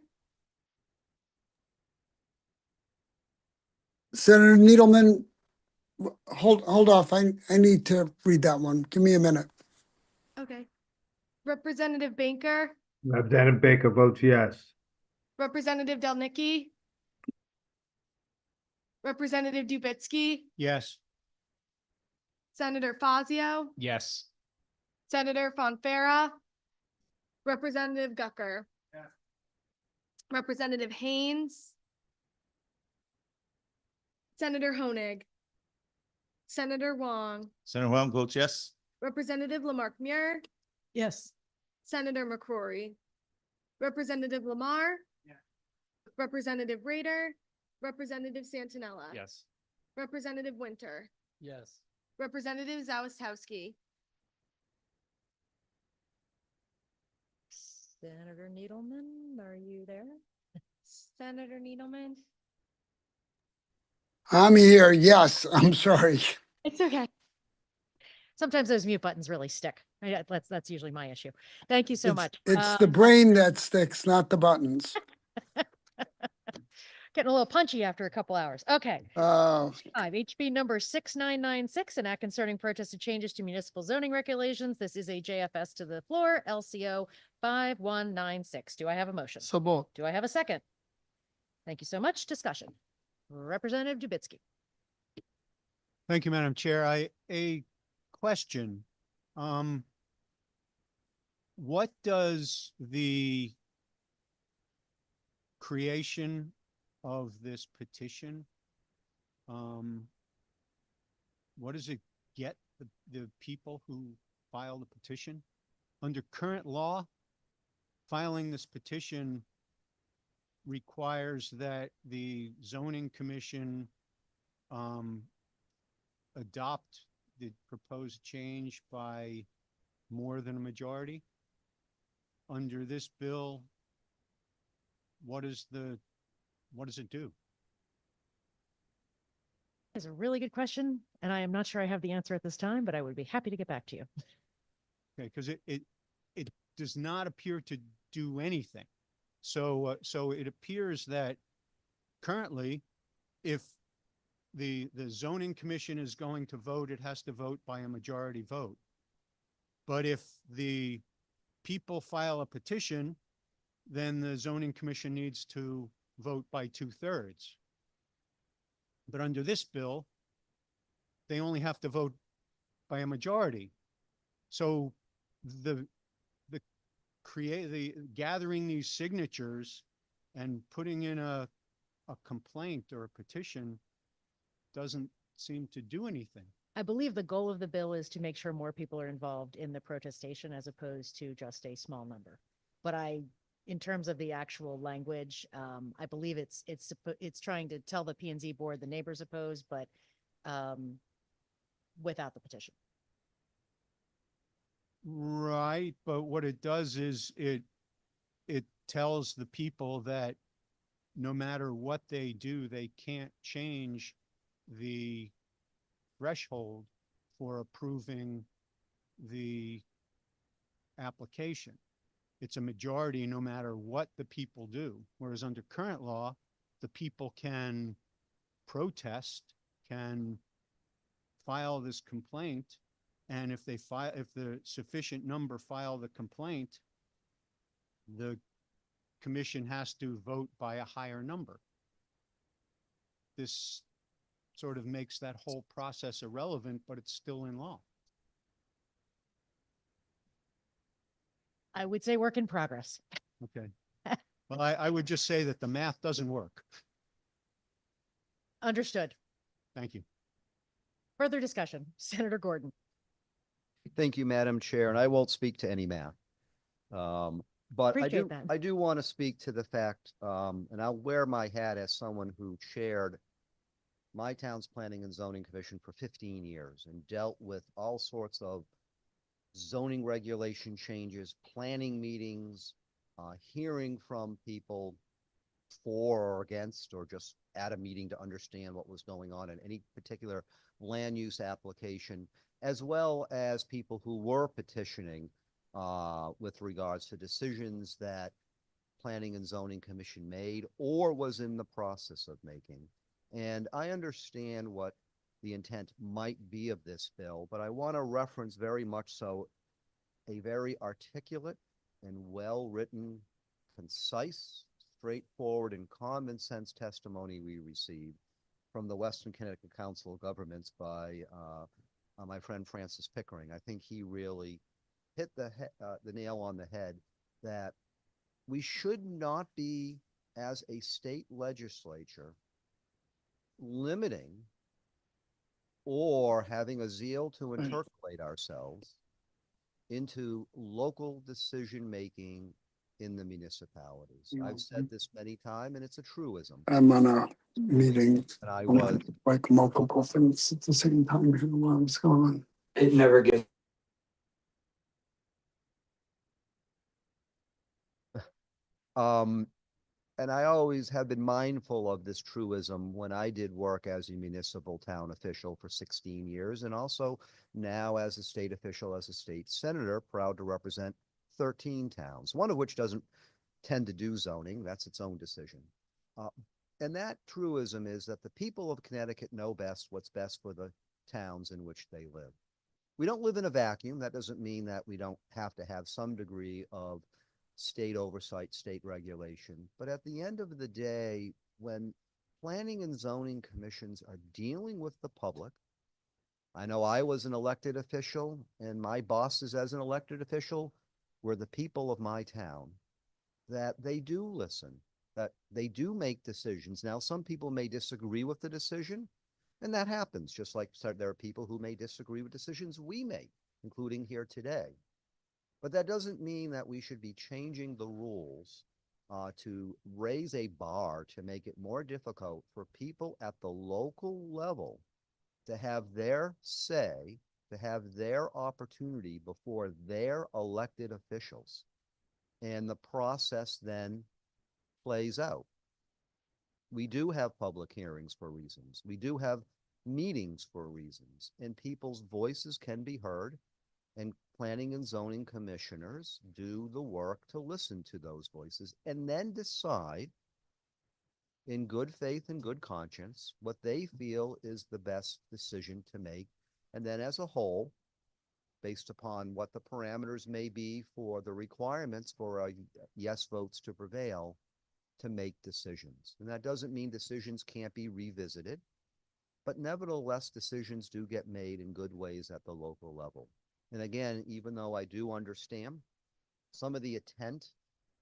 Senator Needleman, hold off. I need to read that one. Give me a minute. okay. Representative Banker, Representative Baker votes yes. Representative Delnicki, Representative Dubitsky, Yes. Senator Fazio, Yes. Senator Fonfara, Representative Gucker, Representative Haynes, Senator Honig, Senator Wong, Senator Huang votes yes. Representative Lamarck Muir, Yes. Senator McCrory, Representative Lamar, Representative Rader, Representative Santinella, Yes. Representative Winter, Yes. Representative Zawistowski, Senator Needleman, are you there? Senator Needleman. I'm here. Yes, I'm sorry. It's okay. Sometimes those mute buttons really stick. That's usually my issue. Thank you so much. It's the brain that sticks, not the buttons. Getting a little punchy after a couple hours. Okay. Uh, 5, HB number 6996, an act concerning protest of changes to municipal zoning regulations. This is a JFS to the floor, LCO 5196. Do I have a motion? So both. Do I have a second? Thank you so much. Discussion. Representative Dubitsky. Thank you, Madam Chair. A question. What does the creation of this petition, what does it get the people who file the petition? Under current law, filing this petition requires that the zoning commission adopt the proposed change by more than a majority. Under this bill, what does it do? That's a really good question, and I am not sure I have the answer at this time, but I would be happy to get back to you. Okay, because it does not appear to do anything. So it appears that currently, if the zoning commission is going to vote, it has to vote by a majority vote. But if the people file a petition, then the zoning commission needs to vote by 2/3. But under this bill, they only have to vote by a majority. So the gathering these signatures and putting in a complaint or a petition doesn't seem to do anything. I believe the goal of the bill is to make sure more people are involved in the protestation as opposed to just a small number. But in terms of the actual language, I believe it's trying to tell the P and Z board the neighbors oppose, but without the petition. Right, but what it does is it tells the people that no matter what they do, they can't change the threshold for approving the application. It's a majority no matter what the people do. Whereas under current law, the people can protest, can file this complaint, and if the sufficient number file the complaint, the commission has to vote by a higher number. This sort of makes that whole process irrelevant, but it's still in law. I would say work in progress. Okay. Well, I would just say that the math doesn't work. Understood. Thank you. Further discussion. Senator Gordon. Thank you, Madam Chair, and I won't speak to any math. But Appreciate that. I do want to speak to the fact, and I'll wear my hat as someone who chaired my town's Planning and Zoning Commission for 15 years and dealt with all sorts of zoning regulation changes, planning meetings, hearing from people. for or against, or just at a meeting to understand what was going on in any particular land use application, as well as people who were petitioning with regards to decisions that Planning and Zoning Commission made or was in the process of making. And I understand what the intent might be of this bill, but I want to reference very much so a very articulate and well-written, concise, straightforward, and common sense testimony we received from the Western Connecticut Council of Governments by my friend Francis Pickering. I think he really hit the nail on the head that we should not be, as a state legislature, limiting or having a zeal to interpolate ourselves into local decision-making in the municipalities. I've said this many times, and it's a truism. I'm on a meeting. And I was like multiple things at the same time. I don't know what's going on. It never gets. And I always have been mindful of this truism when I did work as a municipal town official for 16 years, and also now as a state official, as a state senator, proud to represent 13 towns, one of which doesn't tend to do zoning. That's its own decision. And that truism is that the people of Connecticut know best what's best for the towns in which they live. We don't live in a vacuum. That doesn't mean that we don't have to have some degree of state oversight, state regulation. But at the end of the day, when planning and zoning commissions are dealing with the public, I know I was an elected official and my bosses as an elected official were the people of my town, that they do listen, that they do make decisions. Now, some people may disagree with the decision, and that happens, just like there are people who may disagree with decisions we make, including here today. But that doesn't mean that we should be changing the rules to raise a bar to make it more difficult for people at the local level to have their say, to have their opportunity before their elected officials. And the process then plays out. We do have public hearings for reasons. We do have meetings for reasons, and people's voices can be heard. And planning and zoning commissioners do the work to listen to those voices and then decide in good faith and good conscience what they feel is the best decision to make. And then as a whole, based upon what the parameters may be for the requirements for yes votes to prevail, to make decisions. And that doesn't mean decisions can't be revisited, but nevertheless, decisions do get made in good ways at the local level. And again, even though I do understand some of the intent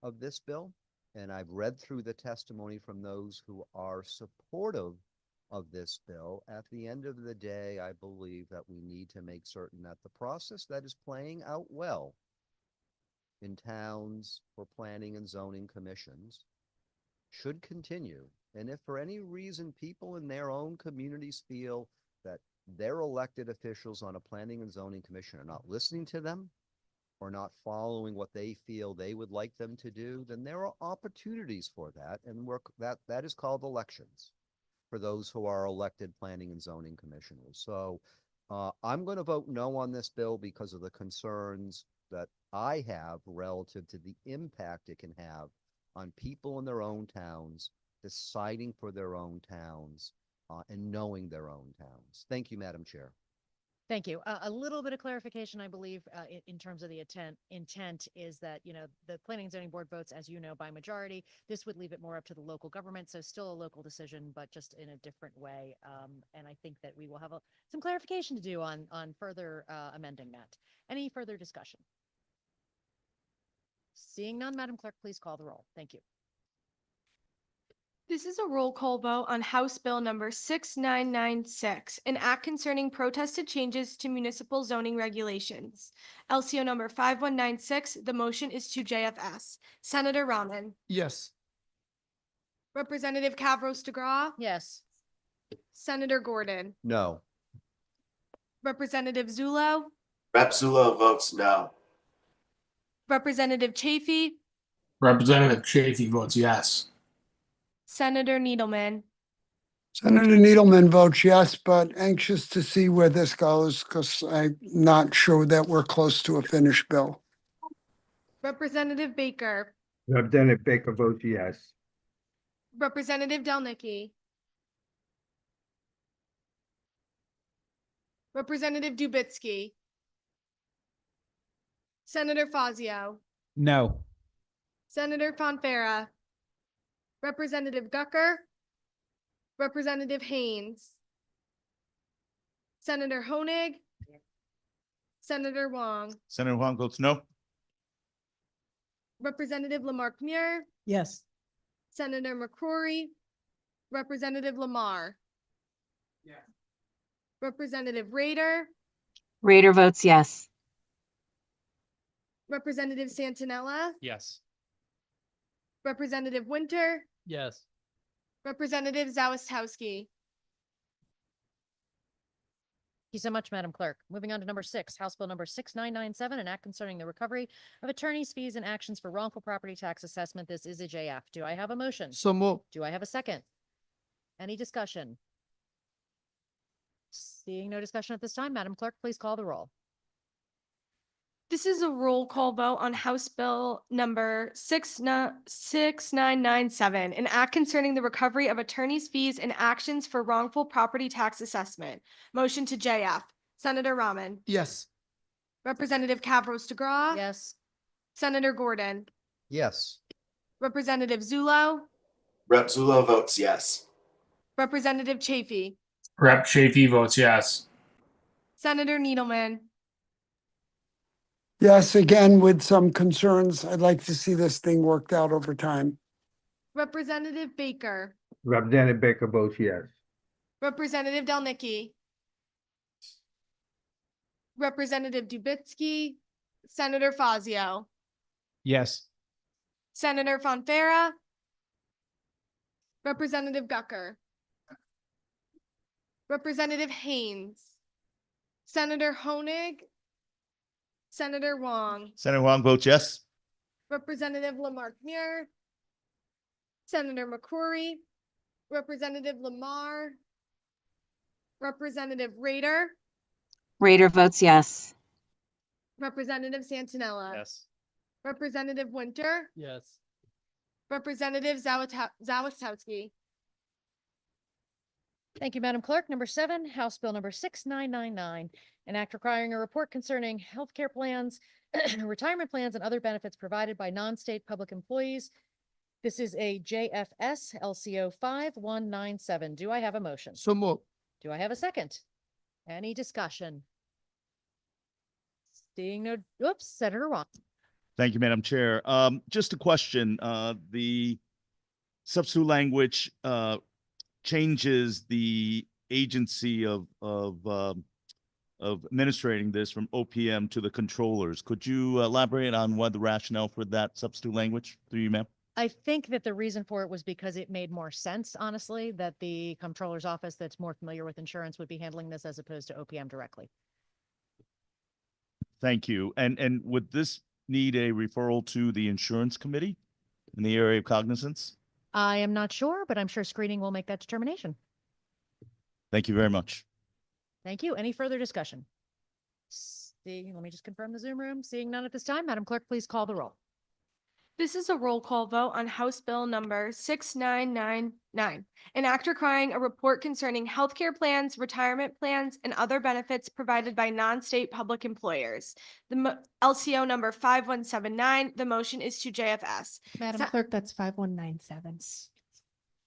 of this bill, and I've read through the testimony from those who are supportive of this bill, at the end of the day, I believe that we need to make certain that the process that is playing out well in towns for planning and zoning commissions should continue. And if for any reason people in their own communities feel that their elected officials on a planning and zoning commission are not listening to them or not following what they feel they would like them to do, then there are opportunities for that. And that is called elections for those who are elected planning and zoning commissioners. So I'm going to vote no on this bill because of the concerns that I have relative to the impact it can have on people in their own towns, deciding for their own towns, and knowing their own towns. Thank you, Madam Chair. Thank you. A little bit of clarification, I believe, in terms of the intent is that, the Planning and Zoning Board votes, as you know, by majority. This would leave it more up to the local government. So still a local decision, but just in a different way. And I think that we will have some clarification to do on further amending that. Any further discussion? Seeing none, Madam Clerk, please call the roll. Thank you. This is a roll call vote on House Bill number 6996, an act concerning protested changes to municipal zoning regulations. LCO number 5196, the motion is to JFS. Senator Rahman. Yes. Representative Kavros DeGraw. Yes. Senator Gordon. No. Representative Zullo. Rep Zullo votes no. Representative Chafee. Representative Chafee votes yes. Senator Needleman, Senator Needleman votes yes, but anxious to see where this goes because I'm not sure that we're close to a finished bill. Representative Baker, Representative Baker votes yes. Representative Delnicki, Representative Dubitsky, Senator Fazio, No. Senator Fonfara, Representative Gucker, Representative Haynes, Senator Honig, Senator Wong, Senator Huang votes no. Representative Lamarck Muir, Yes. Senator McCrory, Representative Lamar. Representative Raider, Raider votes yes. Representative Santinella, Yes. Representative Winter, Yes. Representative Zawistowski. Thank you so much, Madam Clerk. Moving on to number 6, House Bill number 6997, an act concerning the recovery of attorney's fees and actions for wrongful property tax assessment. This is a JF. Do I have a motion? So move. Do I have a second? Any discussion? Seeing no discussion at this time, Madam Clerk, please call the roll. This is a roll call vote on House Bill number 6997, an act concerning the recovery of attorney's fees and actions for wrongful property tax assessment. Motion to JF. Senator Rahman, Yes. Representative Cavros DeGraw. Yes. Senator Gordon, Yes. Representative Zulo, Rep. Zulo votes yes. Representative Chafee, Rep. Chafee votes yes. Senator Needleman, Yes, again, with some concerns. I'd like to see this thing worked out over time. Representative Baker, Representative Baker votes yes. Representative Delnicki, Representative Dubitsky, Senator Fazio, Yes. Senator Fonfara, Representative Gucker, Representative Haynes, Senator Honig, Senator Wong, Senator Huang votes yes. Representative Lamarck Muir, Senator McCrory, Representative Lamar, Representative Raider, Raider votes yes. Representative Santinella, Yes. Representative Winter, Yes. Representative Zawistowski. Thank you, Madam Clerk. Number 7, House Bill number 6999, an act requiring a report concerning healthcare plans, retirement plans, and other benefits provided by non-state public employees. This is a JFS LCO 5197. Do I have a motion? So move. Do I have a second? Any discussion? Seeing no, oops, Senator Ron. Thank you, Madam Chair. Just a question, the substitute language, changes the agency of administrating this from OPM to the controllers. Could you elaborate on what the rationale for that substitute language through you, ma'am? I think that the reason for it was because it made more sense, honestly, that the comptroller's office that's more familiar with insurance would be handling this as opposed to OPM directly. Thank you. And would this need a referral to the insurance committee in the area of cognizance? I am not sure, but I'm sure screening will make that determination. Thank you very much. Thank you. Any further discussion? Let me just confirm the Zoom room. Seeing none at this time, Madam Clerk, please call the roll. This is a roll call vote on House Bill number 6999, an act requiring a report concerning healthcare plans, retirement plans, and other benefits provided by non-state public employers. The LCO number 5179, the motion is to JFS. Madam Clerk, that's 5197.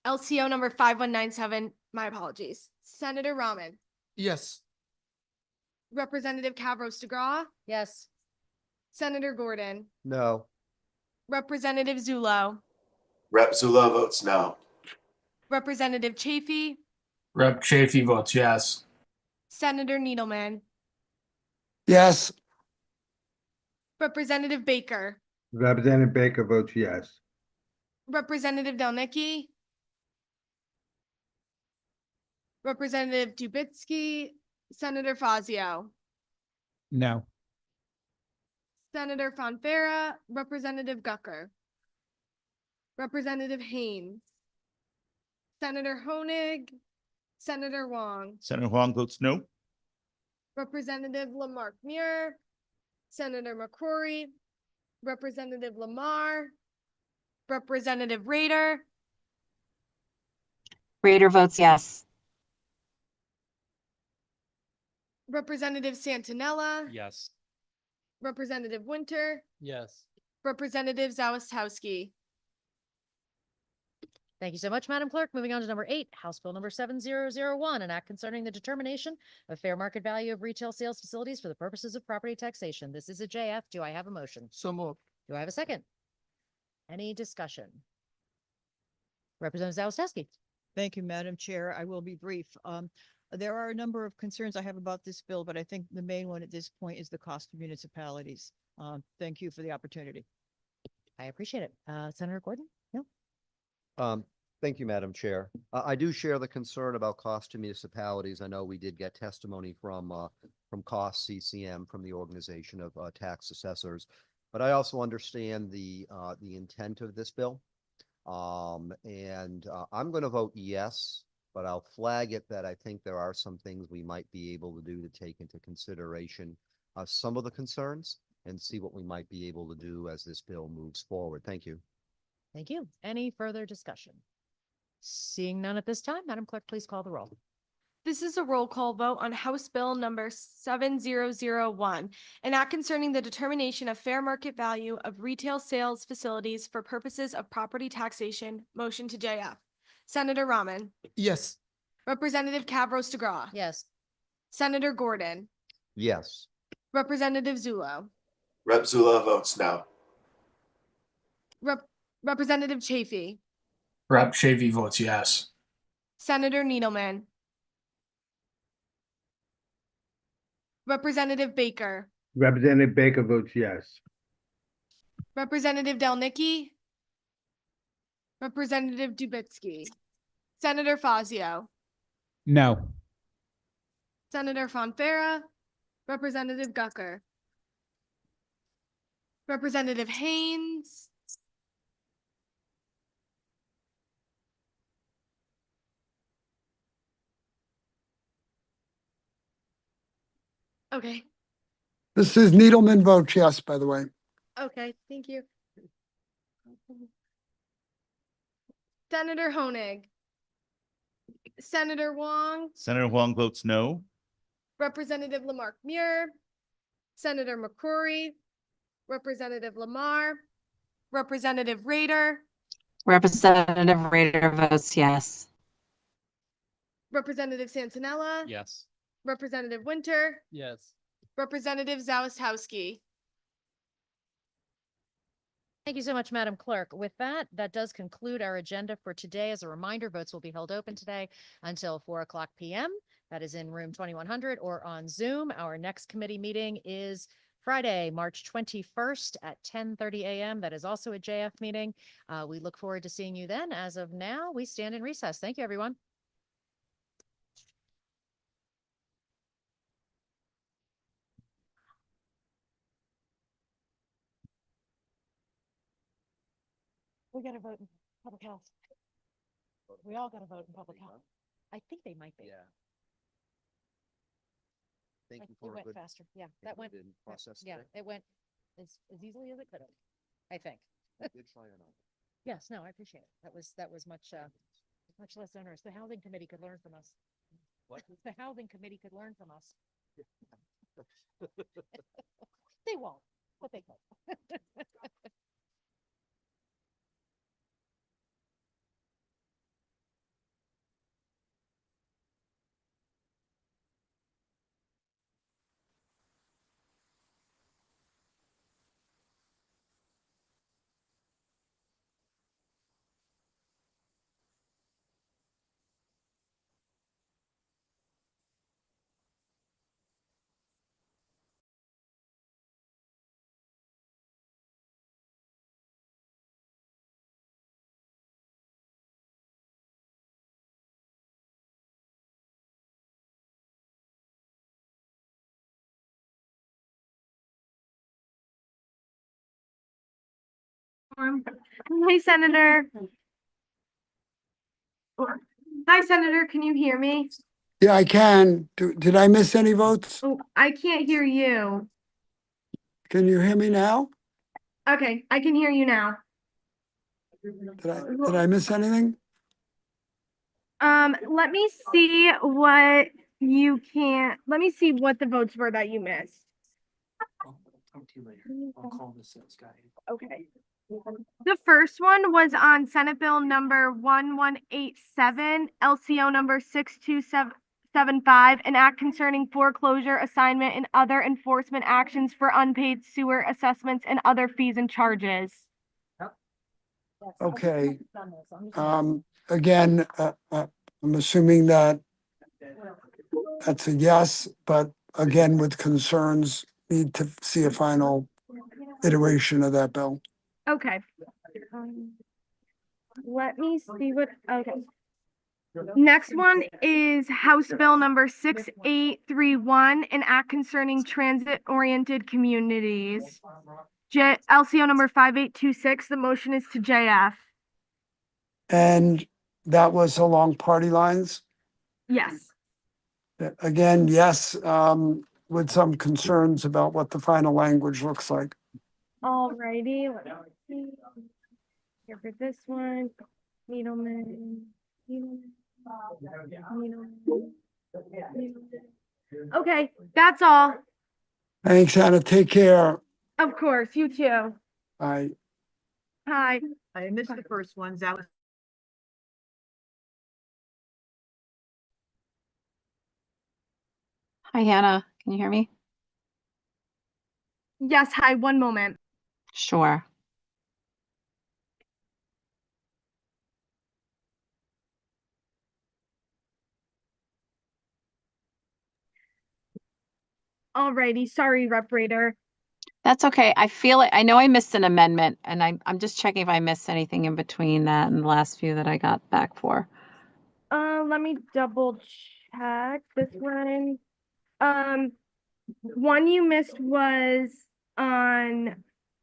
LCO number 5197, my apologies. Senator Rahman, Yes. Representative Cavros DeGraw, Yes. Senator Gordon, No. Representative Zulo, Rep. Zulo votes no. Representative Chafee, Rep. Chafee votes yes. Senator Needleman, Yes, Representative Baker, Representative Baker votes yes. Representative Delnicki, Representative Dubitsky, Senator Fazio, No. Senator Fonfara, Representative Gucker, Representative Haynes, Senator Honig, Senator Wong, Senator Huang votes no. Representative Lamarck Muir, Senator McCrory, Representative Lamar, Representative Rader, Rader votes yes. Representative Santinella, Yes. Representative Winter, Yes. Representative Zawistowski. Thank you so much, Madam Clerk. Moving on to number 8, House Bill number 7001, an act concerning the determination of fair market value of retail sales facilities for the purposes of property taxation. This is a JF. Do I have a motion? So moved. Do I have a second? Any discussion? Representative Zawistowski. Thank you, Madam Chair. I will be brief. There are a number of concerns I have about this bill, but I think the main one at this point is the cost of municipalities. Thank you for the opportunity. I appreciate it. Senator Gordon? No? Thank you, Madam Chair. I do share the concern about cost to municipalities. I know we did get testimony from Cost CCM, from the Organization of Tax Assessors, but I also understand the intent of this bill. I'm going to vote yes, but I'll flag it that I think there are some things we might be able to do to take into consideration some of the concerns and see what we might be able to do as this bill moves forward. Thank you. Thank you. Any further discussion? Seeing none at this time, Madam Clerk, please call the roll. This is a roll call vote on House Bill number 7001, an act concerning the determination of fair market value of retail sales facilities for purposes of property taxation. Motion to JF. Senator Rahman, Yes. Representative Kavros DeGraw, Yes. Senator Gordon, Yes. Representative Zulo, Rep. Zula votes no. Representative Chafee, Rep. Chafee votes yes. Senator Needleman, Representative Baker, Representative Baker votes yes. Representative Delnicki, Representative Dubitsky, Senator Fazio, No. Senator Fonfara, Representative Gucker, Representative Haynes, okay, This is Needleman votes yes, by the way. okay, thank you. Senator Honig, Senator Wong, Senator Huang votes no. Representative Lamarck Muir, Senator McCrory, Representative Lamar, Representative Rader, Representative Rader votes yes. Representative Santinella, Yes. Representative Winter, Yes. Representative Zawistowski. Thank you so much, Madam Clerk. With that, that does conclude our agenda for today. As a reminder, votes will be held open today until 4:00 p.m. That is in room 2100 or on Zoom. Our next committee meeting is Friday, March 21st at 10:30 a.m. That is also a JF meeting. We look forward to seeing you then. As of now, we stand in recess. Thank you, everyone. We got to vote in public health. We all got to vote in public health. I think they might be. Yeah. Thank you It for a went good. faster. Yeah, that went. Process. Yeah, it went as easily as it could have, I think. Good try or not. Yes, no, I appreciate it. That was much less onerous. The housing committee could learn from us. What? The housing committee could learn from us. They won't, but they could. Hi, Senator. Hi, Senator, can you hear me? Yeah, I can. Did I miss any votes? Oh, I can't hear you. Can you hear me now? Okay, I can hear you now. Did I miss anything? Let me see let me see what the votes were that you missed. Talk to you later. I'll call the sales guy. Okay. The first one was on Senate Bill number 1187, LCO number 62775, an act concerning foreclosure, assignment, and other enforcement actions for unpaid sewer assessments and other fees and charges. Okay. Again, I'm assuming that that's a yes, but again, with concerns, need to see a final iteration of that bill. Okay. Let me see okay. Next one is House Bill number 6831, an act concerning transit-oriented communities. LCO number 5826, the motion is to JF. And that was along party lines. Yes. Again, yes, with some concerns about what the final language looks like. Alrighty, let's see. Here for this one, Needleman. Okay, that's all. Thanks, Anna. Take care. Of course, you too. Bye. Hi. I missed the first ones. That was. Hi, Hannah. Can you hear me? Yes, hi, one moment. Sure. Alrighty, sorry, Rep Rader. That's okay. I feel it. I know I missed an amendment, and I'm just checking if I missed anything in between that and the last few that I got back for. Let me double check this one. One you missed was on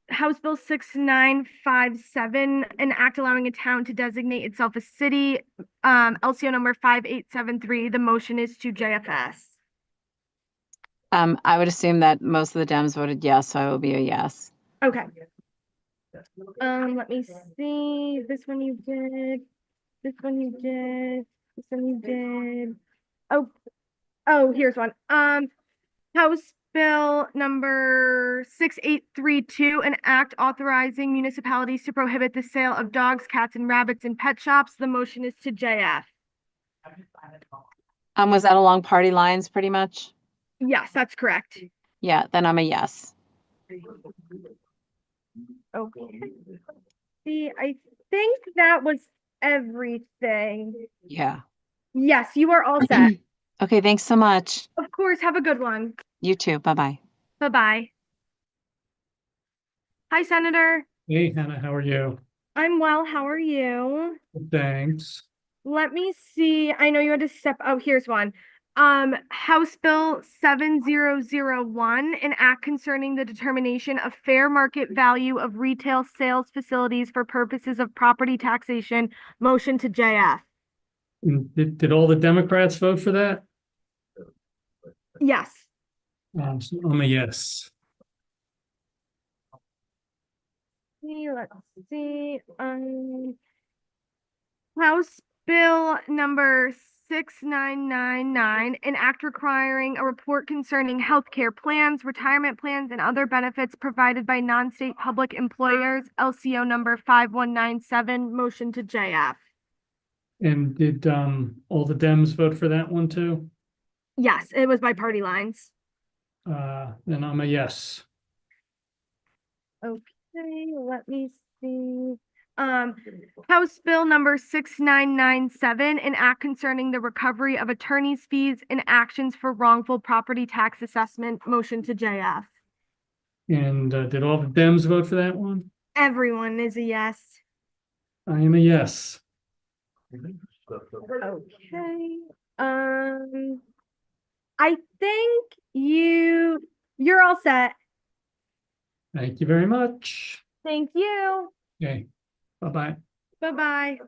House Bill 6957, an act allowing a town to designate itself a city, LCO number 5873. The motion is to JFS. I would assume that most of the Dems voted yes, so I will be a yes. Okay. Let me see. This one you did. This one you did. This one you did. Oh, here's one. House Bill number 6832, an act authorizing municipalities to prohibit the sale of dogs, cats, and rabbits in pet shops. The motion is to JF. Was that along party lines pretty much? Yes, that's correct. Yeah, then I'm a yes. Okay. See, I think that was everything. Yeah. Yes, you are all set. Okay, thanks so much. Of course, have a good one. You too. Bye-bye. Bye-bye. Hi, Senator. Hey, Hannah, how are you? I'm well. How are you? Thanks. Let me see. I know you had to step. Oh, here's one. House Bill 7001, an act concerning the determination of fair market value of retail sales facilities for purposes of property taxation. Motion to JF. Did all the Democrats vote for that? Yes. So I'm a yes. Let's see. House Bill number 6999, an act requiring a report concerning healthcare plans, retirement plans, and other benefits provided by non-state public employers, LCO number 5197, motion to JF. And did all the Dems vote for that one too? Yes, it was by party lines. Then I'm a yes. Okay, let me see. House Bill number 6997, an act concerning the recovery of attorney's fees and actions for wrongful property tax assessment, motion to JF. And did all the Dems vote for that one? Everyone is a yes. I am a yes. Okay. I think you're all set. Thank you very much. Thank you. Okay. Bye-bye. Bye-bye.